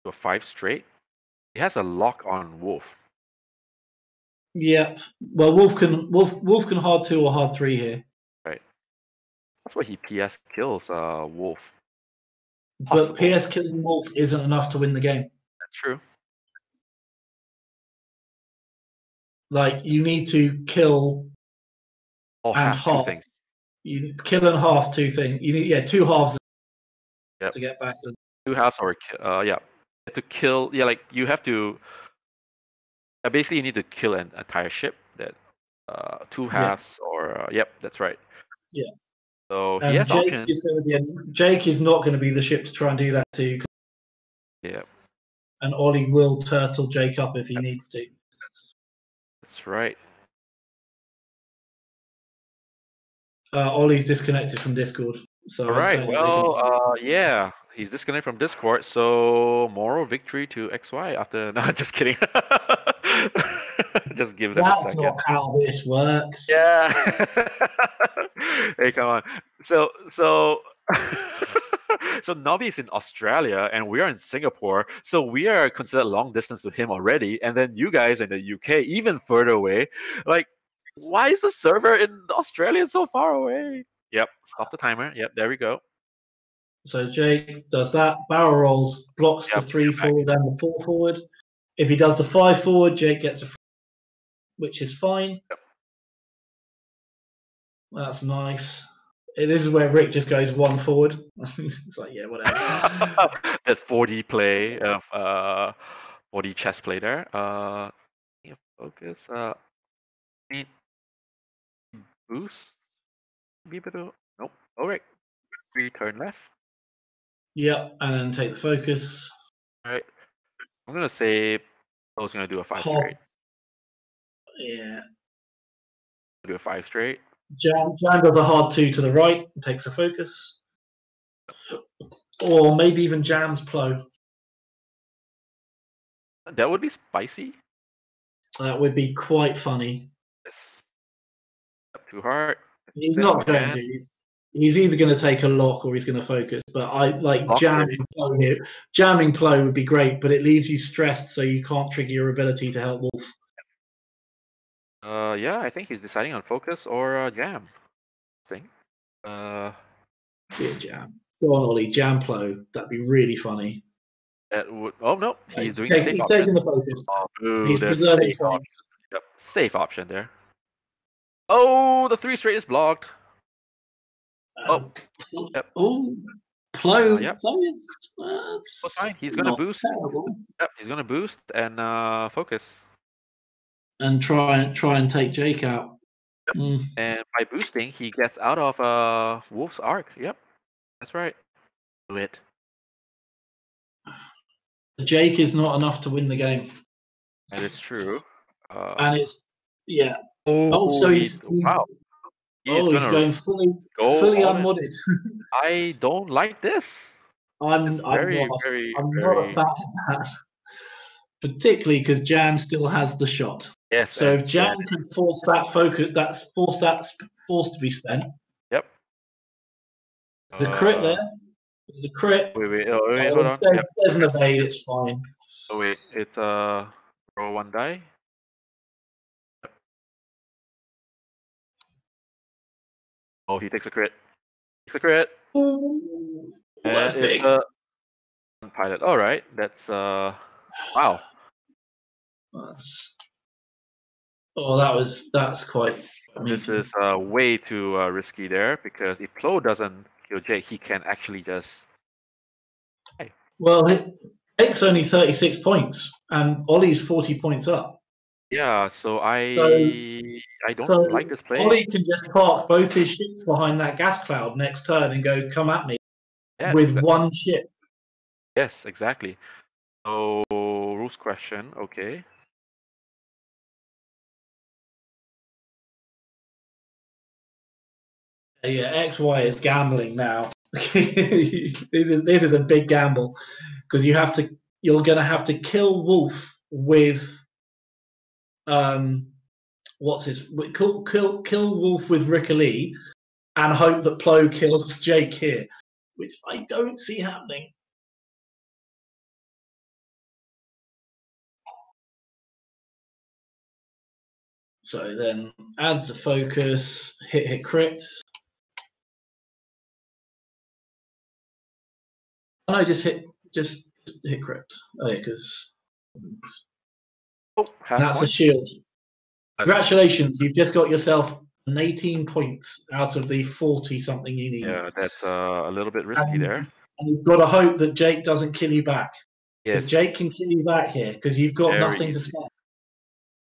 Speaker 7: to a 5 straight. He has a lock on Wolf.
Speaker 4: Yep. Well, Wolf can hard 2 or hard 3 here.
Speaker 7: Right. That's why he PS kills Wolf.
Speaker 4: But
Speaker 7: Possible.
Speaker 4: PS killing Wolf isn't enough to win the game.
Speaker 7: That's true.
Speaker 4: Like you need to kill
Speaker 7: All
Speaker 4: and
Speaker 7: half 2
Speaker 4: half.
Speaker 7: things.
Speaker 4: You kill and half 2 things. You need 2 halves
Speaker 7: Yep.
Speaker 4: to get back.
Speaker 7: 2 halves or yeah. You have to kill like you have to basically you need to kill an entire ship that 2 halves or yep, that's right.
Speaker 4: Yeah.
Speaker 7: So he has
Speaker 4: Jake
Speaker 7: options.
Speaker 4: Jake is not going to be the ship to try and do that to.
Speaker 7: Yeah.
Speaker 4: And Ollie will turtle Jake up if he needs to.
Speaker 7: That's right.
Speaker 4: Ollie's disconnected from Discord. So
Speaker 7: all right. Well, yeah, he's disconnected from Discord. So moral victory to XY after. No, just kidding. Just give them a
Speaker 4: That's
Speaker 7: second.
Speaker 4: not how this works.
Speaker 7: Yeah. Hey, come on. So so Nobby is in Australia and we are in Singapore. So we are considered long distance to him already. And then you guys in the UK, even further away. Like, why is the server in Australia so far away? Yep. Stop the timer. Yep. There we go.
Speaker 4: So Jake does that. Barrel rolls, blocks the
Speaker 7: Yep,
Speaker 4: 3
Speaker 7: you're back.
Speaker 4: forward and the 4 forward. If he does the 5 forward, Jake gets a free, which is fine.
Speaker 7: Yep.
Speaker 4: That's nice. This is where Rick just goes 1 forward. It's like, yeah, whatever.
Speaker 7: That 4D play of 4D chess play there. Focus. Need boost. Nope. All right. 3 turn left.
Speaker 4: Yep, and then take the focus.
Speaker 7: All right. I'm gonna say I was gonna do a 5
Speaker 4: Hop.
Speaker 7: straight.
Speaker 4: Yeah.
Speaker 7: Do a 5 straight.
Speaker 4: Jam does a hard 2 to the right and takes a focus. Or maybe even Jam's Plow.
Speaker 7: That would be spicy.
Speaker 4: That would be quite funny.
Speaker 7: Yes. Up too hard.
Speaker 4: He's
Speaker 7: This
Speaker 4: not going
Speaker 7: man.
Speaker 4: to. He's either going to take a lock or he's going to focus. But I like
Speaker 7: Lock
Speaker 4: jamming Plow here. Jamming Plow would be great, but it leaves you stressed, so you can't trigger your ability to help Wolf.
Speaker 7: Yeah, I think he's deciding on focus or jam.
Speaker 4: Yeah, jam. Go on, Ollie. Jam Plow. That'd be really funny.
Speaker 7: That would. Oh no, he's doing
Speaker 4: He's taking the focus.
Speaker 7: Oh, boo,
Speaker 4: He's
Speaker 7: the
Speaker 4: preserving
Speaker 7: safe option.
Speaker 4: points.
Speaker 7: Yep, safe option there. Oh, the 3 straight is blocked. Oh, yep.
Speaker 4: Oh, Plow.
Speaker 7: Yep.
Speaker 4: Plow is.
Speaker 7: That's fine. He's gonna
Speaker 4: not
Speaker 7: boost.
Speaker 4: terrible.
Speaker 7: Yep, he's gonna boost and focus.
Speaker 4: And try and take Jake out. Mm.
Speaker 7: And by boosting, he gets out of Wolf's arc. Yep, that's right. Do it.
Speaker 4: Jake is not enough to win the game.
Speaker 7: And it's true.
Speaker 4: And it's yeah.
Speaker 7: Oh,
Speaker 4: so he's
Speaker 7: wow.
Speaker 4: He's going fully unmodded.
Speaker 7: I don't like this.
Speaker 4: I'm not a fan of that. Particularly because Jan still has the shot.
Speaker 7: Yes.
Speaker 4: So if Jan can force that focus, that's forced to be spent.
Speaker 7: Yep.
Speaker 4: The crit there. The crit.
Speaker 7: Wait, hold on.
Speaker 4: There's an evade, it's fine.
Speaker 7: Oh wait, it's roll 1 die. Oh, he takes a crit.
Speaker 4: Ooh, that's big.
Speaker 7: Pilot. All right, that's wow.
Speaker 4: That's quite.
Speaker 7: This is way too risky there because if Plo doesn't kill Jake, he can actually just. Hey.
Speaker 4: Well, Jake's only 36 points, and Ollie's 40 points up.
Speaker 7: Yeah, so I don't like this play.
Speaker 4: Ollie can just park both his ships behind that gas cloud next turn and go, come at me with one ship.
Speaker 7: Yes, exactly. So, rules question, okay.
Speaker 4: Yeah, XY is gambling now. This is a big gamble because you're going to have to kill Wolf with kill Wolf with Rickalee and hope that Plo kills Jake here, which I don't see happening. So then adds a focus, hit crits. No, just hit crit. Oh yeah, because that's a shield. Congratulations, you've just got yourself 18 points out of the 40 something you need.
Speaker 7: Yeah, that's a little bit risky there.
Speaker 4: And you've got to hope that Jake doesn't kill you back.
Speaker 7: Yes.
Speaker 4: Because Jake can kill you back here because you've got nothing to spend.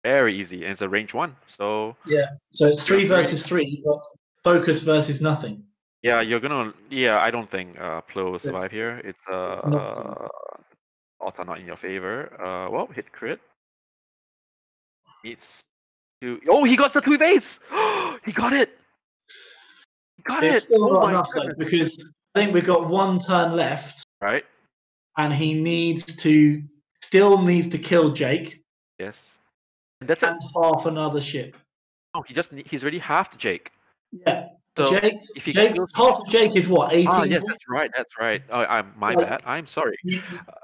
Speaker 7: Very easy, and it's a range 1, so
Speaker 4: yeah. So it's 3 versus 3, but focus versus nothing.
Speaker 7: Yeah, you're gonna. Yeah, I don't think Plo will survive here. It's odds are not in your favor. Well, hit crit. Needs to. Oh, he got the 2 evades. He got it.
Speaker 4: It's still not enough though, because I think we've got 1 turn left.
Speaker 7: Right.
Speaker 4: And he still needs to kill Jake.
Speaker 7: Yes. That's it.
Speaker 4: and half another ship.
Speaker 7: Oh, he's already half the Jake.
Speaker 4: Yeah.
Speaker 7: So
Speaker 4: Jake's
Speaker 7: if he
Speaker 4: half of Jake is what, 18
Speaker 7: yes,
Speaker 4: points?
Speaker 7: that's right. Oh, my
Speaker 4: Like,
Speaker 7: bad. I'm sorry.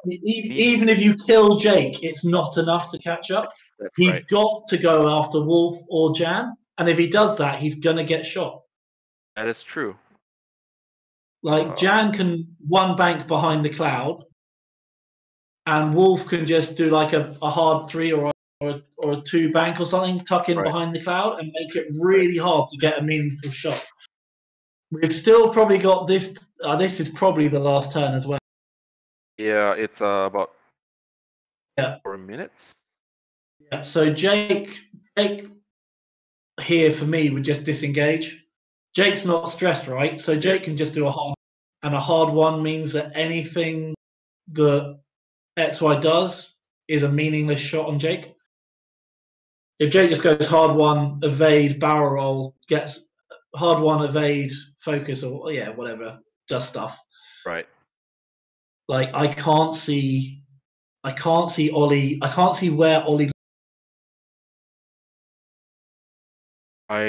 Speaker 4: Even if you kill Jake, it's not enough to catch up.
Speaker 7: That's
Speaker 4: He's
Speaker 7: right.
Speaker 4: got to go after Wolf or Jan, and if he does that, he's going to get shot.
Speaker 7: That is true.
Speaker 4: Like, Jan can one bank behind the cloud, and Wolf can just do like a hard 3 or a 2 bank or something, tuck in behind the cloud, and make it really hard to get a meaningful shot. We've still probably got this. This is probably the last turn as well.
Speaker 7: Yeah, it's about 4 minutes.
Speaker 4: Yeah. So Jake here for me would just disengage. Jake's not stressed, right? So Jake can just do a hard, and a hard 1 means that anything that XY does is a meaningless shot on Jake. If Jake just goes hard 1, evade, barrel roll, gets hard 1, evade, focus, or whatever, does stuff.
Speaker 7: Right.
Speaker 4: Like, I can't see Ollie. I can't see where Ollie. Half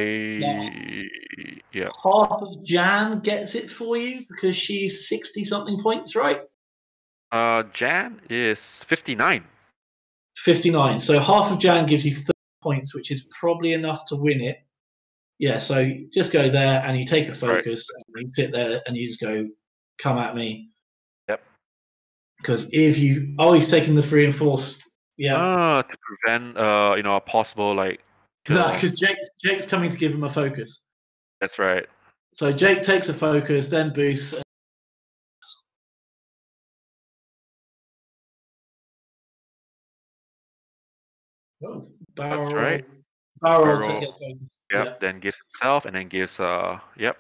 Speaker 4: of Jan gets it for you because she's 60-something points, right?
Speaker 7: Jan is 59.
Speaker 4: 59. So half of Jan gives you 30 points, which is probably enough to win it. Yeah, so you just go there and you take a focus, and you sit there and you just go, come at me.
Speaker 7: Yep.
Speaker 4: Because if you... Oh, he's taking the free and force. Yeah.
Speaker 7: To prevent, a possible, like...
Speaker 4: Kill. No, because Jake's coming to give him a focus.
Speaker 7: That's right.
Speaker 4: So Jake takes a focus, then boosts. Oh, barrel.
Speaker 7: That's right.
Speaker 4: Barrel to get focus.
Speaker 7: Yep, then gives himself, and then gives, yep.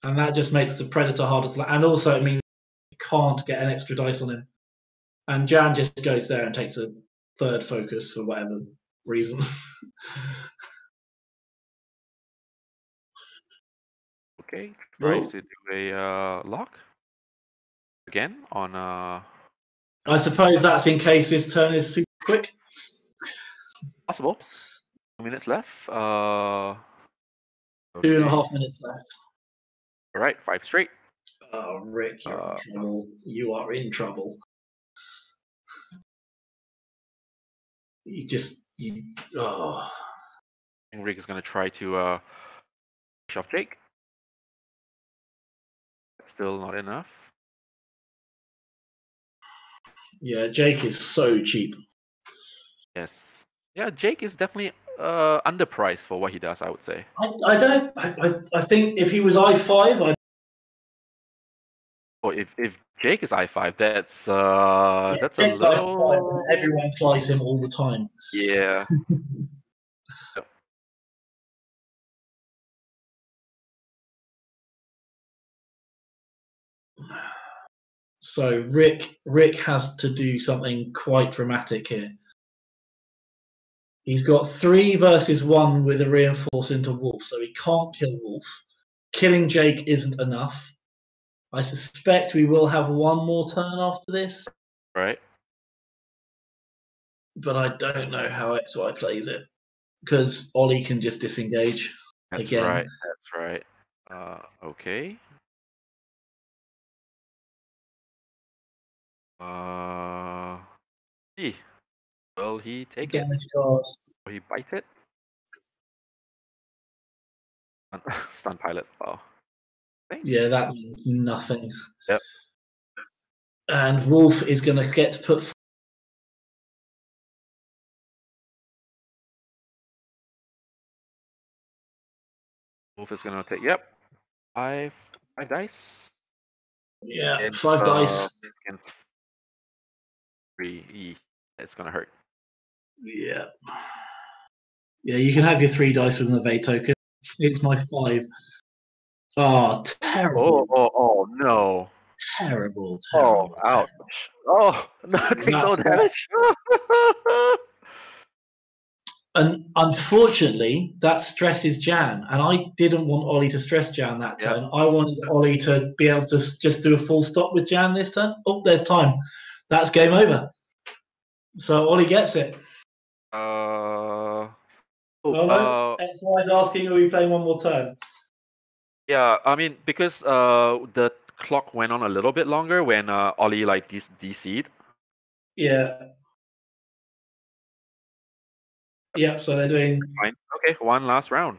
Speaker 4: And that just makes the Predator harder to... And also it means you can't get an extra dice on him. And Jan just goes there and takes a 3rd focus for whatever reason.
Speaker 7: Okay, tries to do a lock again on
Speaker 4: I suppose that's in case this turn is super quick.
Speaker 7: Possible. 2 minutes left.
Speaker 4: 2.5 minutes left.
Speaker 7: All right, 5 straight.
Speaker 4: Oh, Rick, you're in trouble. You are in trouble.
Speaker 7: I think Rick is going to try to push off Jake. Still not enough.
Speaker 4: Yeah, Jake is so cheap.
Speaker 7: Yes. Yeah, Jake is definitely underpriced for what he does, I would say.
Speaker 4: I think if he was I5,
Speaker 7: if Jake is I5, that's a little...
Speaker 4: I5, everyone flies him all the time.
Speaker 7: Yeah.
Speaker 4: So Rick has to do something quite dramatic here. He's got 3 versus 1 with a reinforce into Wolf, so he can't kill Wolf. Killing Jake isn't enough. I suspect we will have 1 more turn after this.
Speaker 7: Right.
Speaker 4: But I don't know how XY plays it. Because Ollie can just disengage again.
Speaker 7: That's right. Okay. Will he take it? Will he bite it? Stun pilot. Oh.
Speaker 4: Yeah, that means nothing.
Speaker 7: Yep.
Speaker 4: And Wolf is going to get to put...
Speaker 7: Wolf is going to take... Yep. 5 dice.
Speaker 4: Yeah, it's, 5 dice.
Speaker 7: 3. It's going to hurt.
Speaker 4: Yeah. Yeah, you can have your 3 dice with an evade token. It's my 5. Oh, terrible.
Speaker 7: Oh, no.
Speaker 4: Terrible.
Speaker 7: Oh, ouch. Oh, no damage.
Speaker 4: And unfortunately, that stresses Jan. And I didn't want Ollie to stress Jan that turn. Yep. I wanted Ollie to be able to just do a full stop with Jan this turn. Oh, there's time. That's game over. So Ollie gets it. Oh no, XY is asking, are we playing one more turn?
Speaker 7: Yeah, I mean, because the clock went on a little bit longer when Ollie like DC'd.
Speaker 4: Yeah. Yep, so they're doing...
Speaker 7: Fine. Okay, one last round.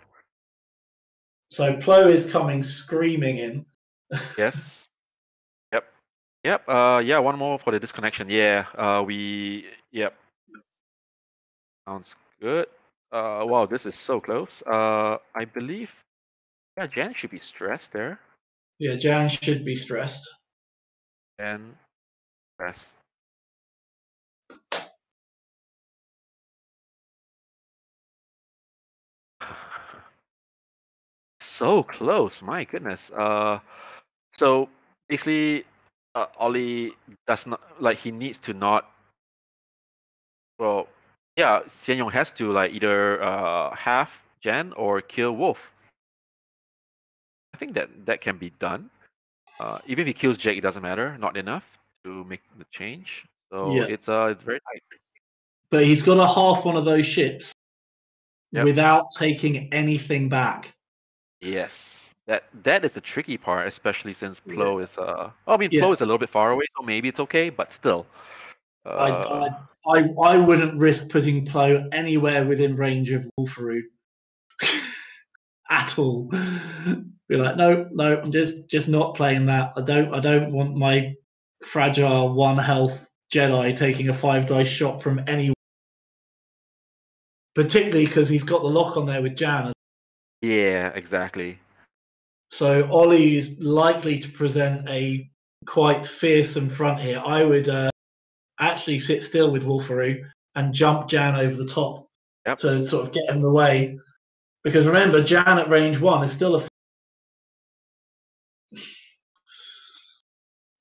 Speaker 4: So Plo is coming screaming in.
Speaker 7: Yes. Yep. Yep. Yeah, one more for the disconnection. Yeah. Yep. Sounds good. Wow, this is so close. I believe. Yeah, Jan should be stressed there.
Speaker 4: Yeah, Jan should be stressed.
Speaker 7: And stressed. So close, my goodness. So basically, Ollie does not like he needs to not. Well, yeah, Xian Yong has to like either half Jan or kill Wolf. I think that can be done. Even if he kills Jake, it doesn't matter. Not enough to make the change. So
Speaker 4: Yeah.
Speaker 7: it's very tight.
Speaker 4: But he's got to half one of those ships
Speaker 7: Yep.
Speaker 4: without taking anything back.
Speaker 7: Yes, that is the tricky part, especially since Plo is Plo is a little bit far away, so maybe it's okay, but still.
Speaker 4: I wouldn't risk putting Plo anywhere within range of Wolferoo at all. Be like, no, I'm just not playing that. I don't want my fragile 1 health Jedi taking a 5 dice shot from anyone. Particularly because he's got the lock on there with Jan.
Speaker 7: Yeah, exactly.
Speaker 4: So Ollie is likely to present a quite fearsome front here. I would actually sit still with Wolferoo and jump Jan over the top to sort of get him the way. Because remember, Jan at range 1 is still a...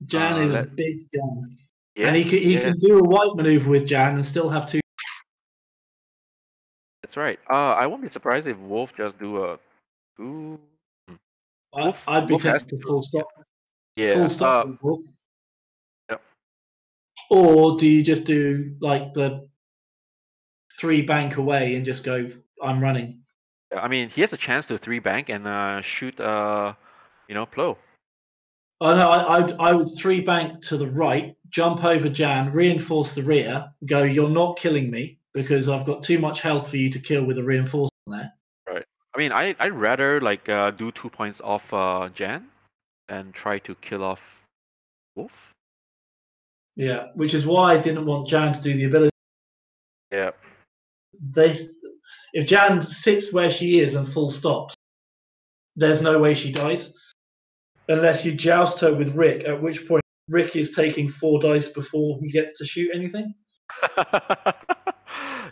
Speaker 4: Jan is a big gun. Yes, and he can do a white maneuver with Jan and still have 2...
Speaker 7: That's right. I won't be surprised if Wolf just do a 2...
Speaker 4: I'd be tempted to full stop.
Speaker 7: Yeah.
Speaker 4: Full stop with Wolf.
Speaker 7: Yep.
Speaker 4: Or do you just do like the 3 bank away and just go, I'm running?
Speaker 7: I mean, he has a chance to 3 bank and shoot, Plo.
Speaker 4: Oh no, I would 3 bank to the right, jump over Jan, reinforce the rear, go, you're not killing me because I've got too much health for you to kill with a reinforcement there.
Speaker 7: Right. I mean, I'd rather like do 2 points off Jan and try to kill off Wolf.
Speaker 4: Yeah, which is why I didn't want Jan to do the ability.
Speaker 7: Yeah.
Speaker 4: If Jan sits where she is and full stops, there's no way she dies. Unless you joust her with Rick, at which point Rick is taking 4 dice before he gets to shoot anything.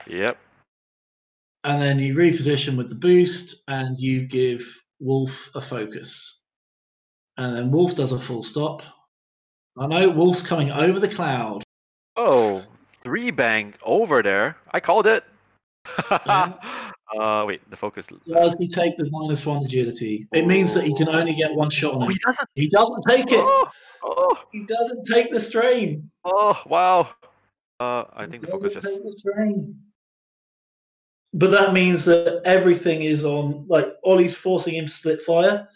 Speaker 7: Yep.
Speaker 4: And then you reposition with the boost and you give Wolf a focus. And then Wolf does a full stop. I know Wolf's coming over the cloud.
Speaker 7: Oh, 3 bang over there. I called it. Wait, the focus.
Speaker 4: Does he take the -1 agility? It means that he can only get 1 shot on him.
Speaker 7: He doesn't.
Speaker 4: He doesn't take it. He doesn't take the strain.
Speaker 7: Oh, wow. I think the focus just...
Speaker 4: take the strain. But that means that everything is on, like, Ollie's forcing him to split fire,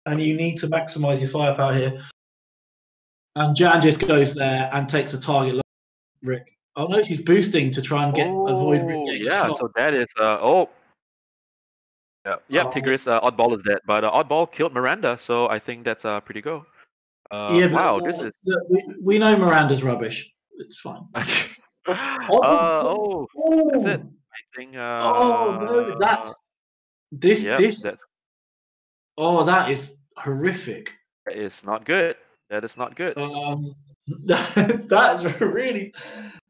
Speaker 4: and you need to maximize your firepower here. And Jan just goes there and takes a target, Rick. Oh no, she's boosting to try and avoid Rick getting shot.
Speaker 7: So that is Tigris Oddball is dead, but Oddball killed Miranda, so I think that's pretty go. Wow, this is...
Speaker 4: we know Miranda's rubbish. It's fine.
Speaker 7: That's it. I think.
Speaker 4: No, that's this. Oh, that is horrific.
Speaker 7: That is not good. That is not good.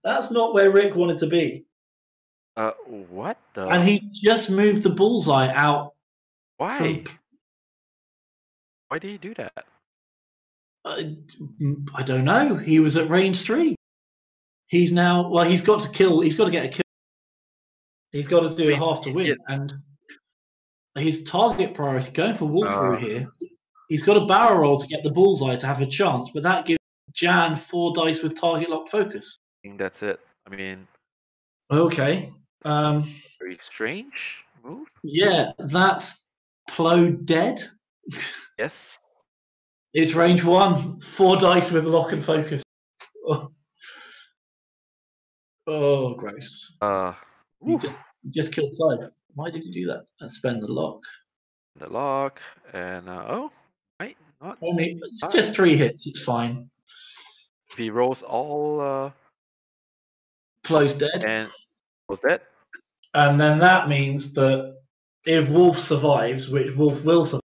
Speaker 4: That's not where Rick wanted to be.
Speaker 7: What the?
Speaker 4: And he just moved the bullseye out.
Speaker 7: Why? Why did he do that?
Speaker 4: I don't know. He was at range 3. He's now... Well, he's got to kill... He's got to get a kill. He's got to do a half to win. And his target priority, going for Wolferoo here, he's got a barrel roll to get the bullseye to have a chance, but that gives Jan 4 dice with target lock focus.
Speaker 7: I think that's it. I mean...
Speaker 4: Okay.
Speaker 7: Very strange, move?
Speaker 4: Yeah, that's Plo Dead.
Speaker 7: Yes.
Speaker 4: It's range 1, 4 dice with lock and focus. Oh, gross. You just killed Plo. Why did you do that? And spend the lock.
Speaker 7: The lock and might not.
Speaker 4: Only it's just 3 hits. It's fine.
Speaker 7: If he rolls all
Speaker 4: Plo's dead.
Speaker 7: and was that?
Speaker 4: And then that means that if Wolf survives, which Wolf will survive,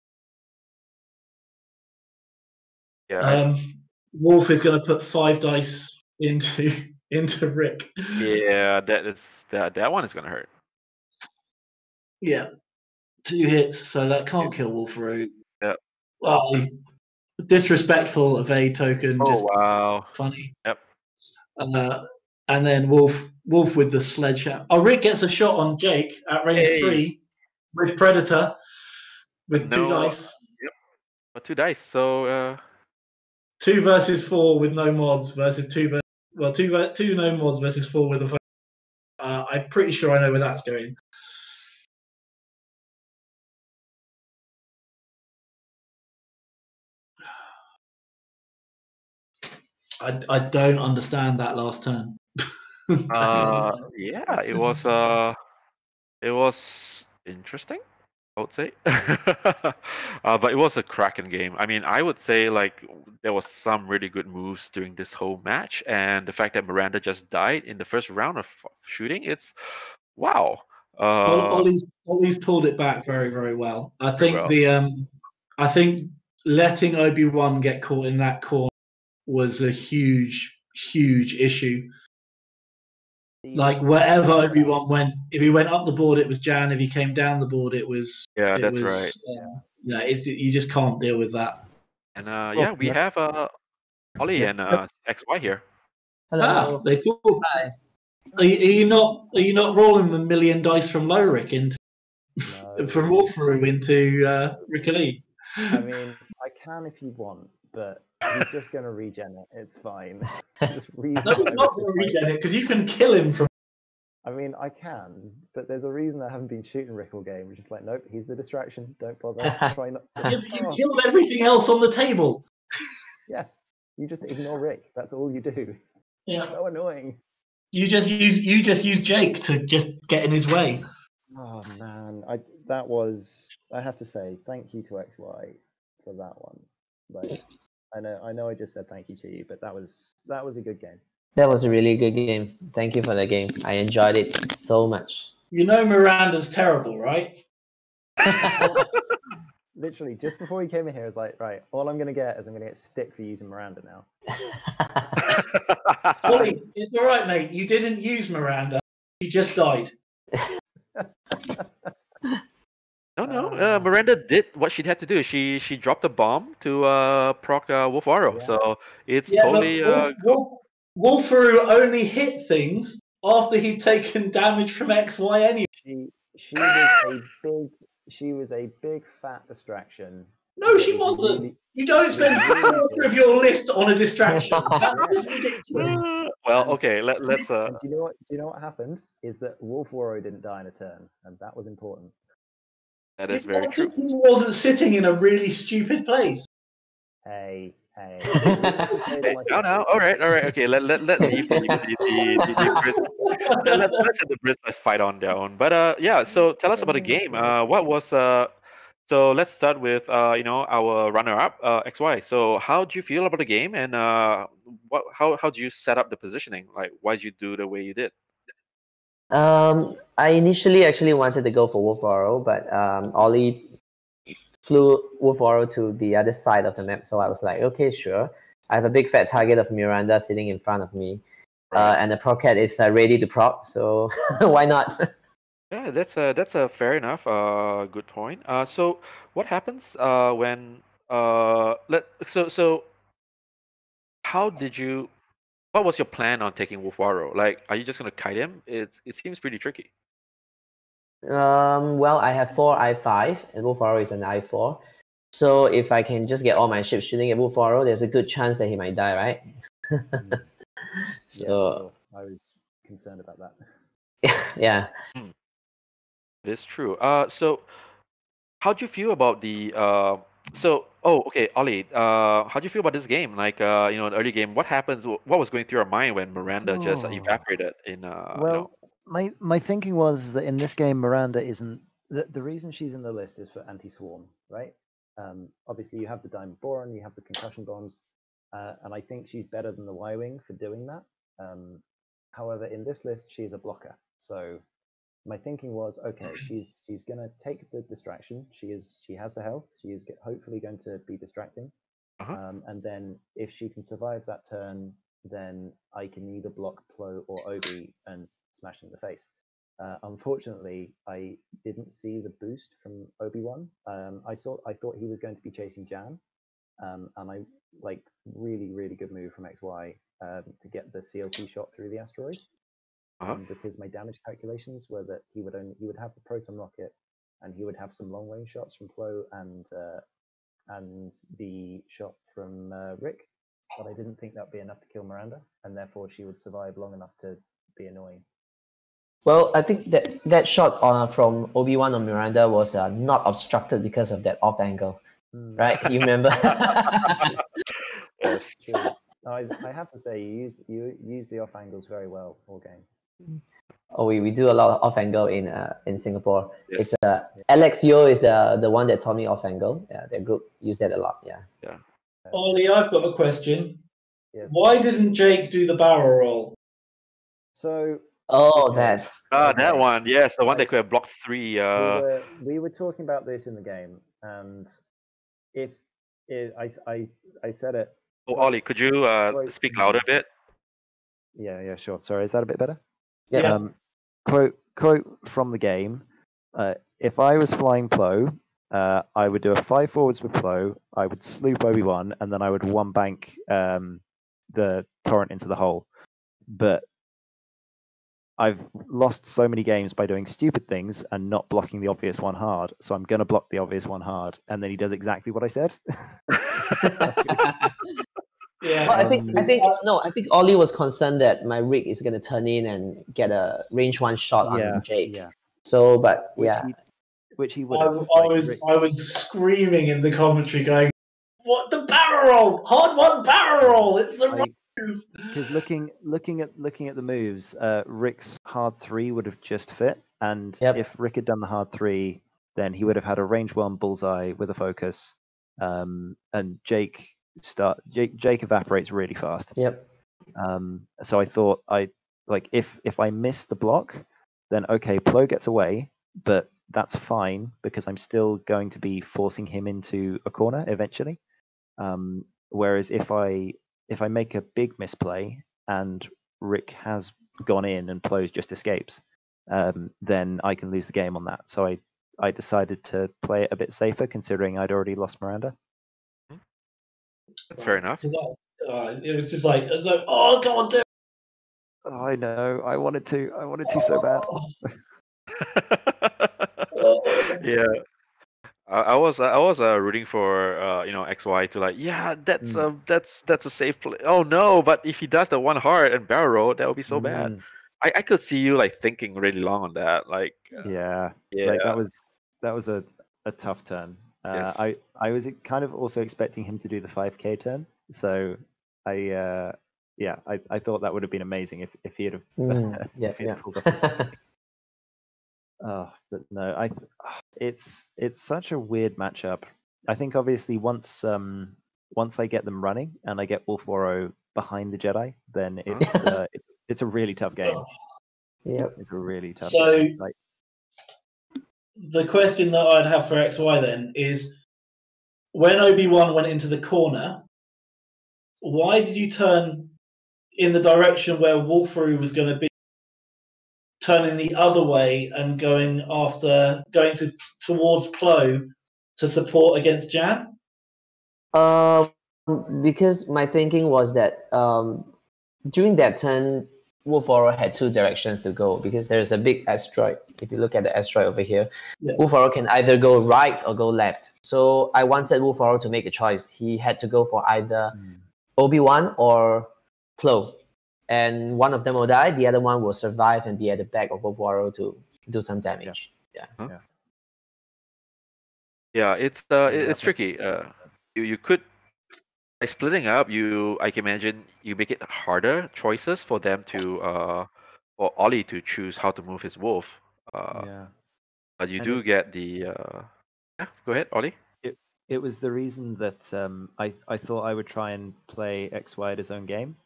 Speaker 4: Wolf is going to put 5 dice into Rick.
Speaker 7: Yeah, that one is going to hurt.
Speaker 4: Yeah, 2 hits, so that can't kill Wolferoo.
Speaker 7: Yeah.
Speaker 4: Well, disrespectful of a token.
Speaker 7: Oh,
Speaker 4: just
Speaker 7: wow.
Speaker 4: Funny.
Speaker 7: Yep.
Speaker 4: And then Wolf with the sledgehammer. Oh, Rick gets a shot on Jake at range 3 with Predator with 2 dice.
Speaker 7: Yep. But 2 dice. So
Speaker 4: 2 versus 4 with no mods versus 2 no mods versus 4 with a. I'm pretty sure I know where that's going. I don't understand that last turn.
Speaker 7: Yeah, it was interesting, I would say. But it was a cracking game. I mean, I would say like there was some really good moves during this whole match, and the fact that Miranda just died in the first round of shooting, it's wow.
Speaker 4: Ollie's pulled it back very, very well. I think I think letting Obi-Wan get caught in that corner was a huge issue. Like wherever Obi-Wan went, if he went up the board, it was Jan. If he came down the board, it was.
Speaker 7: Yeah, that's right.
Speaker 4: You just can't deal with that.
Speaker 7: And we have Ollie and XY here.
Speaker 6: Hello.
Speaker 4: They're cool.
Speaker 6: Hi.
Speaker 4: Are you not rolling the million dice from Lorik into from Wolferoo into Rickalee?
Speaker 8: I mean, I can if you want, but he's just going to regen it. It's fine. Just
Speaker 4: no, he's not going to regen it because you can kill him from.
Speaker 8: I mean, I can, but there's a reason I haven't been shooting Rick all game. We're just like, nope, he's the distraction. Don't bother. Try not.
Speaker 4: You killed everything else on the table.
Speaker 8: Yes, you just ignore Rick. That's all you do.
Speaker 4: Yeah.
Speaker 8: So annoying.
Speaker 4: You just use Jake to just get in his way.
Speaker 8: Oh man, I have to say thank you to XY for that one. Like I know I just said thank you to you, but that was a good game.
Speaker 6: That was a really good game. Thank you for the game. I enjoyed it so much.
Speaker 4: You know Miranda's terrible, right?
Speaker 8: Literally, just before he came in here, I was like, right, all I'm going to get is I'm going to get stick for using Miranda now.
Speaker 4: Ollie, it's all right, mate. You didn't use Miranda. You just died.
Speaker 7: No. Miranda did what she had to do. She dropped a bomb to proc Wolfaro. Yeah. So it's totally.
Speaker 4: Wolferoo only hit things after he'd taken damage from XY anyway.
Speaker 8: She was a big fat distraction.
Speaker 4: No, she wasn't. Really, you don't spend a quarter of your list on a distraction. That's ridiculous.
Speaker 7: Well, okay, let's.
Speaker 8: Do you know what happened? Is that Wolfaro didn't die in a turn, and that was important.
Speaker 7: That is very true.
Speaker 4: He wasn't sitting in a really stupid place.
Speaker 8: Hey.
Speaker 7: No. All right. Okay, let leave the Brits. Let's let the Brits fight on their own. But yeah. So tell us about the game. What was So let's start with our runner-up, XY. So how did you feel about the game, and how did you set up the positioning? Like, why did you do the way you did?
Speaker 6: I initially actually wanted to go for Wolfaro, but Ollie flew Wolfaro to the other side of the map, so I was like, okay, sure. I have a big fat target of Miranda sitting in front of me, and the Procat is ready to proc, so why not?
Speaker 7: Yeah, that's a fair enough. Good point. So what happens when so how did you? What was your plan on taking Wolfaro? Like, are you just gonna kite him? It seems pretty tricky.
Speaker 6: Well, I have 4 I5 and Wolfaro is an I4. So if I can just get all my ships shooting at Wolfaro, there's a good chance that he might die, right?
Speaker 8: So I was concerned about that.
Speaker 6: Yeah.
Speaker 7: It is true. So how'd you feel about the okay, Ollie, how'd you feel about this game? Like, the early game, what happens? What was going through your mind when Miranda just
Speaker 8: Oh.
Speaker 7: evaporated in,
Speaker 8: Well, my thinking was that in this game, Miranda isn't the reason she's in the list is for anti-swarm, right? Obviously, you have the Diamond Boron, you have the concussion bombs, and I think she's better than the Y-wing for doing that. However, in this list, she is a blocker. So my thinking was, okay, she's gonna take the distraction. She has the health. She is hopefully going to be distracting. And then if she can survive that turn, then I can either block Plo or Obi and smash in the face. Unfortunately, I didn't see the boost from Obi-Wan. I thought he was going to be chasing Jan, and I really good move from XY to get the CLT shot through the asteroid. Because my damage calculations were that he would have the proton rocket, and he would have some long range shots from Plo and the shot from Rick, but I didn't think that'd be enough to kill Miranda, and therefore she would survive long enough to be annoying.
Speaker 6: Well, I think that shot from Obi-Wan on Miranda was not obstructed because of that off angle, right? You remember?
Speaker 8: Yes, true. I have to say, you used the off angles very well all game.
Speaker 6: Oh, we do a lot of off angle in Singapore. Yes. It's Alex Yo is the one that taught me off angle. Yeah, their group used that a lot. Yeah.
Speaker 4: Ollie, I've got a question.
Speaker 8: Yes.
Speaker 4: Why didn't Jake do the barrel roll?
Speaker 8: So.
Speaker 6: That.
Speaker 7: That one. Yes, the one that could have blocked 3.
Speaker 8: We were talking about this in the game, and I said it.
Speaker 7: Oh, Ollie, could you speak louder a bit?
Speaker 8: Yeah, sure. Sorry, is that a bit better?
Speaker 6: Yeah.
Speaker 8: Quote from the game. If I was flying Plo, I would do a 5 forwards with Plo. I would sloop Obi-Wan, and then I would one bank the torrent into the hole. But I've lost so many games by doing stupid things and not blocking the obvious one hard. So I'm going to block the obvious one hard, and then he does exactly what I said.
Speaker 6: Yeah. Well, I think Ollie was concerned that my rig is going to turn in and get a range 1 shot on Jake. Yeah. So, but
Speaker 8: which he would.
Speaker 4: I was screaming in the commentary, going, "What the barrel roll? Hard 1 barrel roll! It's the right move."
Speaker 8: Because looking at the moves, Rick's hard 3 would have just fit, and if Rick had done the hard 3, then he would have had a range 1 bullseye with a focus, and Jake evaporates really fast.
Speaker 6: Yep.
Speaker 8: So I thought if I miss the block, then okay, Plo gets away, but that's fine because I'm still going to be forcing him into a corner eventually. Whereas if I make a big misplay and Rick has gone in and Plo just escapes, then I can lose the game on that. So I decided to play it a bit safer, considering I'd already lost Miranda.
Speaker 7: That's fair enough.
Speaker 4: It was just like, oh, come on, do it.
Speaker 8: Oh, I know. I wanted to so bad.
Speaker 7: Yeah. I was rooting for XY to that's a safe play. Oh no! But if he does the 1 hard and barrel roll, that would be so bad. I could see you thinking really long on that.
Speaker 8: Yeah. That was a tough turn.
Speaker 7: Yes.
Speaker 8: I was kind of also expecting him to do the 5K turn, so I thought that would have been amazing if he had pulled off. But no, it's such a weird matchup. I think obviously once I get them running and I get Wolf Waro behind the Jedi, then it's a really tough game.
Speaker 6: Yeah,
Speaker 8: it's a really tough
Speaker 4: game.
Speaker 8: So
Speaker 4: the question that I'd have for XY then is, when Obi-Wan went into the corner, why did you turn in the direction where Wolfru was going to be, turning the other way and going towards Plo to support against Jan?
Speaker 6: Because my thinking was that during that turn, Wolf Waro had 2 directions to go, because there's a big asteroid. If you look at the asteroid over here, Wolf Waro can either go right or go left. So I wanted Wolf Waro to make a choice. He had to go for either Obi-Wan or Plo. And one of them will die, the other one will survive and be at the back of Wolf Waro to do some damage.
Speaker 7: Yeah, it's
Speaker 8: that's
Speaker 7: tricky. You could, by splitting up, I can imagine you make it harder choices for them to for Ollie to choose how to move his wolf.
Speaker 8: Yeah.
Speaker 7: But you
Speaker 8: And
Speaker 7: do
Speaker 8: it's
Speaker 7: get the yeah. Go ahead, Ollie.
Speaker 8: it was the reason that I thought I would try and play XY at his own game,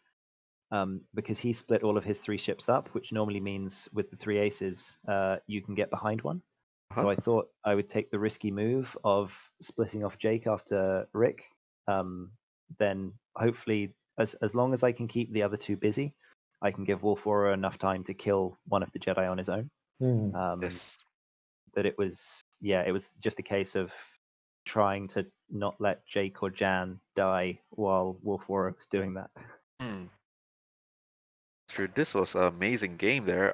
Speaker 8: because he split all of his 3 ships up, which normally means with the 3 aces, you can get behind one. So
Speaker 7: Uh-huh.
Speaker 8: I thought I would take the risky move of splitting off Jake after Rick. Then hopefully, as long as I can keep the other 2 busy, I can give Wolf Warrior enough time to kill one of the Jedi on his own.
Speaker 7: Yes.
Speaker 8: But it was just a case of trying to not let Jake or Jan die while Wolf Warrior was doing that.
Speaker 7: True. This was an amazing game there.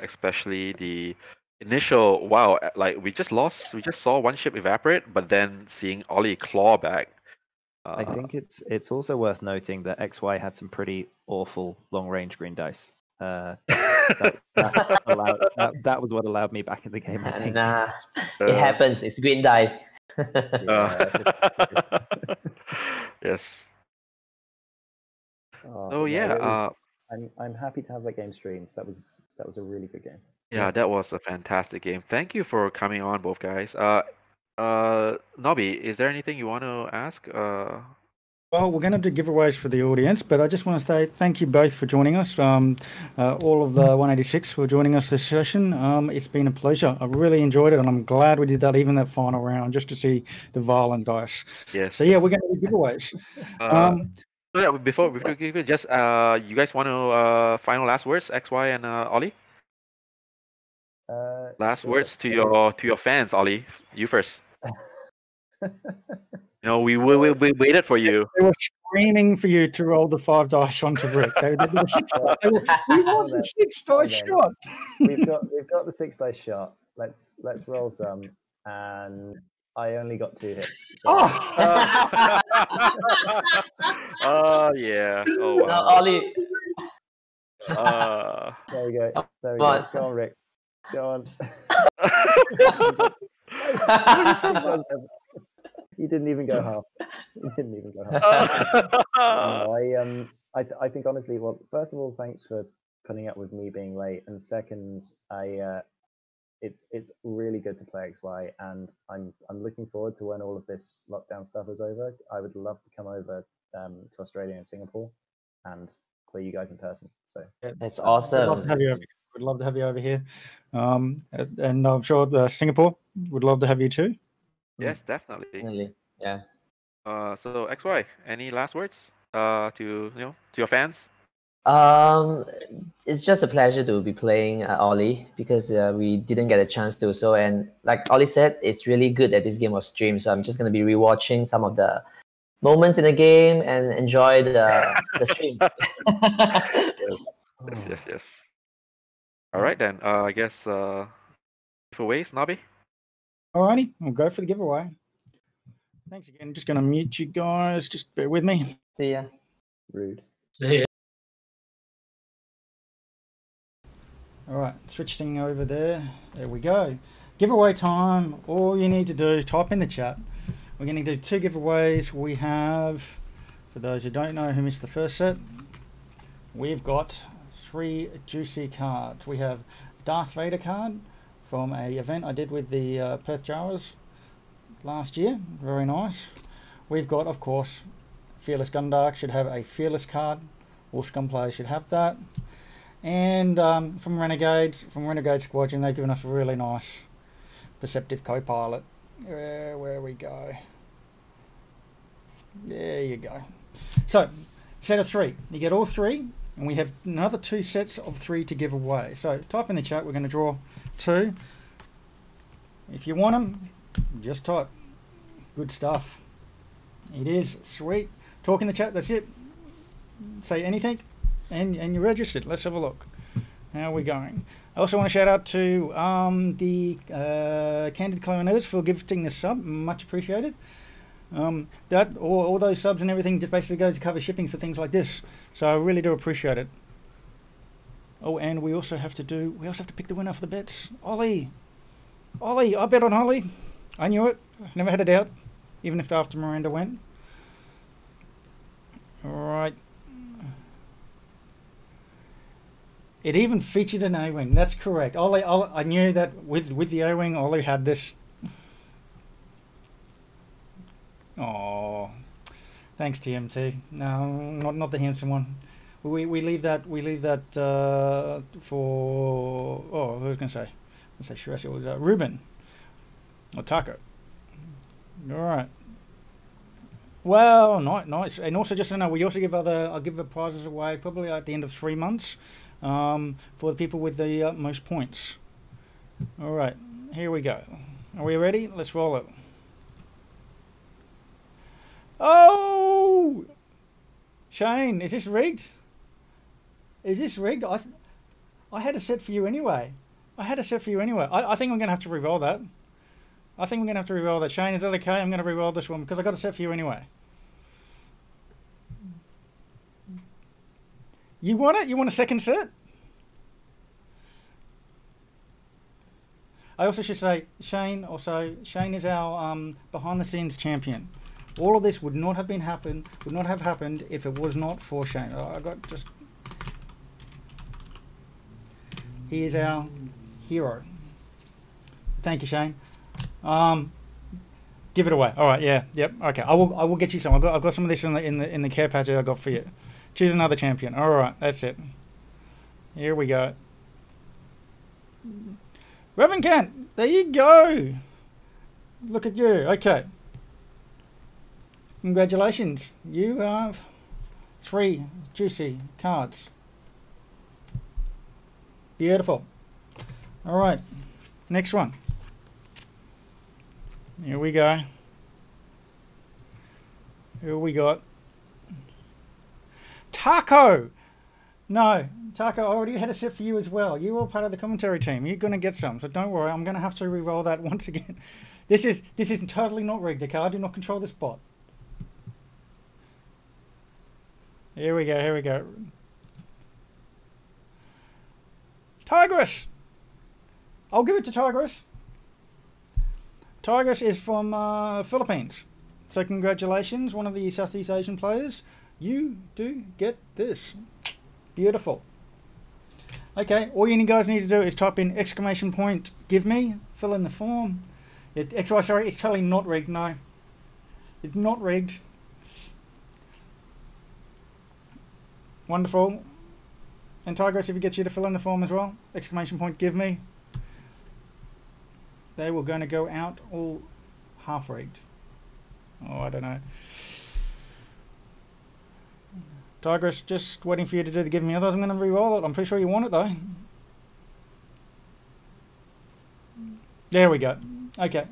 Speaker 7: Especially the initial wow. Like we just saw one ship evaporate, but then seeing Ollie claw back.
Speaker 8: I think it's also worth noting that XY had some pretty awful long range green dice. That was what allowed me back in the game, I think.
Speaker 6: Nah, it happens. It's green dice.
Speaker 7: Yes.
Speaker 8: Oh
Speaker 7: yeah.
Speaker 8: I'm happy to have that game streamed. That was a really good game.
Speaker 7: Yeah, that was a fantastic game. Thank you for coming on, both guys. Nobby, is there anything you want to ask?
Speaker 1: Well, we're going to do giveaways for the audience, but I just want to say thank you both for joining us. All of the 186 for joining us this session. It's been a pleasure. I really enjoyed it, and I'm glad we did that, even that final round, just to see the violent dice.
Speaker 7: Yes.
Speaker 1: So yeah, we're going to do giveaways.
Speaker 7: So yeah, before we give it, just you guys want to final last words, XY and Ollie? Last
Speaker 8: Sure.
Speaker 7: words to your fans, Ollie. You first. We waited for you.
Speaker 1: They were screaming for you to roll the 5 dice onto Rick. We want the 6 dice shot.
Speaker 8: We've got the 6 dice shot. Let's roll some, and I only got 2 hits. So.
Speaker 7: Oh yeah. Oh wow.
Speaker 6: No, Ollie.
Speaker 8: There we go. There we
Speaker 6: Come
Speaker 8: go. Go on, Rick. Go on. You didn't even go half. You didn't even go half. No, I think honestly, well, first of all, thanks for putting up with me being late, and second, it's really good to play XY, and I'm looking forward to when all of this lockdown stuff is over. I would love to come over to Australia and Singapore and play you guys in person. So
Speaker 6: That's awesome.
Speaker 1: We'd love to have you over here, and I'm sure Singapore would love to have you too.
Speaker 7: Yes, definitely.
Speaker 6: Definitely. Yeah.
Speaker 7: So XY, any last words to your fans?
Speaker 6: It's just a pleasure to be playing Ollie, because we didn't get a chance to. So, and like Ollie said, it's really good that this game was streamed. So I'm just gonna be rewatching some of the moments in the game and enjoy the stream.
Speaker 7: Yes. All right then. I guess giveaways, Nobby.
Speaker 1: Alrighty, we'll go for the giveaway. Thanks again. Just going to mute you guys. Just bear with me.
Speaker 6: See ya.
Speaker 8: Rude.
Speaker 4: See ya.
Speaker 1: All right, switching over there. There we go. Giveaway time. All you need to do is type in the chat. We're going to do 2 giveaways. We have, for those who don't know who missed the first set, we've got 3 juicy cards. We have Darth Vader card from a event I did with the Perth Jawas last year. Very nice. We've got, of course, Fearless Gundark should have a Fearless card. All Scum players should have that. And from Renegade Squadron, they've given us a really nice Perceptive Co-Pilot. Where we go. There you go. So, set of 3. You get all 3, and we have another 2 sets of 3 to give away. So, type in the chat. We're going to draw 2. If you want them, just type. Good stuff. It is sweet. Talk in the chat. That's it. Say anything, and you're registered. Let's have a look. How are we going? I also want to shout out to the Candid Clarineters for gifting the sub. Much appreciated. That all those subs and everything just basically goes to cover shipping for things like this. So I really do appreciate it. Oh, and we also have to pick the winner for the bets. Ollie, Ollie, I bet on Ollie. I knew it. Never had a doubt, even if after Miranda went. All right. It even featured an A-wing. That's correct. Ollie, I knew that with the A-wing, Ollie had this. Oh, thanks TMT. No, not the handsome one. We leave that for. Oh, who was going to say? Let's say Shiresi. It was Ruben or Taco. All right. Well, nice. And also, just so you know, we also I'll give the prizes away probably at the end of 3 months. For the people with the most points. All right, here we go. Are we ready? Let's roll it. Oh, Shane, is this rigged? Is this rigged? I had a set for you anyway. I think I'm gonna have to re-roll that. Shane, is that okay? I'm gonna re-roll this one because I got a set for you anyway. You want it? You want a second set? I also should say, Shane is our behind-the-scenes champion. All of this would not have happened if it was not for Shane. He is our hero. Thank you, Shane. Give it away. All right, yeah, yep, okay. I will get you some. I've got some of this in the care package I got for you. Choose another champion. All right, that's it. Here we go. Reverend Kent, there you go. Look at you. Okay. Congratulations. You have 3 juicy cards. Beautiful. All right. Next one. Here we go. Who we got? Taco! No, Taco, I already had a set for you as well. You were part of the commentary team. You're going to get some, so don't worry. I'm going to have to re-roll that once again. This is totally not rigged, okay? I do not control this bot. Here we go. Tigress! I'll give it to Tigress. Tigress is from Philippines. So congratulations, one of the Southeast Asian players. You do get this. Beautiful. Okay, all you guys need to do is type in exclamation point, give me, fill in the form. Sorry, it's totally not rigged, no. It's not rigged. Wonderful. And Tigress, if it gets you to fill in the form as well, exclamation point, give me. They were going to go out all half rigged. Oh, I don't know. Tigress, just waiting for you to do the give me others. I'm going to re-roll it. I'm pretty sure you want it though. There we go. Okay.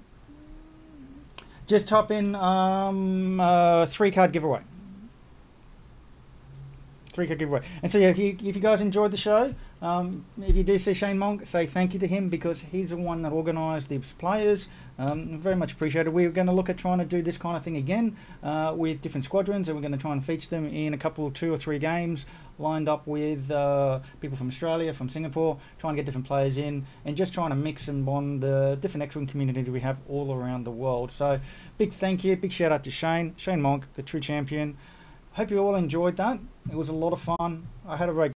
Speaker 1: Just type in 3-card giveaway. 3-card giveaway. And so yeah, if you guys enjoyed the show, if you do see Shane Monk, say thank you to him because he's the one that organised these players. Very much appreciated. We're going to look at trying to do this kind of thing again with different squadrons, and we're going to try and feature them in a couple, 2 or 3 games lined up with people from Australia, from Singapore, trying to get different players in and just trying to mix and bond the different X-Wing communities we have all around the world. So big thank you, big shout out to Shane Monk, the true champion. Hope you all enjoyed that. It was a lot of fun. I had a very